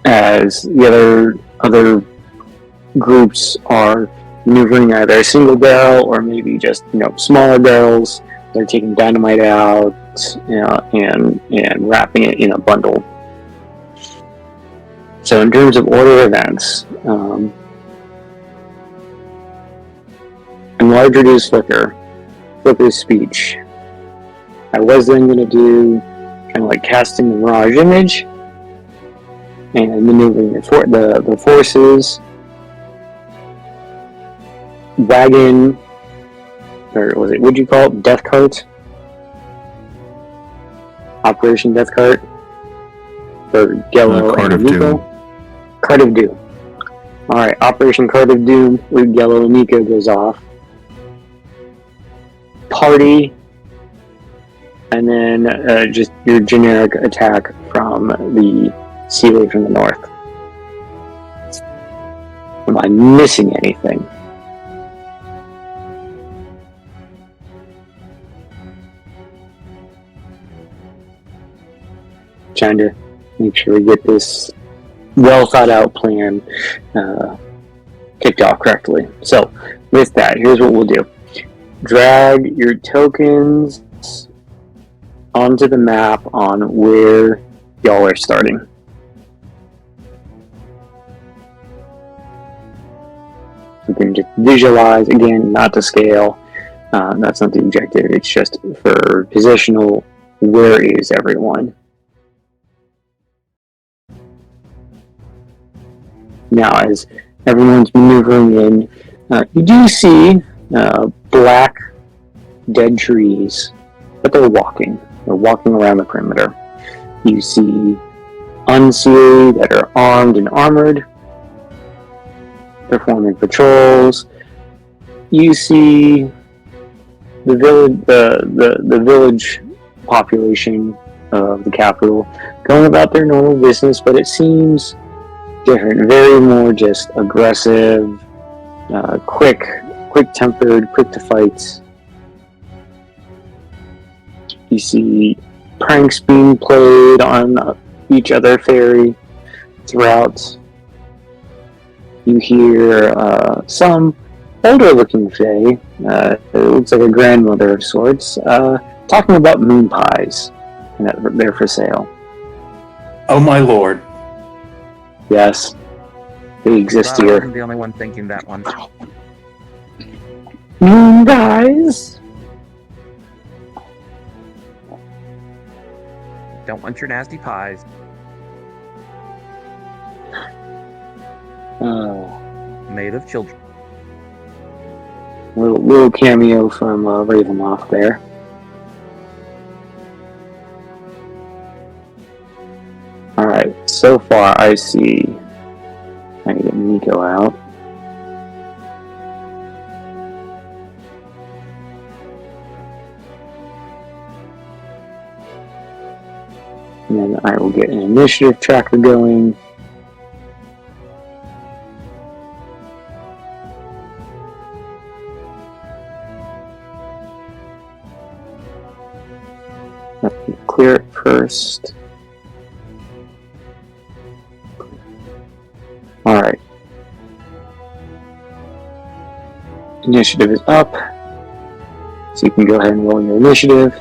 As the other groups are maneuvering either a single barrel or maybe just smaller barrels, they're taking dynamite out and wrapping it in a bundle. So in terms of order of events, enlarge reduce flicker, flicker's speech. I was then going to do kind of like casting the mirage image and maneuvering the forces. Wagon, or what'd you call it? Death cart? Operation Death Cart? For Gello Cart and of Nico? Doom. Cart of Doom. Alright, Operation Cart of Doom with Gello and Nico goes off. Party, and then just your generic attack from the Unseelie from the north. Am I missing anything? Trying to make sure we get this well thought out plan kicked off correctly. So, with that, here's what we'll do. Drag your tokens onto the map on where y'all are starting. You can just visualize, again, not to scale. That's not the objective. It's just for positional, where is everyone? Now, as everyone's maneuvering in, you do see black, dead trees, but they're walking. They're walking around the perimeter. You see Unseelie that are armed and armored, performing patrols. You see the village, the village population of the capital going about their normal business, but it seems different, very more just aggressive, quick-tempered, quick to fight. You see pranks being played on each other ferry throughout. You hear some older-looking fae, it looks like a grandmother of sorts, talking about moon pies, and that they're for sale. Oh my lord. Yes, they exist Well, I here. wasn't the only one thinking that one. Moon pies! Don't want your nasty pies. Made of children. Little cameo from Ravenloft there. Alright, so far I see. I can get Nico out. And then I will get an initiative tracker going. Let me clear it first. Alright. Initiative is up. So you can go ahead and roll your initiative.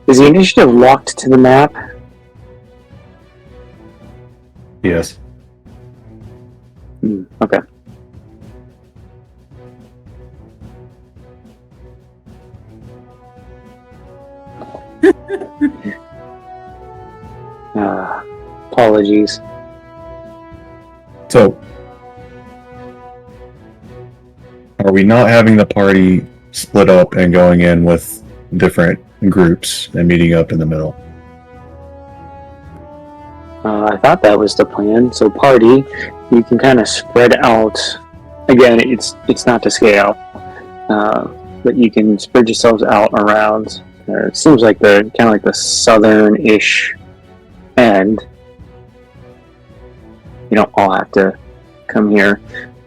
Is the initiative locked to the map? Yes. Okay. Apologies. So, are we not having the party split up and going in with different groups and meeting up in the middle? I thought that was the plan. So party, you can kind of spread out. Again, it's not to scale, but you can spread yourselves out around. It seems like the kind of like the southern-ish end. You don't all have to come here.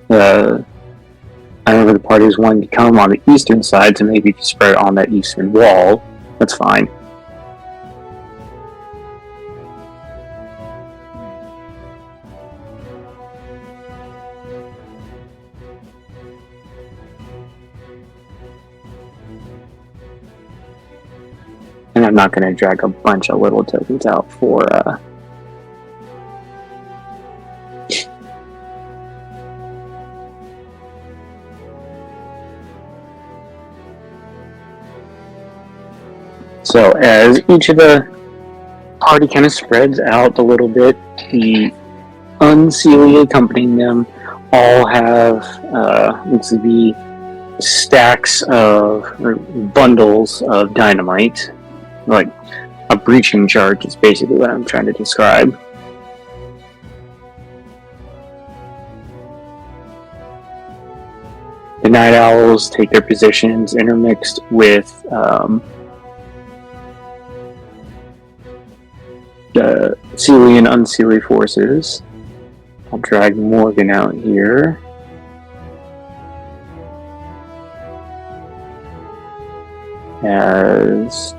I remember the parties wanting to come on the eastern side, so maybe if you spread it on that eastern wall, that's fine. And I'm not going to drag a bunch of little tokens out for So as each of the party kind of spreads out a little bit, the Unseelie accompanying them all have looks to be stacks of or bundles of dynamite, like a breaching charge is basically what I'm trying to describe. The Night Owls take their positions intermixed with the Seelie and Unseelie forces. I'll drag Morgan out here. As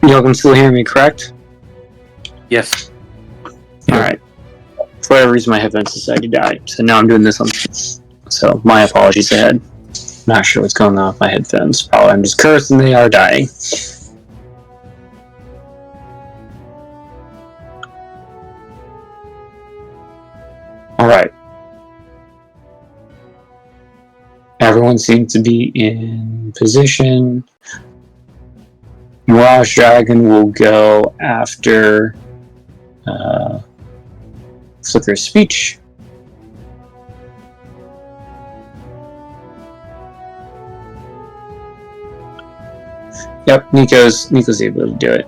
y'all can still hear me, correct? Yes. Alright. For whatever reason, my headphones decided to die, so now I'm doing this one. So, my apologies ahead. Not sure what's going on with my headphones. Probably I'm just cursed and they are dying. Alright. Everyone seems to be in position. Mirage Dragon will go after Flicker's speech. Yep, Nico's able to do it.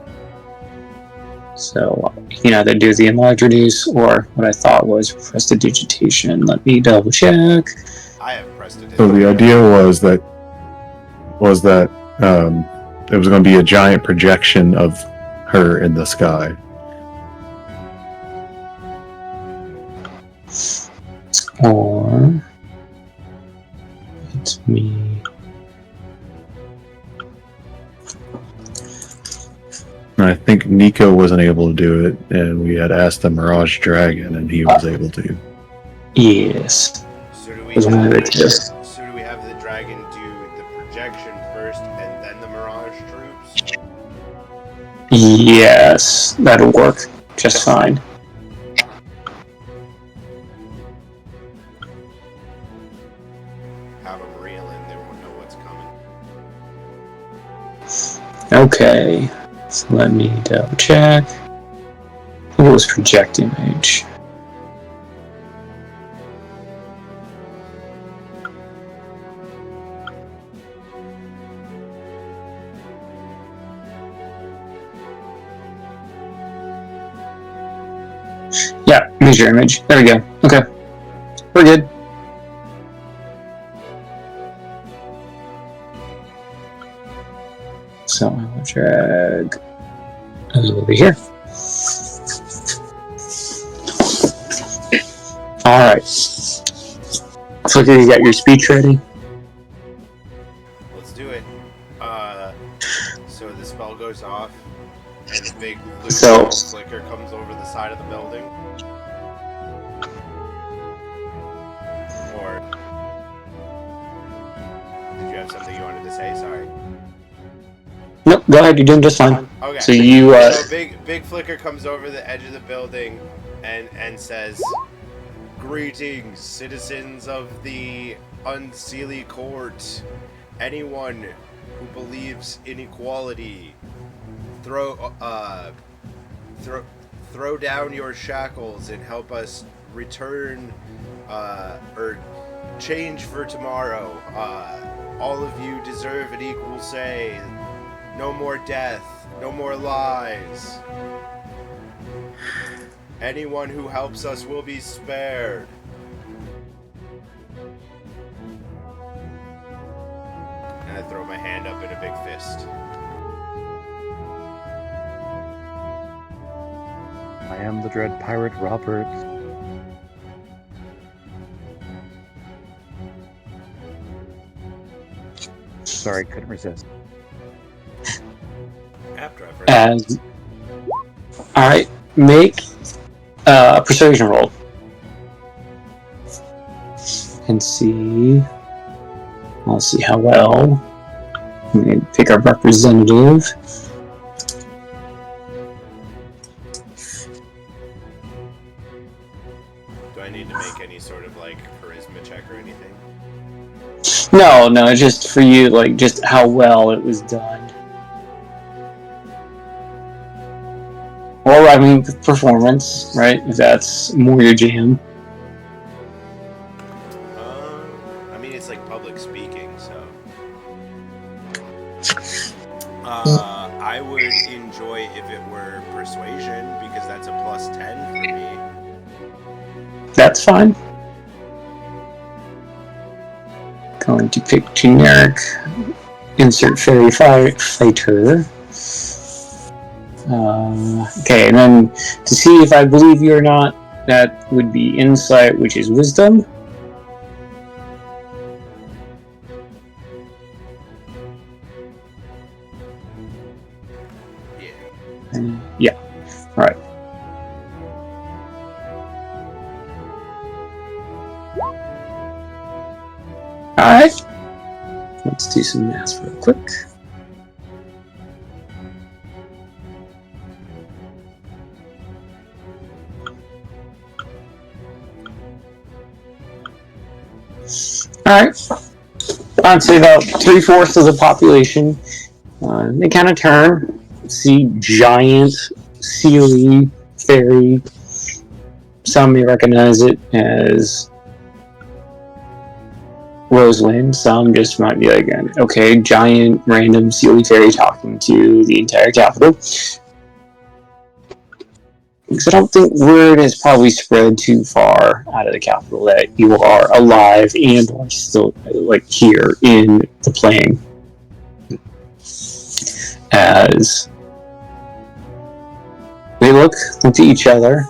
So you can either do the enlarge reduce or what I thought was prestidigitation. Let me double check. I have prestidigitation. So the idea was that it was going to be a giant projection of her in the sky. Or it's me. And I think Nico wasn't able to do it, and we had asked the Mirage Dragon, and he was able to. Yes. So do Was one of the two. So do we have the dragon do the projection first and then the Mirage troops? Yes, that'll work just fine. Have them reel in, they won't know what's coming. Okay, so let me double check. think it was project image. Yeah, major image. There we go. Okay. We're good. So I will drag over here. Alright. Flicker, you got your speech ready? Let's do it. So the spell goes off, and a big blue So- flicker comes over the side of the building. Or did you have something you wanted to say? Sorry. Nope, go ahead, you're doing just fine. Okay. So you, So big flicker comes over the edge of the building and says, "Greetings, citizens of the Unseelie court. Anyone who believes in equality, throw down your shackles and help us return or change for tomorrow. All of you deserve an equal say. No more death, no more lies. Anyone who helps us will be spared." And I throw my hand up in a big fist. I am the dread pirate Robert. Sorry, couldn't resist. After I've read alright, make a persuasion roll. And see. Let's see how well. I'm going to pick our representative. Do I need to make any sort of like charisma check or anything? No, just for you, like, just how well it was done. Or, I mean, performance, right? If that's more your jam. I mean, it's like public speaking, so. I would enjoy if it were persuasion, because that's a +10 for me. That's fine. Going to pick generic. Insert fairy fighter. Okay, and then to see if I believe you or not, that would be insight, which is wisdom. Yeah. Yeah. Alright. Alright. Let's do some math real quick. Alright. I'd say about 3/4 of the population. They kind of turn, see giant, Unseelie fairy. Some may recognize it as Roseland. Some just might be like, okay, giant, random Unseelie fairy talking to the entire capital. Because I don't think word has probably spread too far out of the capital that you are alive and are still like here in the plane. As they look to each other.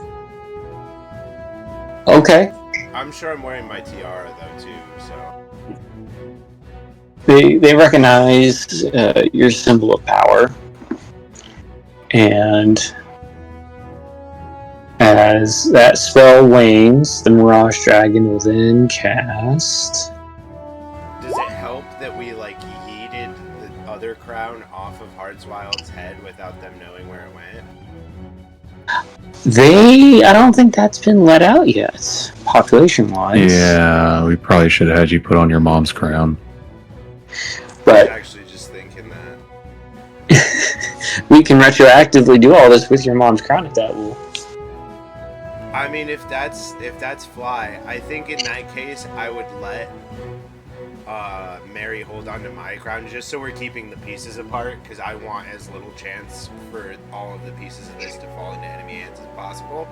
Okay. I'm sure I'm wearing my tiara though too, so. They recognize your symbol of power. And as that spell wanes, the Mirage Dragon will then cast. Does it help that we like yeeted the other crown off of Hardswild's head without them knowing where it went? I don't think that's been let out yet, population-wise. Yeah, we probably should have had you put on your mom's crown. I'm But actually just thinking that. we can retroactively do all this with your mom's crown if that will I mean, if that's fly, I think in that case I would let Mary hold on to my crown just so we're keeping the pieces apart, because I want as little chance for all of the pieces of this to fall into enemy hands as possible.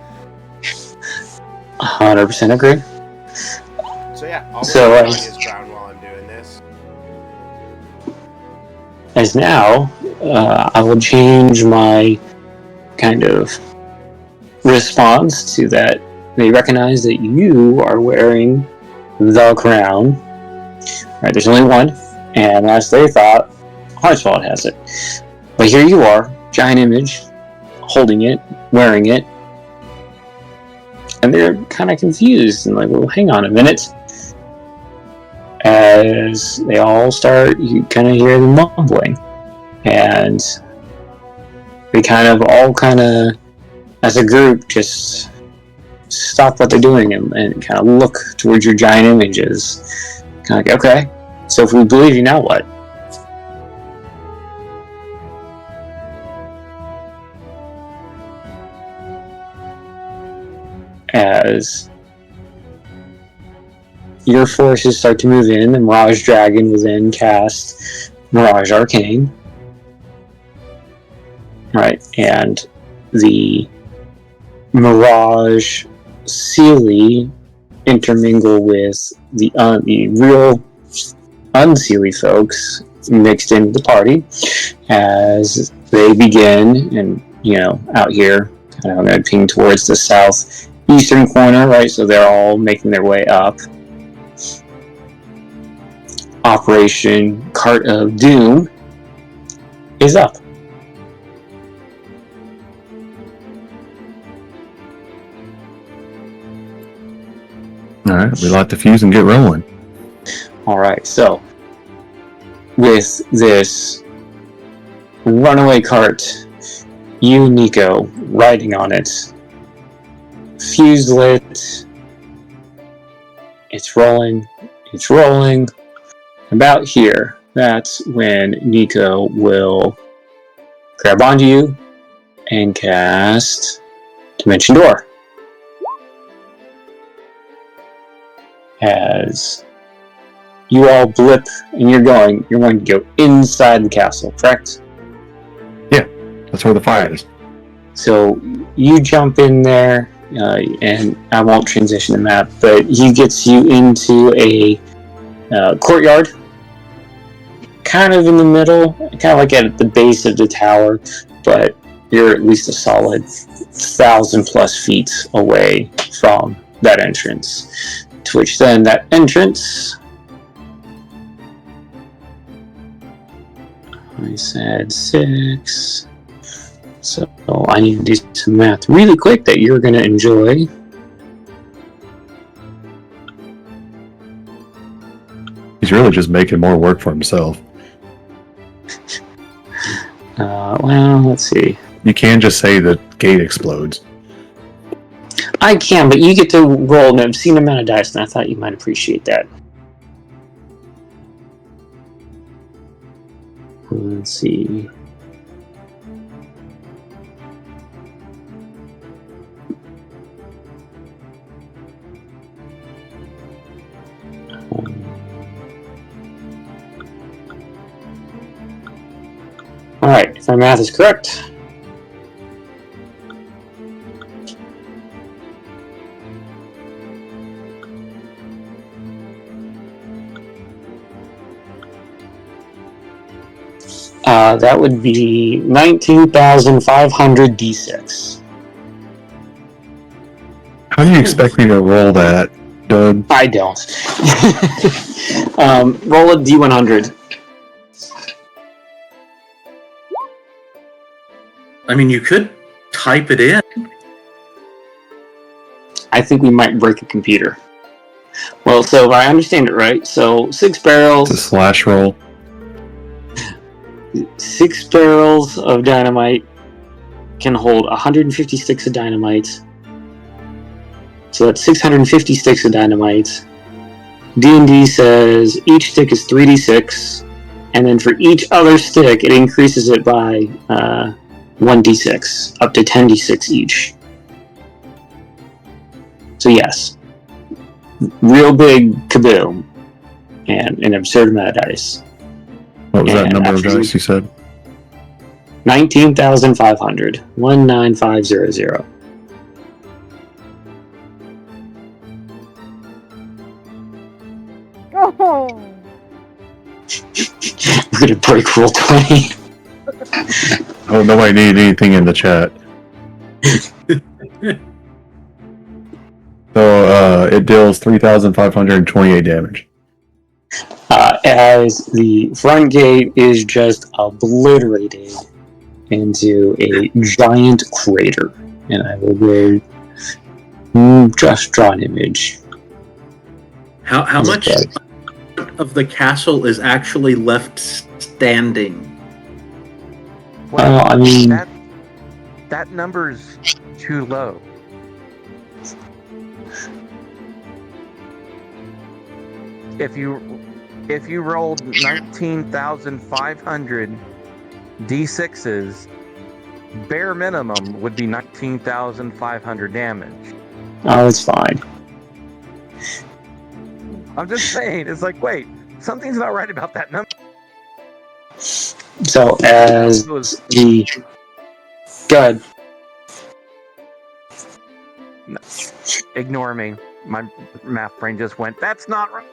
100% agree. So yeah, I'll So, hold on his crown while I'm doing this. As now, I will change my kind of response to that. They recognize that you are wearing the crown. Right, there's only one, and as they thought, Hartswald has it. But here you are, giant image, holding it, wearing it, and they're kind of confused and like, well, hang on a minute. As they all start, you kind of hear them mumbling, and they all as a group, just stop what they're doing and kind of look towards your giant images. Kind of like, okay, so if we believe you, now what? As your forces start to move in, the Mirage Dragon will then cast Mirage Arcane. Right, and the Mirage Unseelie intermingle with the real Unseelie folks mixed into the party as they begin, and out here, kind of I'm going to ping towards the southeastern corner, right? So they're all making their way up. Operation Cart of Doom is up. All right, we light the fuse and get rolling. All right, so with this runaway cart, you, Nico, riding on it, fuse lit, it's rolling. About here, that's when Nico will grab onto you and cast Dimension Door. As you all blip and you're going to go inside the castle, correct? Yeah, that's where the fire is. So you jump in there, and I won't transition the map, but he gets you into a courtyard, kind of in the middle, kind of like at the base of the tower, but you're at least a solid 1,000+ feet away from that entrance. To which then that entrance, I said 6, so I need to do some math really quick that you're going to enjoy. He's really just making more work for himself. Well, let's see. You can just say the gate explodes. I can, but you get to roll an obscene amount of dice, and I thought you might appreciate that. Let's see. Alright, if my math is correct. That would be 19,500 D6. How do you expect me to roll that, Doug? I don't. Roll a D100. I mean, you could type it in. I think we might break a computer. Well, so if I understand it right, so 6 barrels... It's a slash roll. 6 barrels of dynamite can hold 150 sticks of dynamite. So that's 650 sticks of dynamite. D&D says each stick is 3d6, and then for each other stick, it increases it by 1d6, up to 10d6 each. So yes, real big kaboom, and an absurd amount of dice. What was that And number of after dice you said? 19,500. 19500. Oh, We're gonna break roll 20. Oh, nobody needed anything in the chat. So it deals 3,528 damage. As the front gate is just obliterated into a giant crater. And I will go just draw an image. How much of the castle is actually left standing? Well, I mean, that number's too low. If you rolled 19,500 d6s, bare minimum would be 19,500 damage. oh, it's fine. I'm just saying, it's like, wait, something's not right about that number. So as the go ahead. No, ignore me. My math brain just went, that's not right.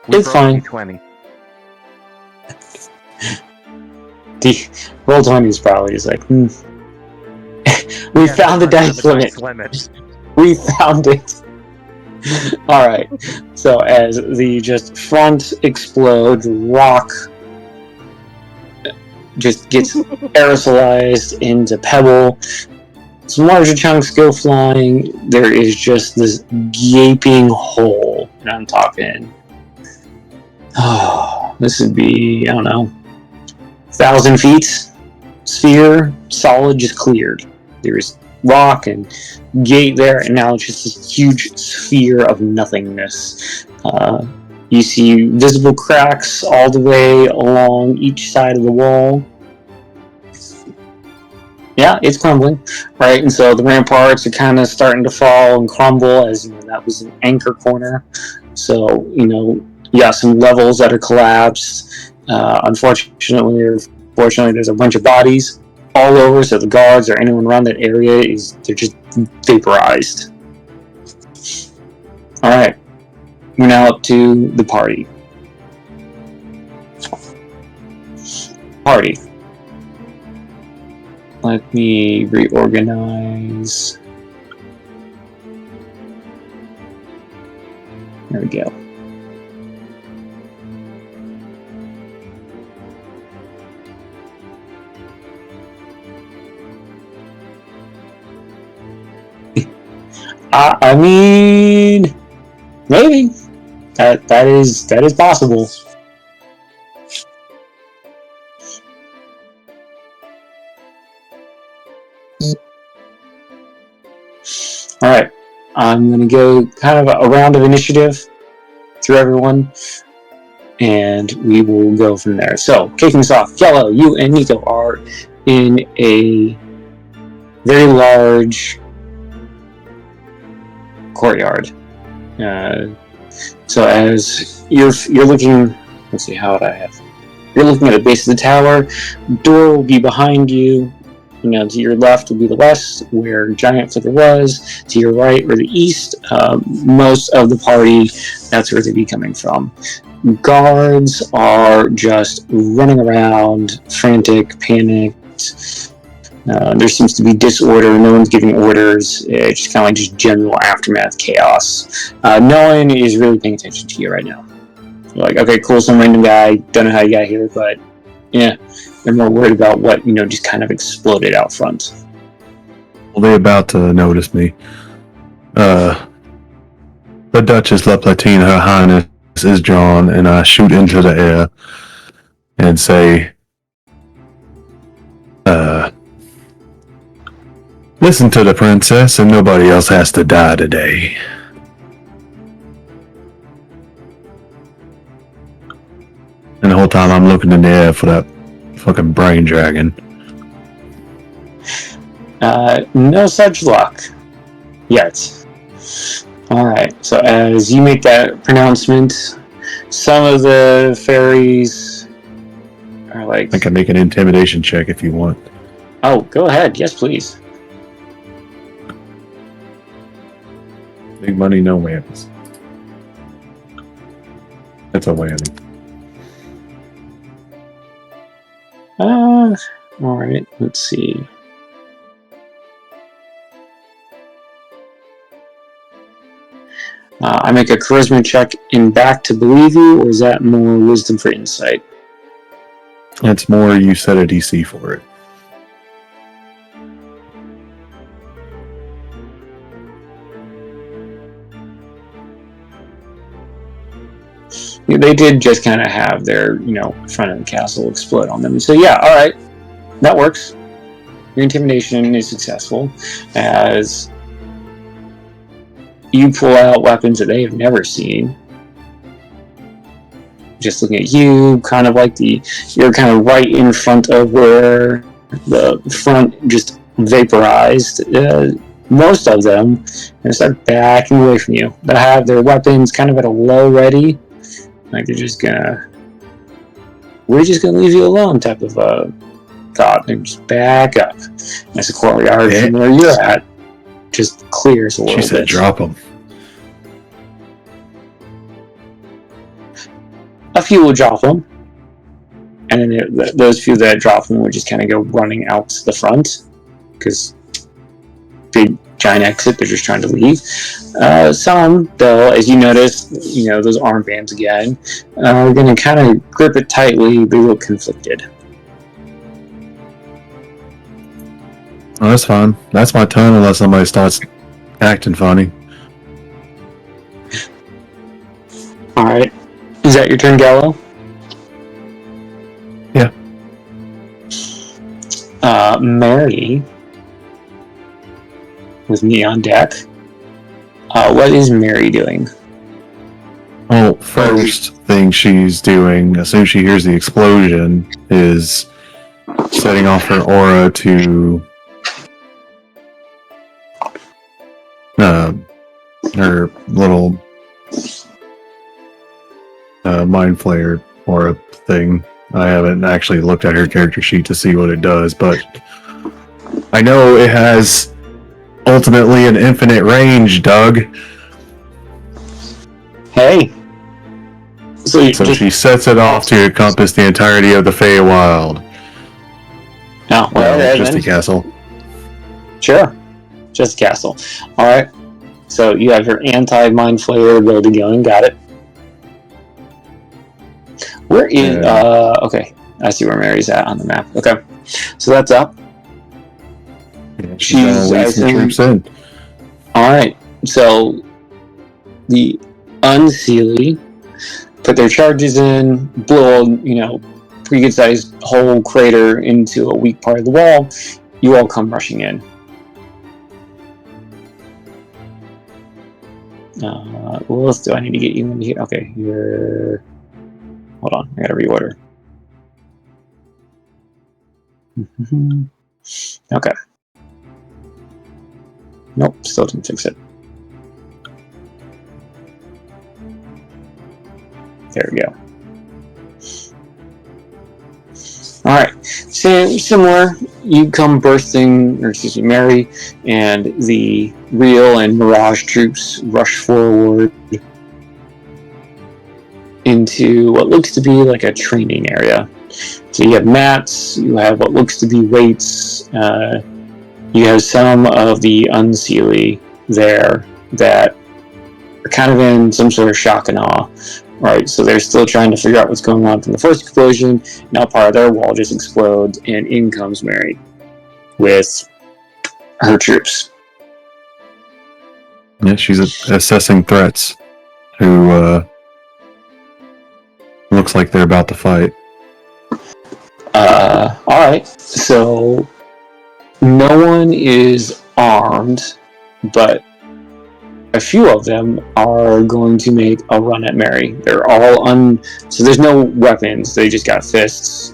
It's fine. 20. The roll 20 is probably just like, we found the dice limit. We found it. Alright. So as the just front explodes, rock just gets aerosolized into pebble. Some larger chunks go flying. There is just this gaping hole. And I'm talking, oh, this would be, I don't know, 1,000 feet sphere, solid, just cleared. There's rock and gate there, and now it's just this huge sphere of nothingness. You see visible cracks all the way along each side of the wall. Yeah, it's crumbling, right? And so the ramparts are kind of starting to fall and crumble, as you know, that was an anchor corner. So, you know, you got some levels that are collapsed. Unfortunately or fortunately, there's a bunch of bodies all over, so the guards or anyone around that area they're just vaporized. Alright. We're now up to the party. Let me reorganize. There we go. I mean, maybe that is possible. All right, I'm gonna go kind of a round of initiative through everyone, and we will go from there. So, kicking us off, Yellow, you and Nico are in a very large courtyard. So as you're looking, let's see, how would I have? You're looking at the base of the tower. Door will be behind you. You know, to your left will be the west, where Giant Flicker was. To your right, or the east, most of the party, that's where they'd be coming from. Guards are just running around, frantic, panicked. There seems to be disorder. No one's giving orders. It's just kind of like just general aftermath chaos. No one is really paying attention to you right now. You're like, okay, cool, some random guy. Don't know how you got here, but yeah, they're more worried about what, you know, just kind of exploded out front. Well, they're about to notice me. The Duchess La Platine, Her Highness, is drawn, and I shoot into the air and say, listen to the princess, and nobody else has to die today. And the whole time I'm looking in the air for that fucking brain dragon. No such luck. yet. Alright, so as you make that pronouncement, some of the fairies are like... I can make an intimidation check if you want. Oh, go ahead. Yes, please. Big money, no whammies. That's a whammy. Alright, let's see. I make a charisma check in back to believe you, or is that more wisdom for insight? It's more you set a DC for it. Yeah, they did just kind of have their, front of the castle explode on them. So yeah, alright. That works. Your intimidation is successful as you pull out weapons that they have never seen. Just looking at you, kind of like you're kind of right in front of where the front just vaporized. Most of them are start backing away from you. They'll have their weapons kind of at a low ready. Like they're just we're just gonna leave you alone type of thought. They just back up. As a courtyard from where you're at just clears a little bit. She said drop them. A few will drop them, and then those few that drop them would just kind of go running out to the front because big giant exit. They're just trying to leave. Some, though, as you notice, those armbands again, are going to kind of grip it tightly. They look conflicted. Oh, that's fine. That's my turn unless somebody starts acting funny. All right. Is that your turn, Gallo? Yeah. Mary, with me on deck. What is Mary doing? Well, first thing she's doing, as soon as she hears the explosion, is setting off her aura to her little mind flayer aura thing. I haven't actually looked at her character sheet to see what it does, but I know it has ultimately an infinite range, Doug. Hey. So she sets it off to encompass the entirety of the Feywild. Oh, well, just a castle. Sure. Just a castle. Alright. So you have your anti-mind flayer ability going. Got it. Where is... okay. I see where Mary's at on the map. Okay. So that's up. Yeah, she's lead some troops in. Alright. So the Unseelie put their charges in, blow pretty good sized hole crater into a weak part of the wall. You all come rushing in. What else do I need to get you in here? Okay, you're... Hold on, I gotta reorder. Okay. Nope, still didn't fix it. There we go. Alright, so similar, you come bursting, or excuse me, Mary and the Real and Mirage troops rush forward into what looks to be like a training area. So you have mats, you have what looks to be weights, you have some of the Unseelie there that are kind of in some sort of shock and awe. Right, so they're still trying to figure out what's going on from the first explosion. Now part of their wall just explodes, and in comes Mary with her troops. Yeah, she's assessing threats. Who looks like they're about to fight. Alright, so no one is armed, but a few of them are going to make a run at Mary. They're all so there's no weapons, they just got fists.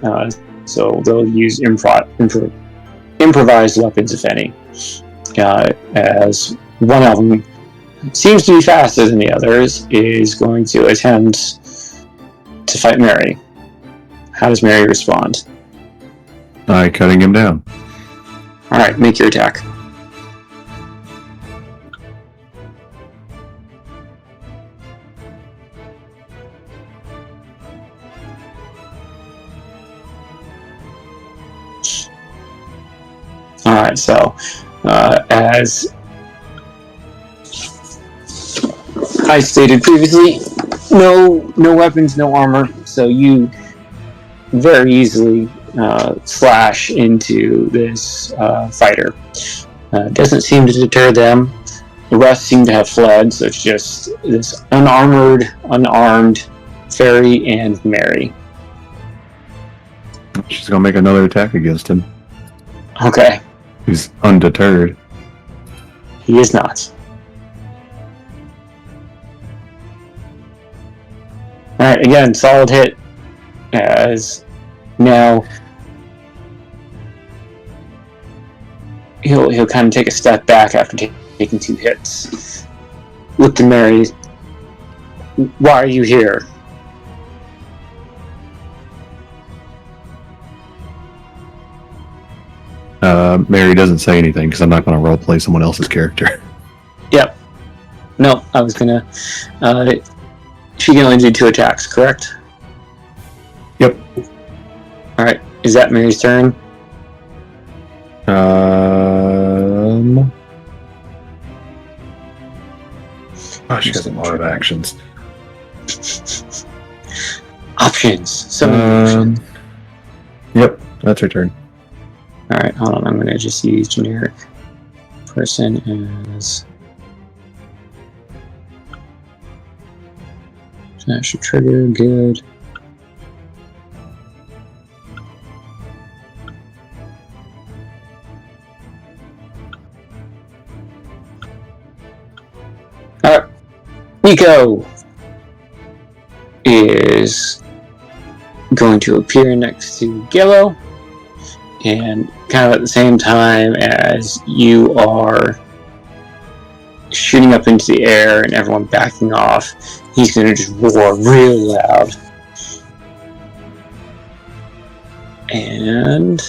So they'll use improvised weapons, if any. As one of them seems to be faster than the others, is going to attempt to fight Mary. How does Mary respond? By cutting him down. Alright, make your attack. Alright, so as I stated previously, no weapons, no armor, so you very easily slash into this fighter. Doesn't seem to deter them. The rest seem to have fled, so it's just this unarmed Fairy and Mary. She's gonna make another attack against him. Okay, He's undeterred. he is not. Alright, again, solid hit. As now he'll kind of take a step back after taking 2 hits. Look to Mary. Why are you here? Mary doesn't say anything because I'm not going to roleplay someone else's character. Yep. No, I was gonna. She can only do 2 attacks, correct? Yep. Alright, is that Mary's turn? Oh, she has a lot of actions. Options. So many options. Yep, that's her turn. Alright, hold on. I'm going to just use generic person as... That should trigger. Good. Alright. Nico is going to appear next to Gillo. And kind of at the same time as you are shooting up into the air and everyone backing off, he's going to just roar real loud. And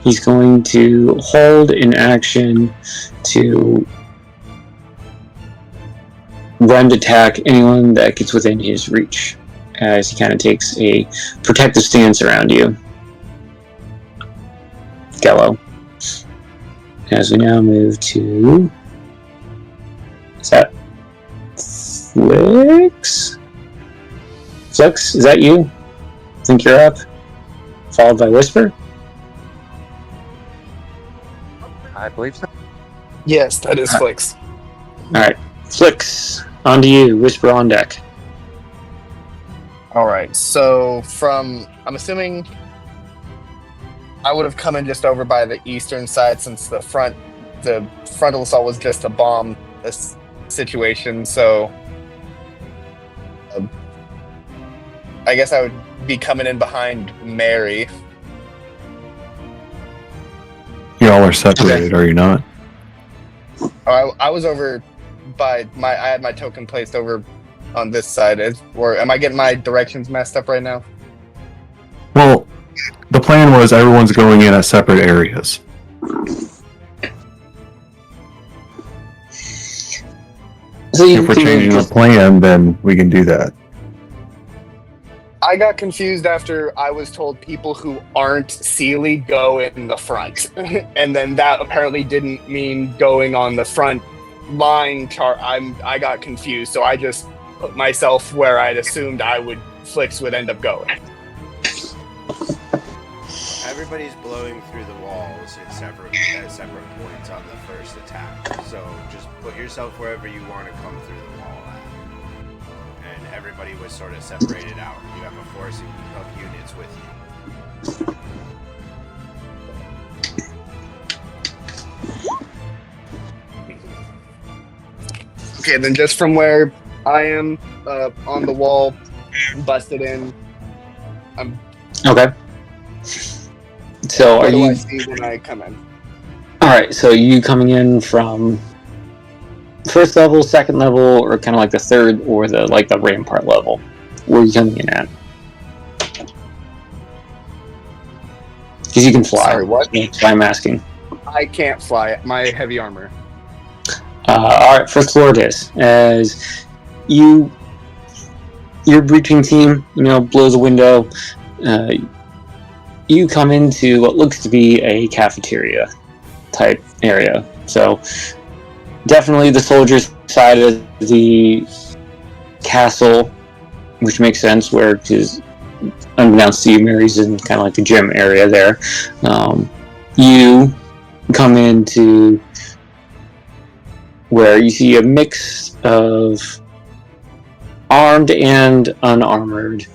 he's going to hold in action to run to attack anyone that gets within his reach, as he kind of takes a protective stance around you. Gallo. As we now move to... Is that... Flix? Flix, is that you? I think you're up. Followed by Whisper? I believe so. Yes, that is Flix. Alright. Flix, on to you. Whisper on deck. All right. So I'm assuming I would have come in just over by the eastern side, since the frontal assault was just a bomb situation. So I guess I would be coming in behind Mary. Y'all are separated, are you not? I was over by I had my token placed over on this side. Or am I getting my directions messed up right now? Well, the plan was everyone's going in at separate areas. So If we're changing the plan, then we can do that. I got confused after I was told people who aren't Unseelie go in the front. And then that apparently didn't mean going on the front line chart. I got confused, so I just put myself where I'd assumed Flix would end up going. Everybody's blowing through the walls at separate points on the first attack. So just put yourself wherever you want to come through the wall at. And everybody was sort of separated out. You have a force of units with you. Okay, then just from where I am on the wall, busted in. Okay. So What are do you I see when I come in? all right? So you coming in from first level, second level, or kind of like the third or the rampart level? Where are you coming in at? Because you can fly. Sorry, what? That's why I'm asking. I can't fly. My heavy armor. All right, first floor it is. As your breaching team, blows a window. You come into what looks to be a cafeteria type area. So definitely the soldiers' side of the castle, which makes sense. Where because unbeknownst to you, Mary's in kind of like the gym area there. You come into where you see a mix of armed and unarmored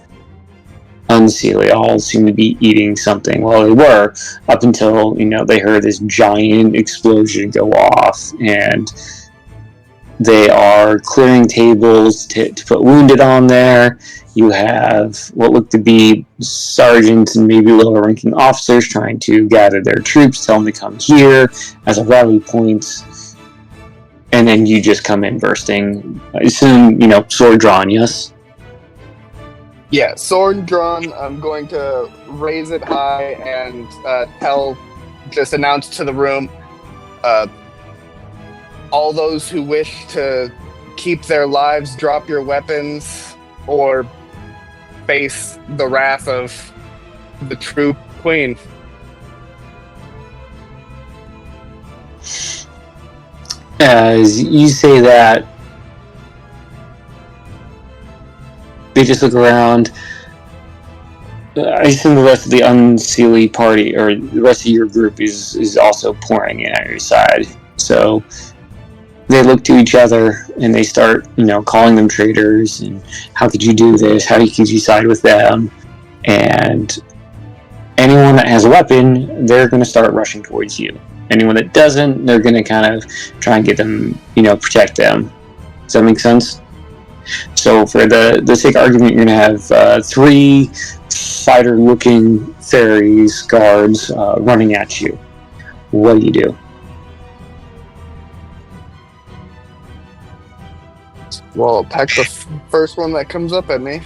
Unseelie all seem to be eating something. Well, they were up until they heard this giant explosion go off, and they are clearing tables to put wounded on there. You have what look to be sergeants and maybe lower-ranking officers trying to gather their troops, tell them to come here as a rally point. And then you just come in bursting. I assume, sword drawn, yes? Yeah, sword drawn. I'm going to raise it high and announce to the room, all those who wish to keep their lives, drop your weapons, or face the wrath of the true queen. As you say that, they just look around. I assume the rest of the Unseelie party, or the rest of your group, is also pouring in on your side. So they look to each other and they start, calling them traitors. And how could you do this? How could you side with them? And anyone that has a weapon, they're going to start rushing towards you. Anyone that doesn't, they're going to kind of try and get them, protect them. Does that make sense? So for the sake of argument, you're going to have 3 fighter-looking fairies, guards, running at you. What do you do? Well, I'll attack the first one that comes up at me.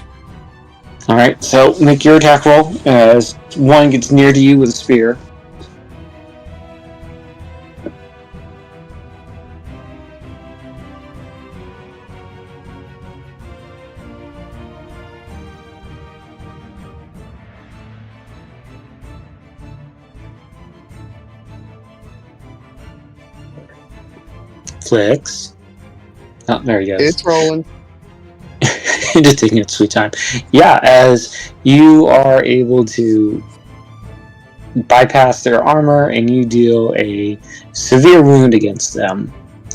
Alright, so make your attack roll as one gets near to you with a spear. Flicks. Oh, there he goes. It's rolling. Just taking its sweet time. Yeah, as you are able to bypass their armor and you deal a severe wound against them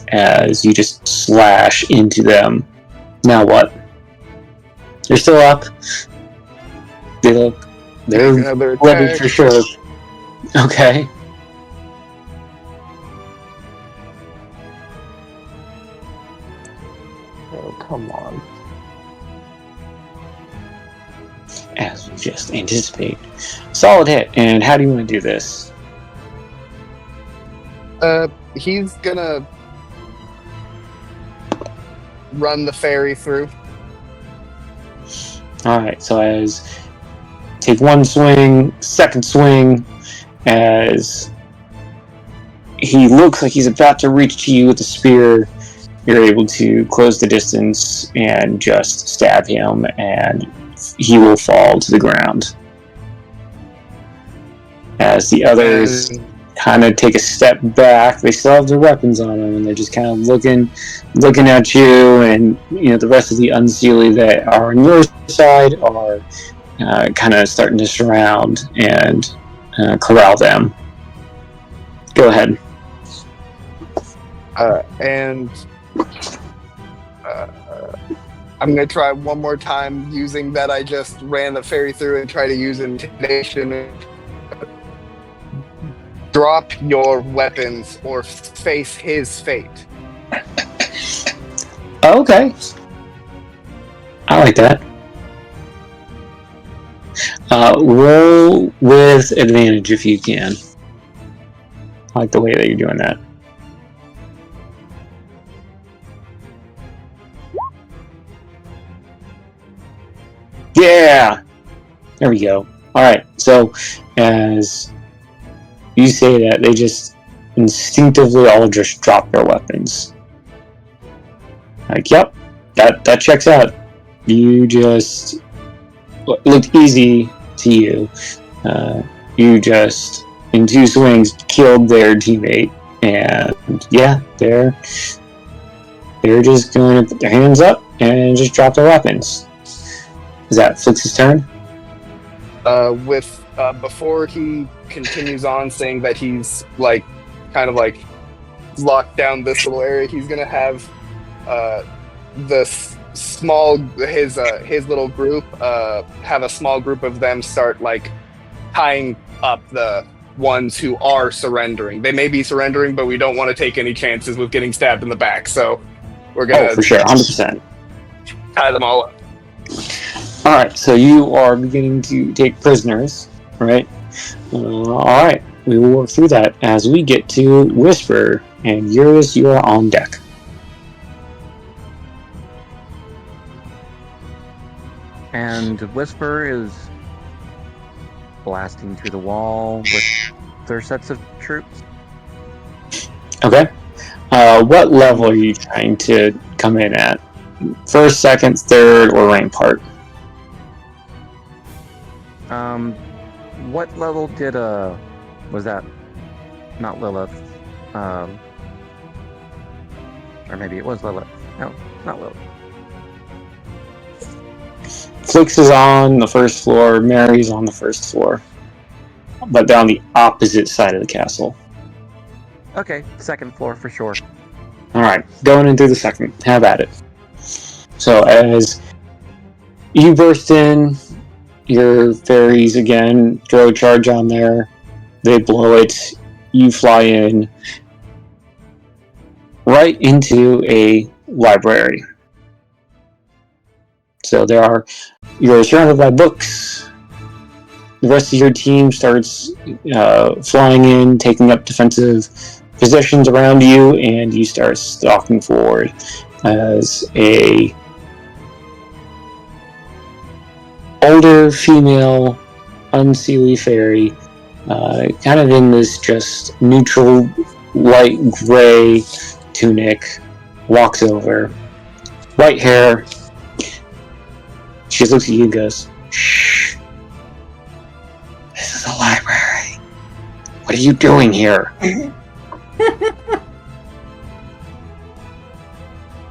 as you just slash into them. Now what? They're still up. They're ready for sure. Okay. Oh, come on. As we just anticipate. Solid hit. And how do you want to do this? He's gonna run the ferry through. Alright, so as take one swing, second swing, as he looks like he's about to reach to you with the spear, you're able to close the distance and just stab him, and he will fall to the ground. As the others kind of take a step back, they still have their weapons on them, and they're just kind of looking at you, and the rest of the Unseelie that are on your side are kind of starting to surround and corral them. Go ahead. I'm going to try one more time using that I just ran the ferry through and try to use intimidation. Drop your weapons or face his fate. Okay. I like that. Roll with advantage if you can. I like the way that you're doing that. Yeah! There we go. Alright, so as you say that, they just instinctively all just drop their weapons. Like, yep, that checks out. You just looked easy to you. You just, in 2 swings, killed their teammate. And yeah, they're just going to put their hands up and just drop their weapons. Is that Flix's turn? Before he continues on saying that he's like kind of like locked down this little area, he's gonna have his little group have a small group of them start like tying up the ones who are surrendering. They may be surrendering, but we don't want to take any chances with getting stabbed in the back, so we're gonna for sure, 100%. tie them all up. Alright, so you are beginning to take prisoners, right? Alright, we will work through that as we get to Whisper, and Eurus, you are on deck. And Whisper is blasting through the wall with their sets of troops. Okay. What level are you trying to come in at? First, second, third, or rampart? What level did was that not Lilith? Or maybe it was Lilith. No, not Lilith. Flix is on the first floor, Mary's on the first floor. But they're on the opposite side of the castle. Okay, second floor for sure. Alright, going in through the second. Have at it. So as you burst in, your fairies again throw a charge on there. They blow it. You fly in right into a library. So you're surrounded by books. The rest of your team starts flying in, taking up defensive positions around you, and you start stalking forward as a older female Unseelie fairy, kind of in this just neutral light gray tunic, walks over. White hair. She looks at you and goes, "Shh. This is a library. What are you doing here?"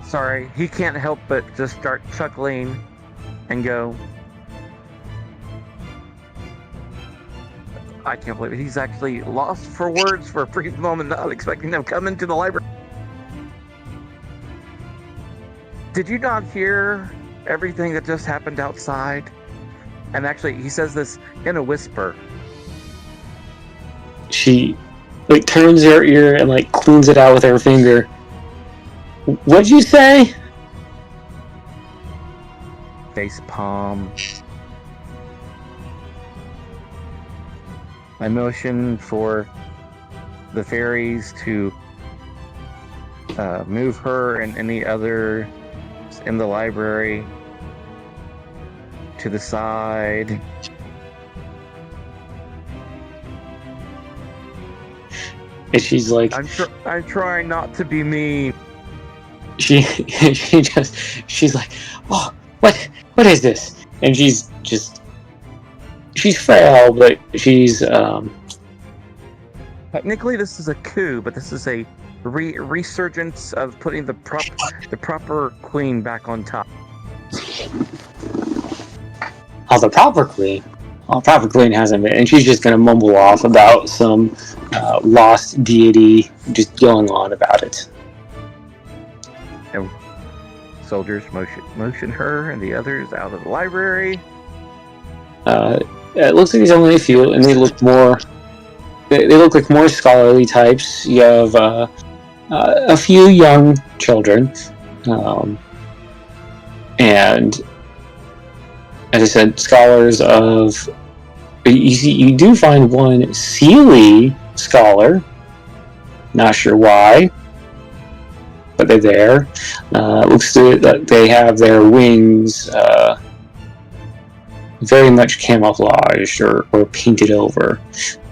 Sorry, he can't help but just start chuckling and go, I can't believe it. He's actually lost for words for a brief moment, not expecting them to come into the library. Did you not hear everything that just happened outside? And actually, he says this in a whisper. She turns her ear and cleans it out with her finger. What'd you say? Face palm. I motion for the fairies to move her and any other in the library to the side. And she's like, I'm trying not to be mean. she's like, oh, what is this? And she's frail, but she's Technically, this is a coup, but this is a resurgence of putting the proper queen back on top. Oh, the proper queen. Oh, proper queen hasn't been, and she's just gonna mumble off about some lost deity, just going on about it. And soldiers motion her and the others out of the library. It looks like there's only a few, and they look more. They look like more scholarly types. You have a few young children, and as I said, scholars of you do find one Unseelie scholar. Not sure why, but they're there. Looks like they have their wings very much camouflaged or painted over.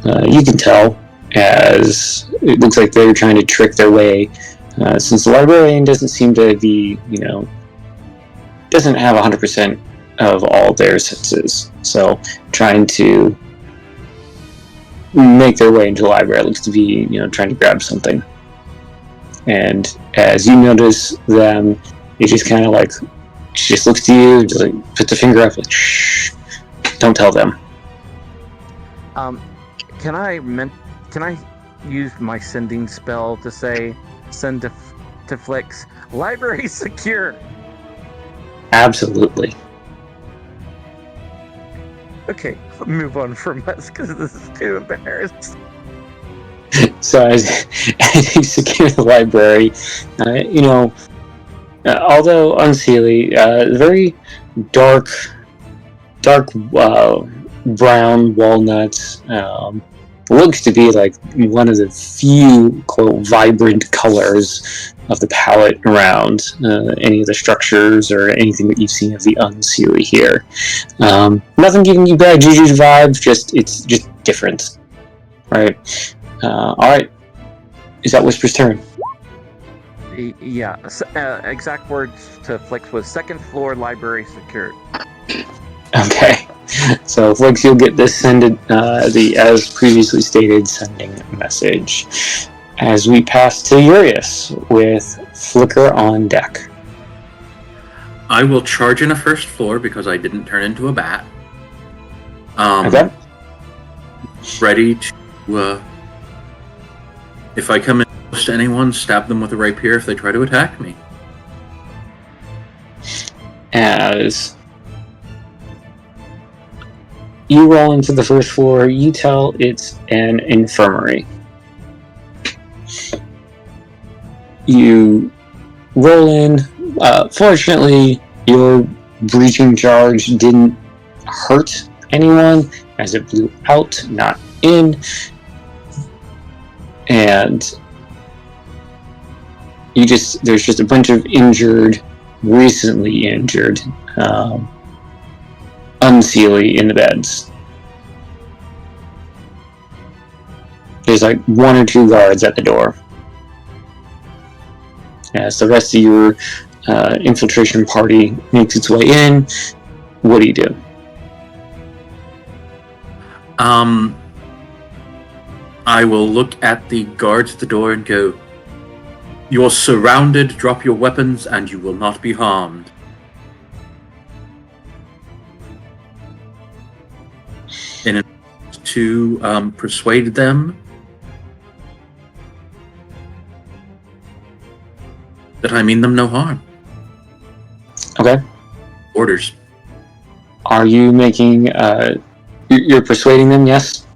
You can tell, as it looks like they're trying to trick their way, since the librarian doesn't seem to be, doesn't have 100% of all their senses. So trying to make their way into the library looks to be, trying to grab something. And as you notice them, it just kind of like, she just looks to you, just like puts a finger up, like, shh, don't tell them. Can I use my sending spell to say, send to Flix, library secure? Absolutely. Okay, move on from us because this is too embarrassing. So as you secure the library, although Unseelie, very dark brown walnut, looks to be like one of the few, quote, vibrant colors of the palette around any of the structures or anything that you've seen of the Unseelie here. Nothing giving you bad juju vibes, it's just different. Right? Alright. Is that Whisper's turn? Yeah, exact words to Flix was second floor library secured. Okay. So, Flix, you'll get this the as previously stated sending message. As we pass to Urius with Flicker on deck. I will charge in a first floor because I didn't turn into a bat. Okay. Ready to, if I come in close to anyone, stab them with a rapier if they try to attack me. As you roll into the first floor, you tell it's an infirmary. You roll in. Fortunately, your breaching charge didn't hurt anyone, as it blew out, not in. And there's just a bunch of recently injured Unseelie in the beds. There's like one or two guards at the door. As the rest of your infiltration party makes its way in, what do you do? I will look at the guards at the door and go, "You are surrounded, drop your weapons, and you will not be harmed." In an attempt to persuade them that I mean them no harm. Okay. Orders. Are you making, you're persuading them, yes?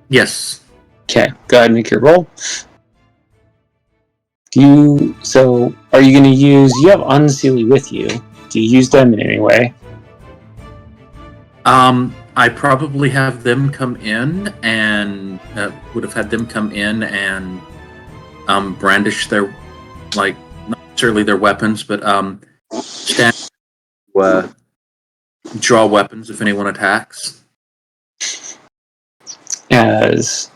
Yes. Okay, go ahead and make your roll. Are you going to use, you have Unseelie with you. Do you use them in any way? I probably have them come in and would have had them come in and brandish their, like, not necessarily their weapons, but stand draw weapons if anyone attacks. As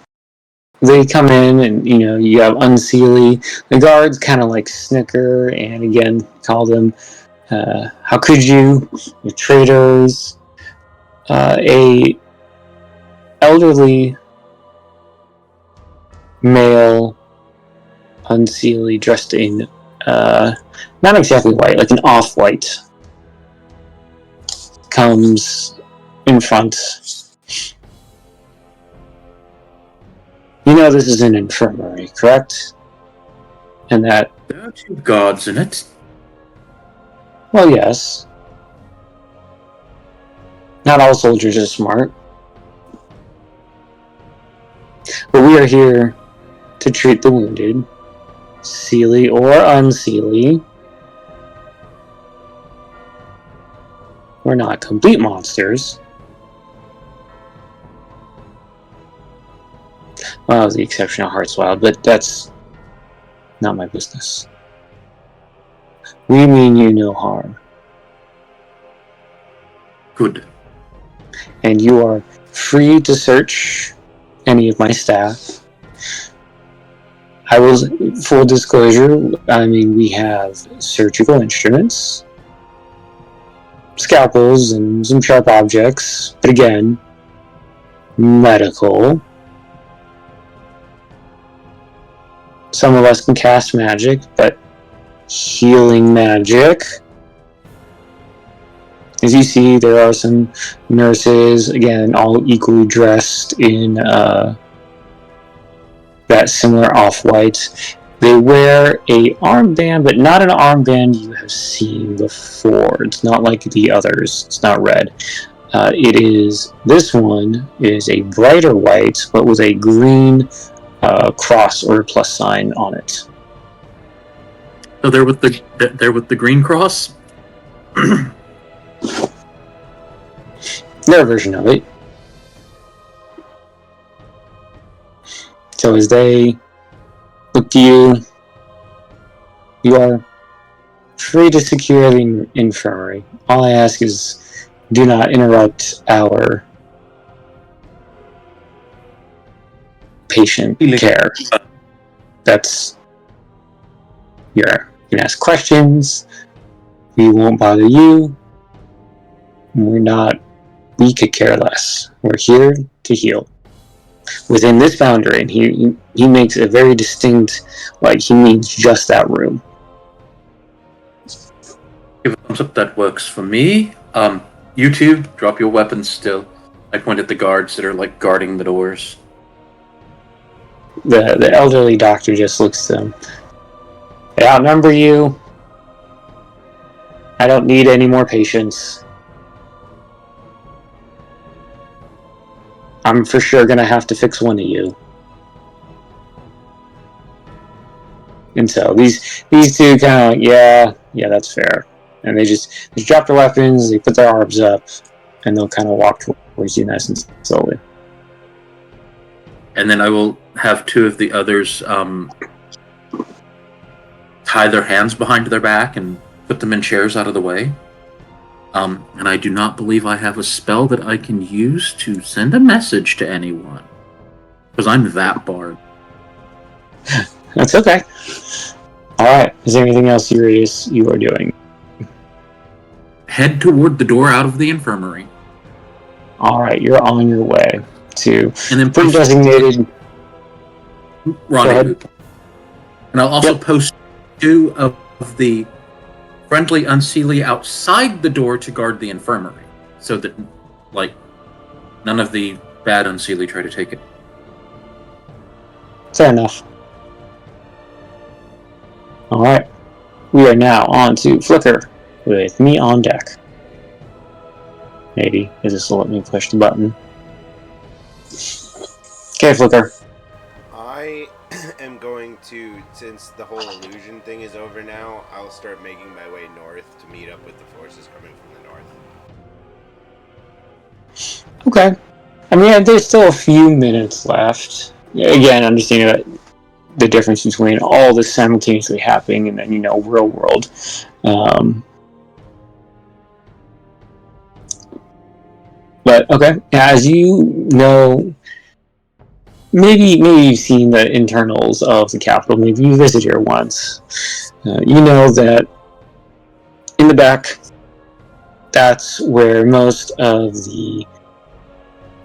they come in and, you have Unseelie, the guards kind of like snicker and again call them, how could you? You're traitors. A elderly male Unseelie dressed in not exactly white, like an off-white, comes in front. You know this is an infirmary, correct? And that... There are two guards in it. Well, yes. Not all soldiers are smart. But we are here to treat the wounded, Seelie or Unseelie. We're not complete monsters. Well, the exception of Heartswild, but that's not my business. We mean you no harm. Good. And you are free to search any of my staff. I will, full disclosure, I mean, we have surgical instruments, scalpels, and some sharp objects, but again, medical. Some of us can cast magic, but healing magic. As you see, there are some nurses, again, all equally dressed in that similar off-white. They wear a armband, but not an armband you have seen before. It's not like the others. It's not red. This one is a brighter white, but with a green cross or plus sign on it. So they're with the green cross. Their version of it. So as they look to you, you are free to secure the infirmary. All I ask is do not interrupt our patient care. That's you can ask questions. We won't bother you. We could care less. We're here to heal. Within this boundary, and he makes a very distinct, like he means just that room. Give a thumbs up, that works for me. You two, drop your weapons still. I point at the guards that are like guarding the doors. The elderly doctor just looks to them. They outnumber you. I don't need any more patients. I'm for sure gonna have to fix one of you. And so these two kind of like, yeah, that's fair. And they just drop their weapons, they put their arms up, and they'll kind of walk towards you nice and slowly. And then I will have two of the others tie their hands behind their back and put them in chairs out of the way. And I do not believe I have a spell that I can use to send a message to anyone. Because I'm that bard. That's okay. Alright, is there anything else serious you are doing? Head toward the door out of the infirmary. Alright, you're on your way to and then pre-designated rendezvous. And I'll also post two of the friendly Unseelie outside the door to guard the infirmary, so that, like, none of the bad Unseelie try to take it. Fair enough. Alright. We are now on to Flicker with me on deck. Maybe. Is this will let me push the button? Okay, Flicker. I am going to, since the whole illusion thing is over now, I'll start making my way north to meet up with the forces coming from the north. Okay. I mean, there's still a few minutes left. Again, understanding that the difference between all this simultaneously happening and then, real world. But, okay, as you know, maybe you've seen the internals of the Capitol, maybe you visited here once. You know that in the back, that's where most of the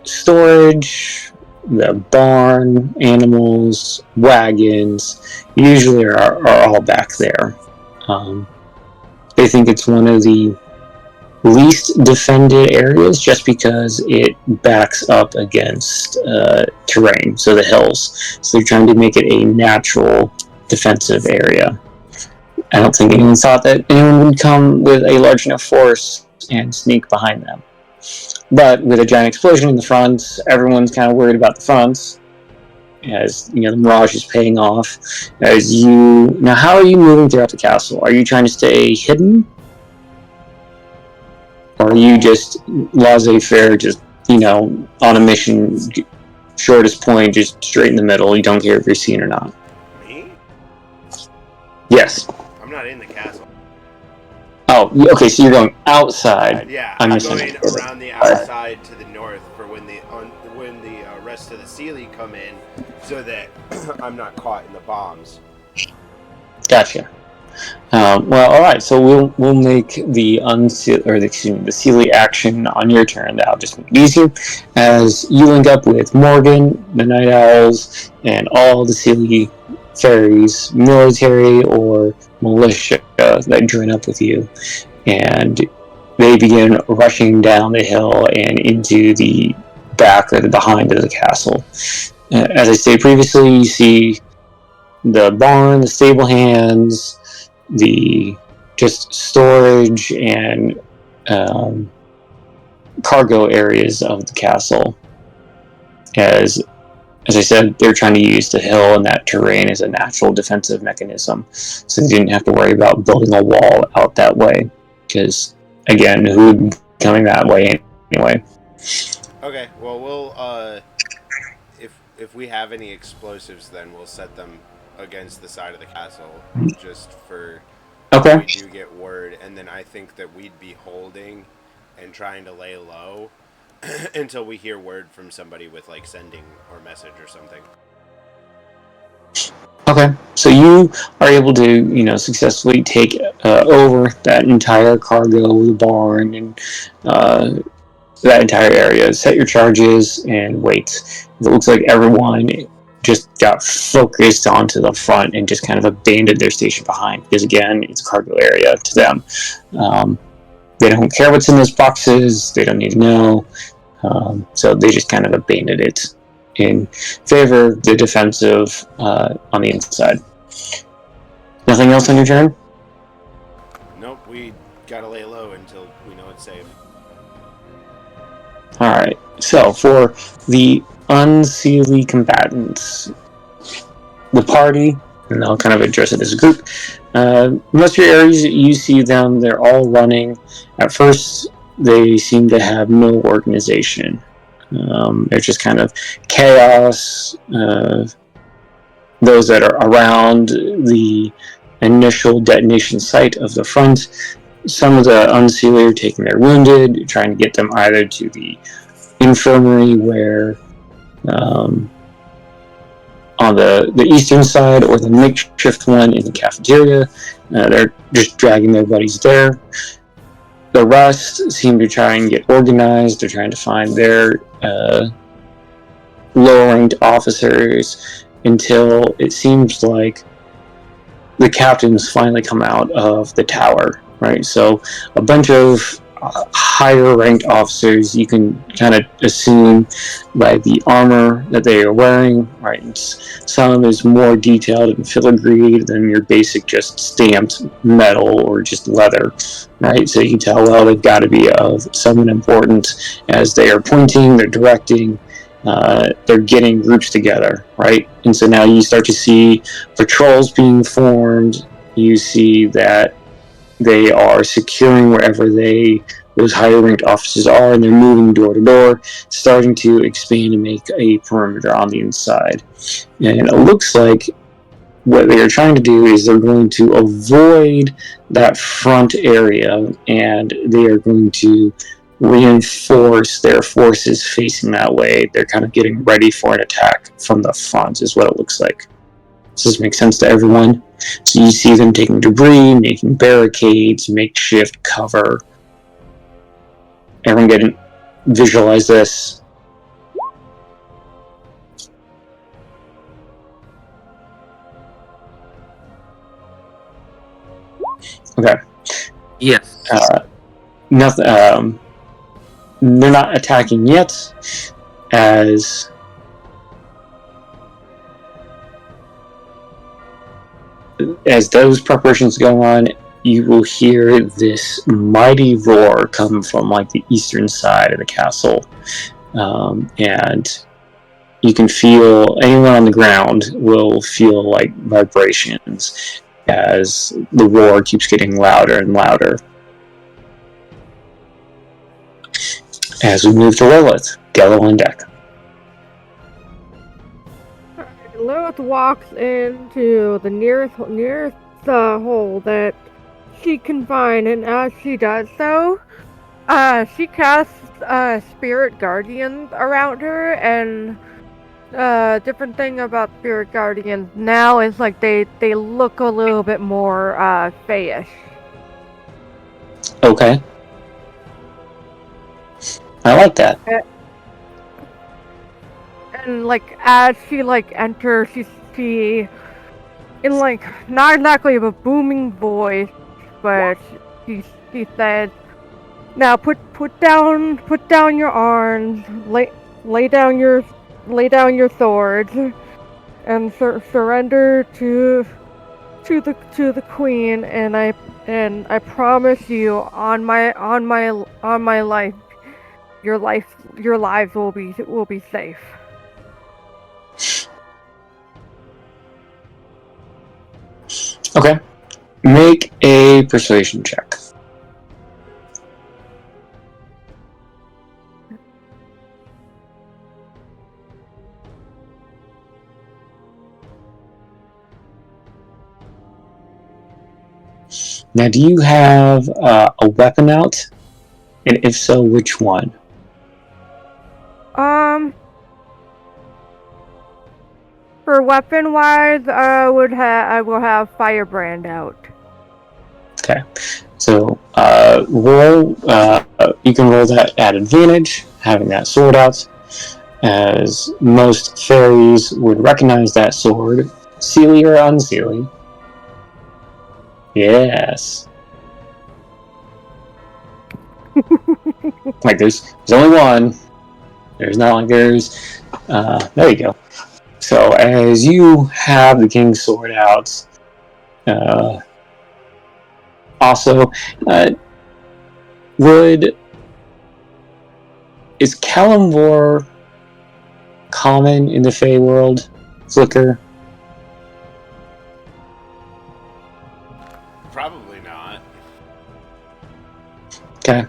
storage, the barn, animals, wagons, usually are all back there. They think it's one of the least defended areas just because it backs up against terrain, so the hills. So they're trying to make it a natural defensive area. I don't think anyone thought that anyone would come with a large enough force and sneak behind them. But with a giant explosion in the front, everyone's kind of worried about the front, as the mirage is paying off. Now, how are you moving throughout the castle? Are you trying to stay hidden? Or are you just laissez-faire, just, on a mission, shortest point, just straight in the middle. You don't care if you're seen or not. Me? Yes. I'm not in the castle. Oh, okay. So you're going outside. Yeah, I'm I'm misunderstood. going around the outside to the north for when the rest of the Unseelie come in, so that I'm not caught in the bombs. Gotcha. Well, all right. So we'll make the Unseelie action on your turn. That'll just make it easier, as you link up with Morgan, the Night Owls, and all the Sealy fairies, military or militia that join up with you, and they begin rushing down the hill and into the back or the behind of the castle. As I stated previously, you see the barn, the stable hands, the just storage and cargo areas of the castle. As I said, they're trying to use the hill and that terrain as a natural defensive mechanism, so they didn't have to worry about building a wall out that way. Because again, who would be coming that way anyway? Okay, well we'll if we have any explosives, then we'll set them against the side of the castle, just for Okay. we do get word. And then I think that we'd be holding and trying to lay low until we hear word from somebody with like sending or message or something. Okay, so you are able to, successfully take over that entire cargo, the barn, and that entire area. Set your charges and wait. It looks like everyone just got focused onto the front and just kind of abandoned their station behind, because again, it's a cargo area to them. They don't care what's in those boxes. They don't need to know. So they just kind of abandoned it in favor of the defensive on the inside. Nothing else on your turn? Nope, we gotta lay low until we know it's safe. Alright, so for the Unseelie combatants, the party, and I'll kind of address it as a group, most of your areas, you see them, they're all running. At first, they seem to have no organization. It's just kind of chaos. Those that are around the initial detonation site of the front, some of the Unseelie are taking their wounded, trying to get them either to the infirmary where on the eastern side, or the makeshift one in the cafeteria. They're just dragging their buddies there. The rest seem to try and get organized. They're trying to find their lower-ranked officers until it seems like the captains finally come out of the tower, right? So a bunch of higher-ranked officers, you can kind of assume by the armor that they are wearing, right? Some is more detailed and filigreed than your basic just stamped metal or just leather, right? So you can tell, well, they've got to be of someone important, as they are pointing, they're directing, they're getting groups together, right? And so now you start to see patrols being formed. You see that they are securing wherever those higher ranked officers are, and they're moving door to door, starting to expand and make a perimeter on the inside. And it looks like what they are trying to do is they're going to avoid that front area, and they are going to reinforce their forces facing that way. They're kind of getting ready for an attack from the front, is what it looks like. Does this make sense to everyone? So you see them taking debris, making barricades, makeshift cover. Everyone get visualize this. Okay. Yes. Nothing. They're not attacking yet, as those preparations go on. You will hear this mighty roar come from like the eastern side of the castle, and you can feel, anyone on the ground will feel like vibrations as the roar keeps getting louder and louder. As we move to Lilith, Gello on deck. Lilith walks into the nearest hole that she can find, and as she does so, she casts spirit guardians around her, and different thing about spirit guardians now is like they look a little bit more fayish. Okay. I like that. And like as she like enters, she in like not exactly a booming voice, but she says, "Now put down your arms, lay down your swords, and surrender to the queen, and I promise you on my life, your lives will be safe." Okay. Make a persuasion check. Now, do you have a weapon out? And if so, which one? For weapon wise, I will have Firebrand out. Okay. So, roll. You can roll that at advantage, having that sword out, as most fairies would recognize that sword. Unseelie or Unseelie? Yes. Like there's only one. There's not like there's. There you go. So as you have the king's sword out, also, is Kalimvor common in the Fey world? Flicker? Probably not. Okay.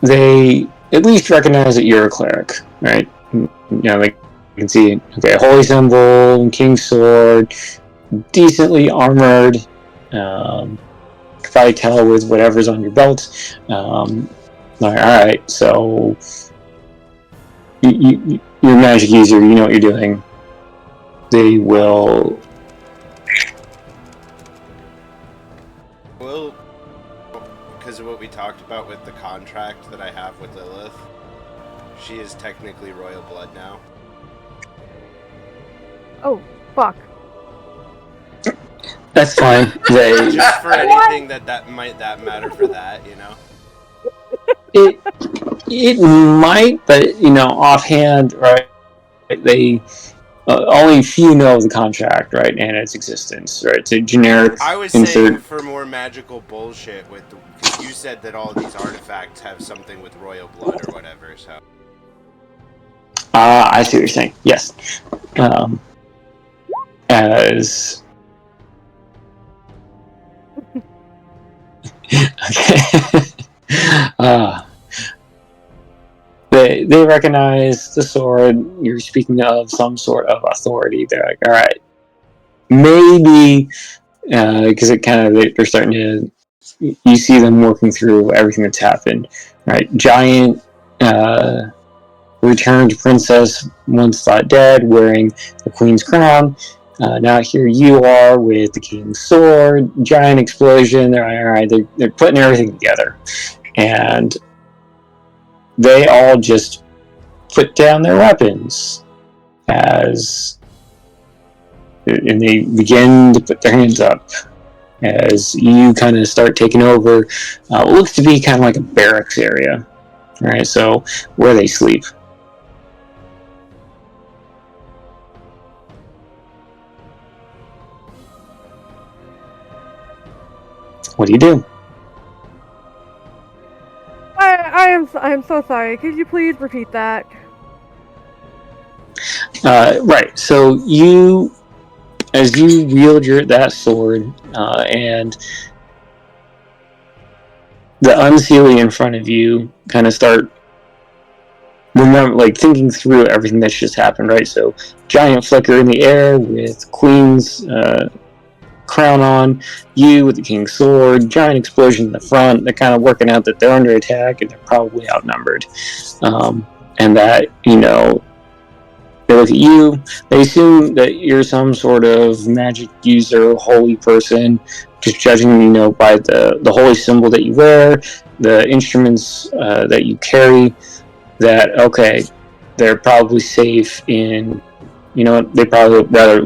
They at least recognize that you're a cleric, right? You know, they can see, okay, holy symbol, king's sword, decently armored, probably tell with whatever's on your belt. Alright, so you're a magic user, you know what you're doing. They will... Well, because of what we talked about with the contract that I have with Lilith, she is technically royal blood now. Oh, fuck. That's fine. They... Just for anything that might matter for that, you know? It might, but, you know, offhand, right, they... only few know the contract, right, and its existence, right? It's a generic I was insert. saying for more magical bullshit with because you said that all these artifacts have something with royal blood or whatever, so. I see what you're saying. Yes. As... Okay. They recognize the sword. You're speaking of some sort of authority. They're like, all right, maybe, because it kind of, they're starting to, you see them working through everything that's happened, right? Giant returned princess, once thought dead, wearing the queen's crown. Now here you are with the king's sword, giant explosion. They're like, all right, they're putting everything together, and they all just put down their weapons and they begin to put their hands up as you kind of start taking over what looks to be kind of like a barracks area, right? So where they sleep. What do you do? I am so sorry. Could you please repeat that? Right. So you, as you wield that sword, and the Unseelie in front of you kind of start remember, like, thinking through everything that's just happened, right? So, giant flicker in the air with Queen's crown on, you with the King's sword, giant explosion in the front. They're kind of working out that they're under attack and they're probably outnumbered. And that, they look at you, they assume that you're some sort of magic user, holy person, just judging, by the holy symbol that you wear, the instruments that you carry, that, okay, they're probably safe in, they'd probably rather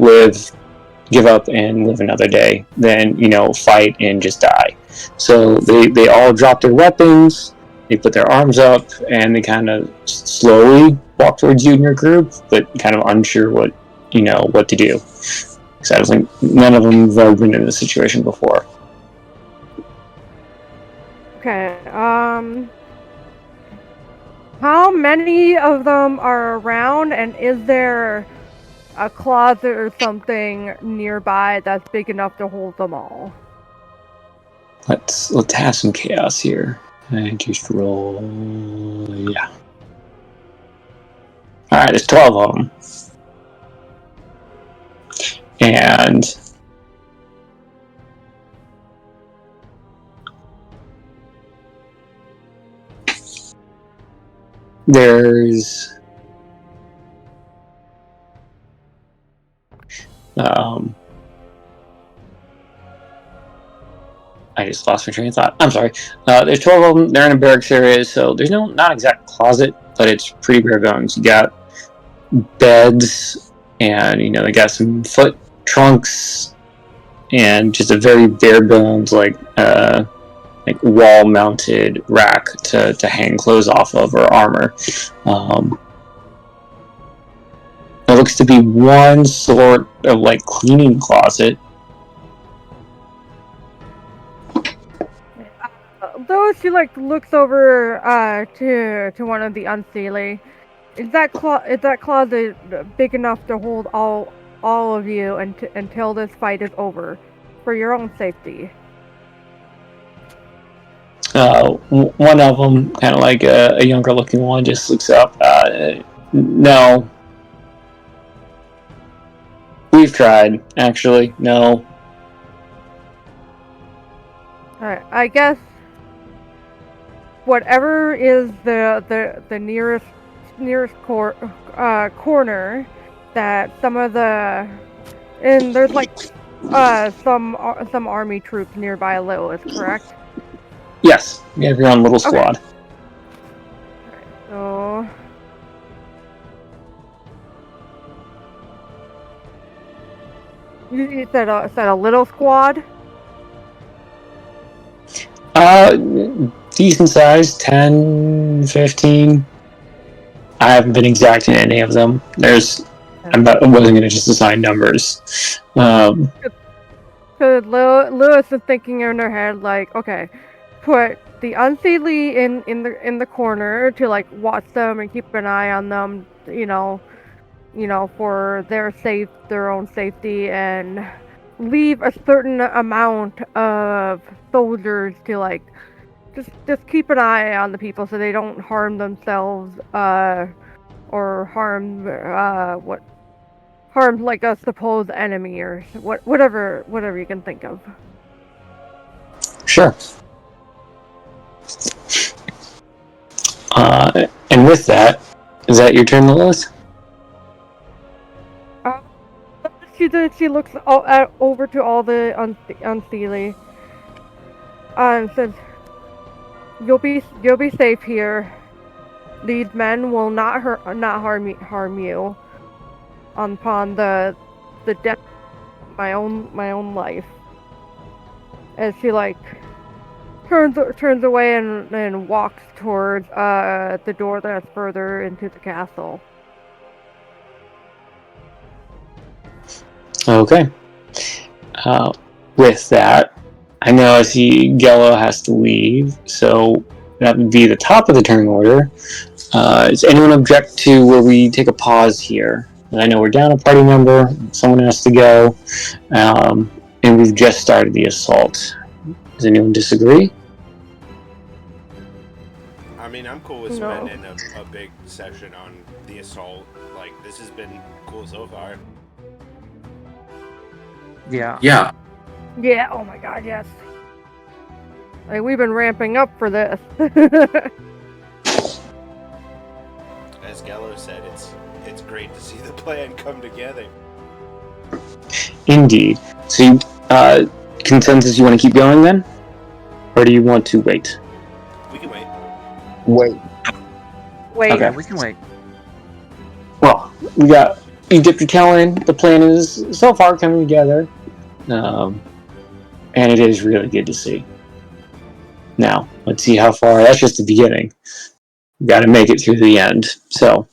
give up and live another day than, fight and just die. So they all drop their weapons, they put their arms up, and they kind of slowly walk towards you and your group, but kind of unsure what to do. Because I don't think none of them have ever been in this situation before. Okay. How many of them are around, and is there a closet or something nearby that's big enough to hold them all? Let's have some chaos here. I just roll. Yeah. Alright, there's 12 of them. And there's I just lost my train of thought. I'm sorry. There's 12 of them. They're in a barracks area, so there's not exact closet, but it's pretty bare bones. You got beds, and they got some foot trunks, and just a very bare bones like wall mounted rack to hang clothes off of, or armor. There looks to be one sort of cleaning closet. Though she looks over to one of the Unseelie. Is that closet big enough to hold all of you until this fight is over, for your own safety? One of them, kind of like a younger looking one, just looks up. No. We've tried, actually. No. Alright, I guess whatever is the nearest corner that some of the, and there's some army troops nearby Lilith, correct? Yes, you have your own little squad. Okay. So you said a little squad? Decent size, 10, 15. I haven't been exact in any of them. I wasn't going to just assign numbers. So Lewis is thinking in her head, okay, put the Unseelie in the corner to watch them and keep an eye on them, for their own safety, and leave a certain amount of soldiers to just keep an eye on the people so they don't harm themselves or harm a supposed enemy, or whatever you can think of. Sure. And with that, is that your turn, Lilith? She looks over to all the Unseelie and says, "You'll be safe here. These men will not harm you upon the death of my own life." As she turns away and walks towards the door that's further into the castle. Okay. With that, I know I see Gello has to leave, so that would be the top of the turn order. Does anyone object to where we take a pause here? And I know we're down a party member, someone has to go, and we've just started the assault. Does anyone disagree? I'm mean, I'm cool with No. spending a big session on the assault. Like, this has been cool so far. Yeah. Yeah. Yeah, oh my god, yes. Like, we've been ramping up for this. As Gallo said, it's great to see the plan come together. Indeed. So, consensus, you want to keep going then? Or do you want to wait? We can wait. Wait. Wait. Okay. Yeah, we can wait. Well, you dipped your toe in. The plan is so far coming together. And it is really good to see. Now, let's see how far. That's just the beginning. You got to make it through the end. So,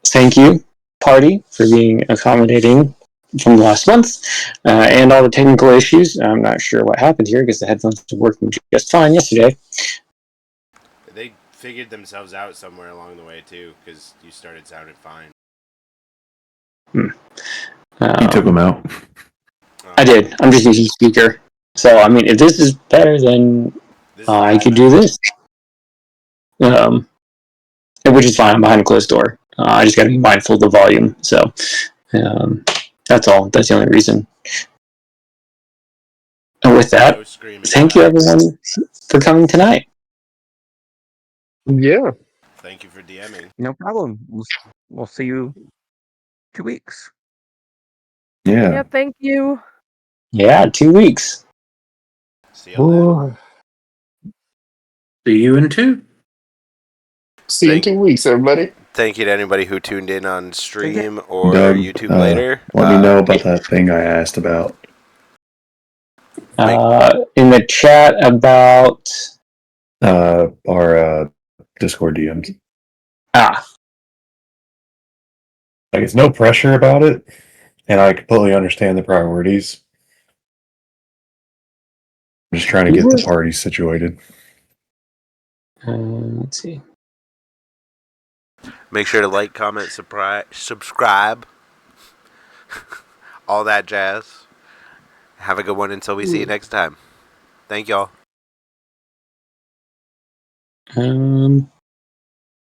thank you, party, for being accommodating from last month and all the technical issues. I'm not sure what happened here because the headphones were working just fine yesterday. They figured themselves out somewhere along the way too, because you started sounding fine. You took them out. I did. I'm just using speaker. So, I mean, if this is better, then This is I way could better. do this. Which is fine. I'm behind a closed door. I just got to be mindful of the volume. So, that's all. That's the only reason. And with that, No screaming thank you allowed. everyone for coming tonight. Yeah. Thank you for DMing. No problem. We'll see you 2 weeks. Yeah. Yeah, thank you. Yeah, 2 weeks. See you later. See you in 2. See you in 2 weeks, everybody. Thank you to anybody who tuned in on stream or Doug, YouTube later. let me know about that thing I asked about. In the chat about Our Discord DMs. ah, Like, it's no pressure about it, and I completely understand the priorities. I'm just trying to get the party situated. let's see. Make sure to like, comment, subscribe. All that jazz. Have a good one until we see you next time. Thank y'all.